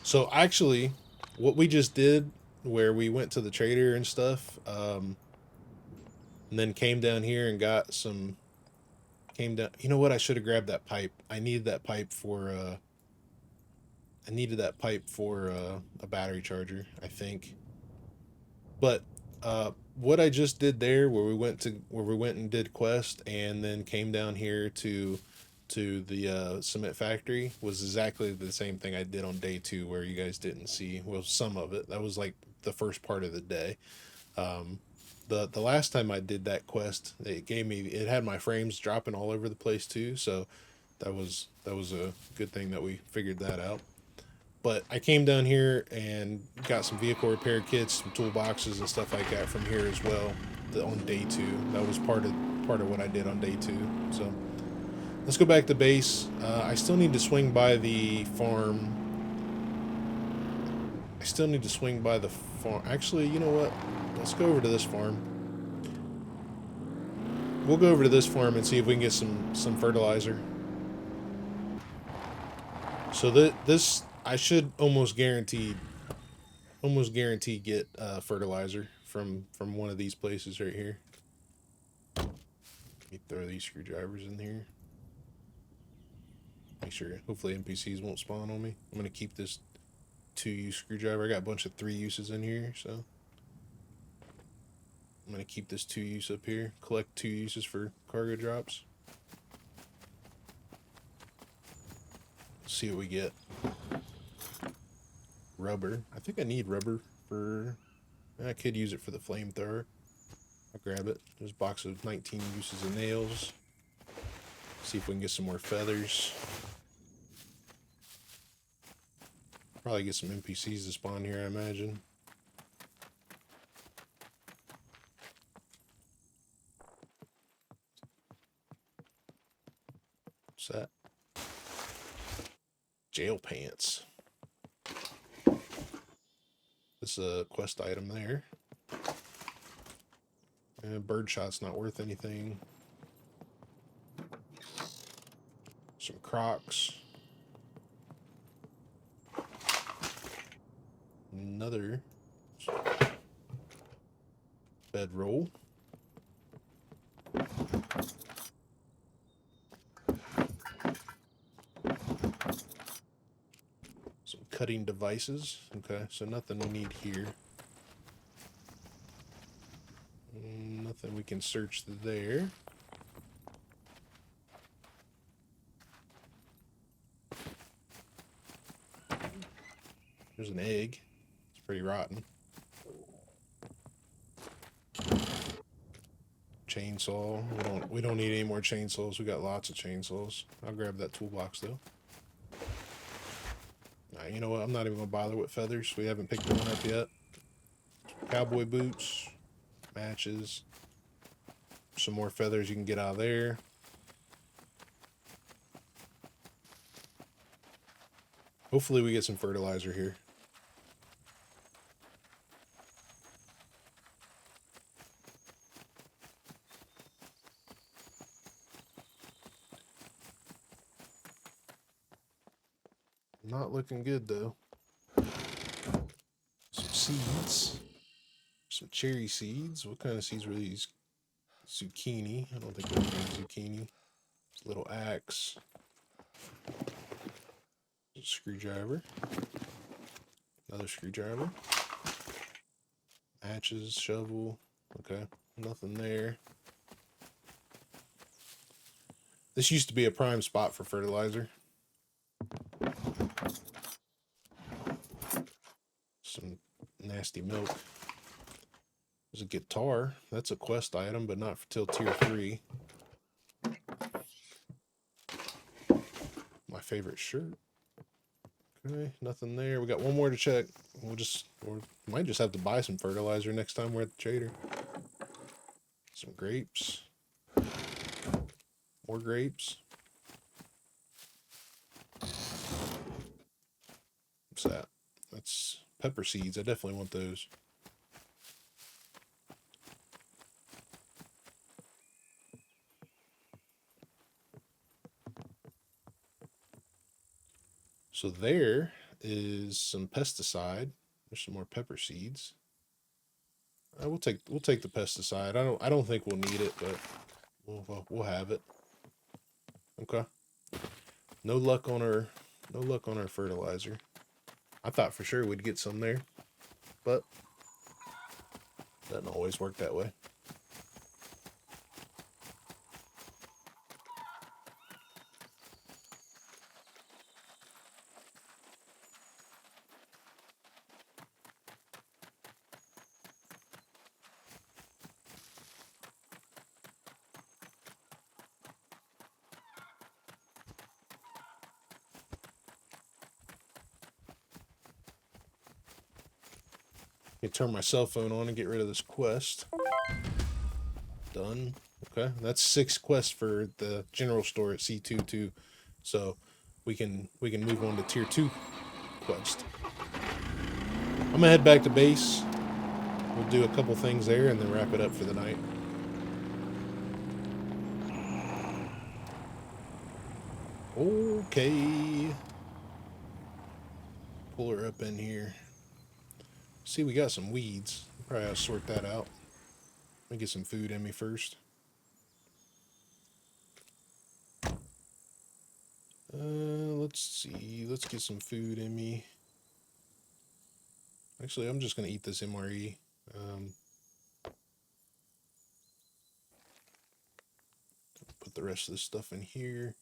[SPEAKER 4] So actually, what we just did, where we went to the trader and stuff, and then came down here and got some, you know what, I should have grabbed that pipe. I needed that pipe for, a battery charger, I think. But, what I just did there, where we went and did quest, and then came down here to the cement factory, was exactly the same thing I did on day 2, where you guys didn't see, well, some of it. That was like the first part of the day. The last time I did that quest, it had my frames dropping all over the place too, so that was a good thing that we figured that out. But I came down here and got some vehicle repair kits, some toolboxes and stuff like that from here as well on day 2. That was part of what I did on day 2. So let's go back to base. I still need to swing by the farm. Actually, you know what? Let's go over to this farm. We'll go over to this farm and see if we can get some fertilizer. So this, I should almost guarantee get fertilizer from one of these places right here. Let me throw these screwdrivers in here. Make sure, hopefully NPCs won't spawn on me. I'm gonna keep this 2-use screwdriver. I got a bunch of 3 uses in here, so I'm gonna keep this 2-use up here. Collect 2 uses for cargo drops. See what we get. Rubber. I think I need rubber for... I could use it for the flamethrower. I'll grab it. There's a box of 19 uses of nails. See if we can get some more feathers. Probably get some NPCs to spawn here, I imagine. What's that? Jail pants. This is a quest item there. Birdshot's not worth anything. Some Crocs. Another bedroll. cutting devices. Okay, so nothing we need here. Nothing we can search there. There's an egg. It's pretty rotten. Chainsaw. We don't need any more chainsaws. We got lots of chainsaws. I'll grab that toolbox though. You know what? I'm not even gonna bother with feathers. We haven't picked one up yet. Cowboy boots, matches, some more feathers you can get out of there. Hopefully we get some fertilizer here. Not looking good though. Some seeds. Some cherry seeds. What kind of seeds were these? Zucchini. I don't think we're getting zucchini. It's a little axe. Screwdriver. Another screwdriver. Matches, shovel. Okay, nothing there. This used to be a prime spot for fertilizer. Some nasty milk. There's a guitar. That's a quest item, but not till tier 3. My favorite shirt. Okay, nothing there. We got one more to check. We might just have to buy some fertilizer next time we're at the trader. Some grapes. More grapes. What's that? That's pepper seeds. I definitely want those. So there is some pesticide. There's some more pepper seeds. We'll take the pesticide. I don't think we'll need it, but we'll have it. Okay. No luck on our fertilizer. I thought for sure we'd get some there, but doesn't always work that way. Let me turn my cell phone on and get rid of this quest. Done. Okay, that's 6 quests for the general store at C2 too, so we can move on to tier 2 quest. I'm gonna head back to base. We'll do a couple things there and then wrap it up for the night. Okay. Pull her up in here. See, we got some weeds. Probably have to sort that out. Let me get some food in me first. Let's see. Let's get some food in me. Actually, I'm just going to eat this MRE. Put the rest of this stuff in here.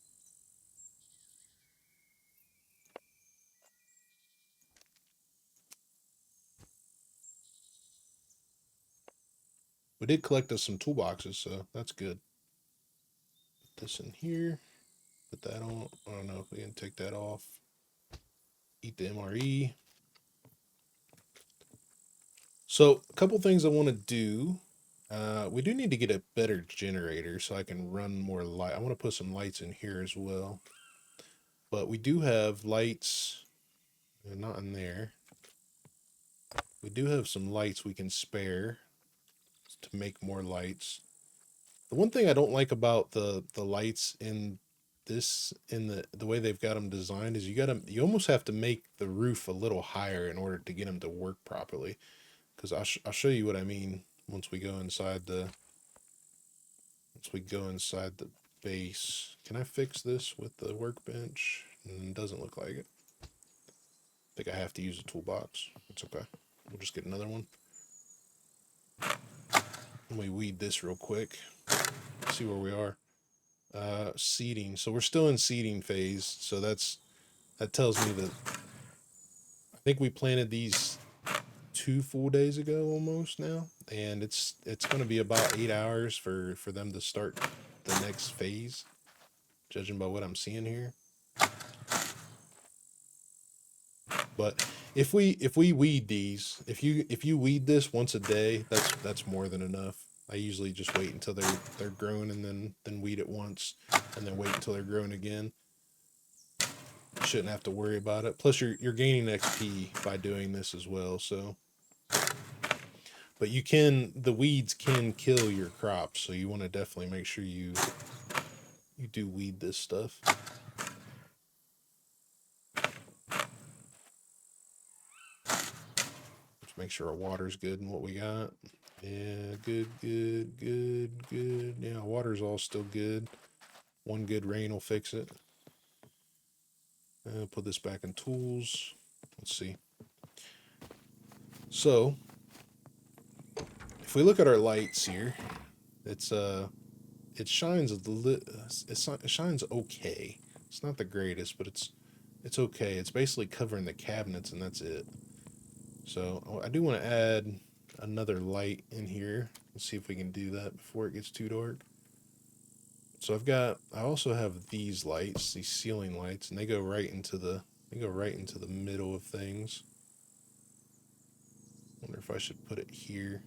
[SPEAKER 4] We did collect us some toolboxes, so that's good. Put this in here. Put that on. I don't know if we can take that off. Eat the MRE. So, a couple things I want to do. We do need to get a better generator so I can run more light. I want to put some lights in here as well. But we do have lights. Not in there. We do have some lights we can spare to make more lights. The one thing I don't like about the lights in the way they've got them designed is you almost have to make the roof a little higher in order to get them to work properly. Because I'll show you what I mean once we go inside the base. Can I fix this with the workbench? Doesn't look like it. think I have to use a toolbox. It's okay. We'll just get another one. Let me weed this real quick. See where we are. Seeding. So we're still in seeding phase. So that tells me that I think we planted these 2 full days ago almost now, and it's going to be about 8 hours for them to start the next phase, judging by what I'm seeing here. But if we weed these, if you weed this once a day, that's more than enough. I usually just wait until they're grown and then weed it once, and then wait until they're grown again. You shouldn't have to worry about it. Plus you're gaining XP by doing this as well, so. But the weeds can kill your crops, so you want to definitely make sure you do weed this stuff. Let's make sure our water's good and what we got. Yeah, good. Yeah, water's all still good. One good rain will fix it. Put this back in tools. Let's see. So, if we look at our lights here, it shines it shines okay. It's not the greatest, but it's okay. It's basically covering the cabinets and that's it. So I do want to add another light in here. Let's see if we can do that before it gets too dark. So I also have these lights, these ceiling lights, and they go right into the middle of things. Wonder if I should put it here.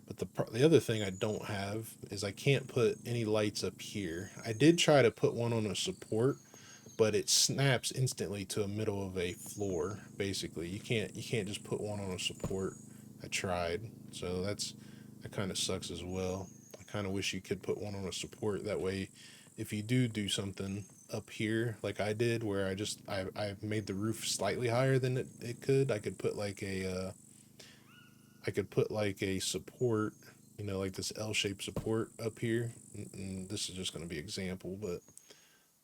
[SPEAKER 4] But the other thing I don't have is I can't put any lights up here. I did try to put one on a support, but it snaps instantly to a middle of a floor. Basically, you can't just put one on a support. I tried, so that kind of sucks as well. I kind of wish you could put one on a support. That way, if you do something up here like I did, where I made the roof slightly higher than it could, I could put like a support, like this L-shaped support up here. And this is just going to be example, but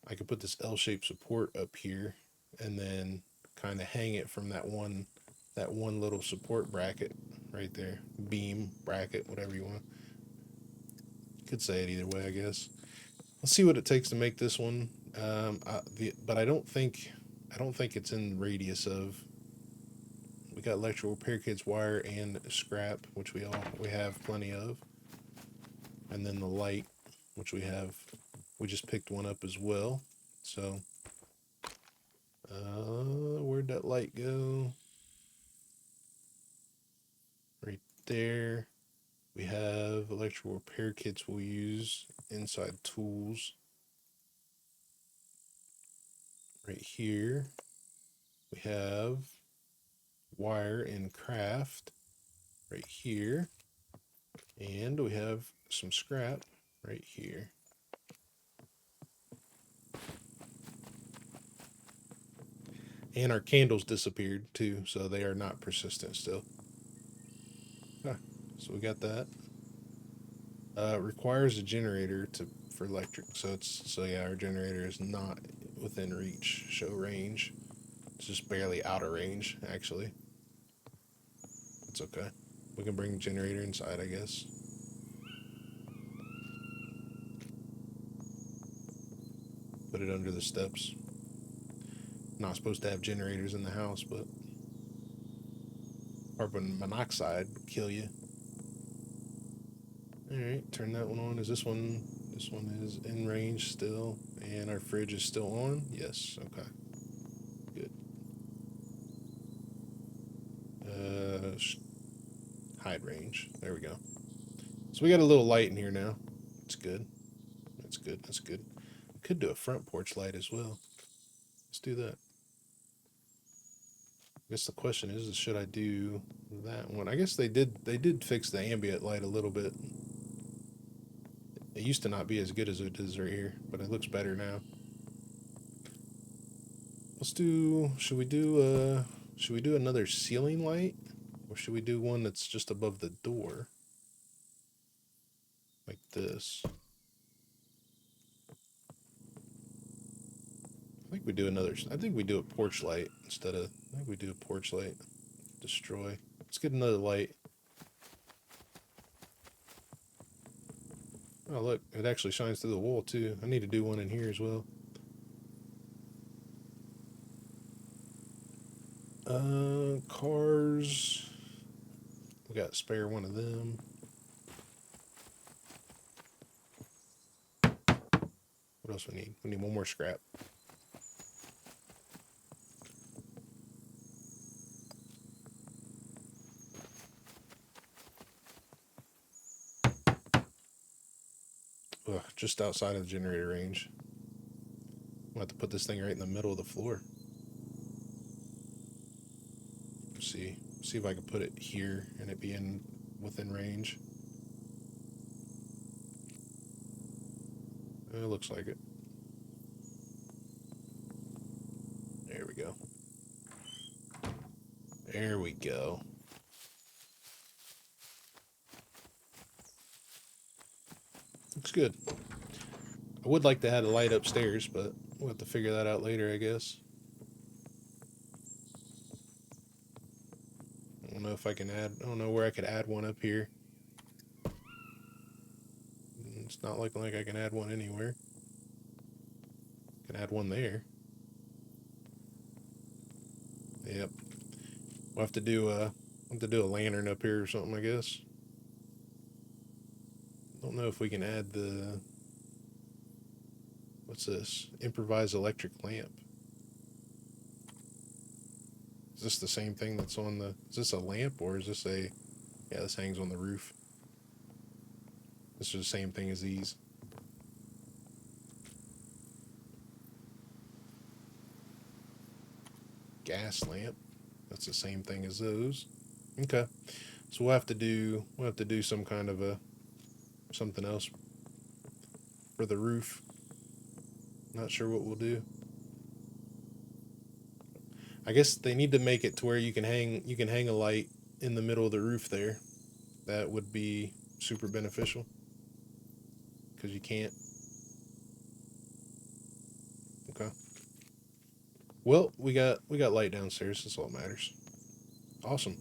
[SPEAKER 4] I could put this L-shaped support up here and then kind of hang it from that one little support bracket right there, beam bracket, whatever you want. Could say it either way, I guess. Let's see what it takes to make this one. But I don't think it's in radius of. We got electrical repair kits, wire, and scrap, which we have plenty of, and then the light, which we just picked one up as well. So, where'd that light go? Right there. We have electrical repair kits we'll use inside tools. Right here. We have wire and craft right here. And we have some scrap right here. And our candles disappeared too, so they are not persistent still. Okay, so we got that. Requires a generator for electric, so yeah, our generator is not within reach, show range. It's just barely out of range, actually. It's okay. We can bring the generator inside, I guess. Put it under the steps. Not supposed to have generators in the house, but carbon monoxide would kill you. Alright, turn that one on. This one is in range still, and our fridge is still on. Yes, okay. Good. Hide range. There we go. So we got a little light in here now. It's good. That's good. That's good. Could do a front porch light as well. Let's do that. I guess the question is should I do that one? I guess they did fix the ambient light a little bit. It used to not be as good as it is right here, but it looks better now. Should we do another ceiling light? Or should we do one that's just above the door? Like this. think we do another. I think we do a porch light instead of. I think we do a porch light. Destroy. Let's get another light. Oh look, it actually shines through the wall too. I need to do one in here as well. Cars. We got to spare one of them. What else we need? We need one more scrap. Ugh, just outside of the generator range. We'll have to put this thing right in the middle of the floor. See if I can put it here and it be within range. It looks like it. There we go. There we go. Looks good. I would like to have a light upstairs, but we'll have to figure that out later, I guess. I don't know if I can add, I don't know where I could add one up here. It's not looking like I can add one anywhere. I can add one there. Yep. We'll have to do a lantern up here or something, I guess. Don't know if we can add the, what's this? Improvised electric lamp. Is this the same thing that's on the, is this a lamp or is this a, yeah, this hangs on the roof. This is the same thing as these. Gas lamp. That's the same thing as those. Okay. So we'll have to do some kind of a, something else for the roof. Not sure what we'll do. I guess they need to make it to where you can hang a light in the middle of the roof there. That would be super beneficial. Because you can't. Okay. Well, we got light downstairs. That's all that matters. Awesome.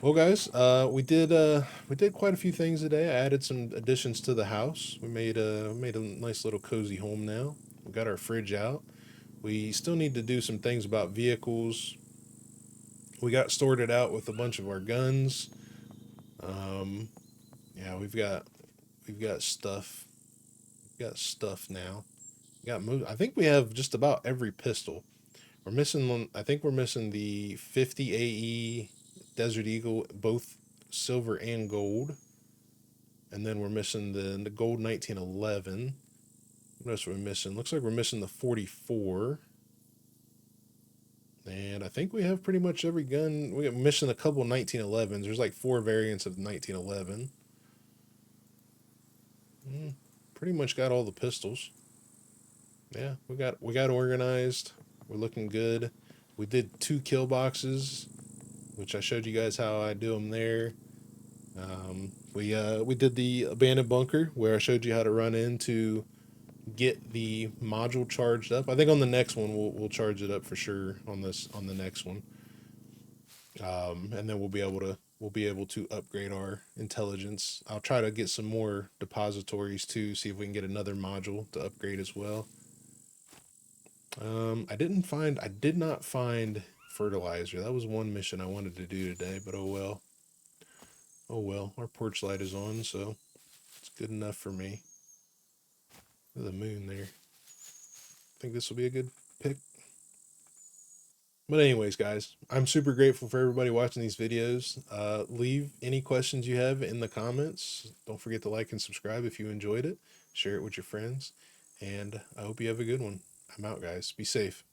[SPEAKER 4] Well, guys, we did quite a few things today. I added some additions to the house. We made a nice little cozy home now. We got our fridge out. We still need to do some things about vehicles. We got sorted out with a bunch of our guns. Yeah, we've got stuff. We've got stuff now. I think we have just about every pistol. We're missing one. I think we're missing the 50 AE Desert Eagle, both silver and gold. And then we're missing the gold 1911. What else are we missing? Looks like we're missing the 44. And I think we have pretty much every gun. We're missing a couple 1911s. There's like 4 variants of 1911. Pretty much got all the pistols. Yeah, we got organized. We're looking good. We did 2 kill boxes, which I showed you guys how I do them there. We did the abandoned bunker where I showed you how to run in to get the module charged up. I think on the next one we'll charge it up for sure on the next one. And then we'll be able to upgrade our intelligence. I'll try to get some more depositories too, see if we can get another module to upgrade as well. I did not find fertilizer. That was one mission I wanted to do today, but oh well. Oh well, our porch light is on, so it's good enough for me. Look at the moon there. I think this will be a good pick. But anyways, guys, I'm super grateful for everybody watching these videos. Leave any questions you have in the comments. Don't forget to like and subscribe if you enjoyed it. Share it with your friends. And I hope you have a good one. I'm out, guys. Be safe.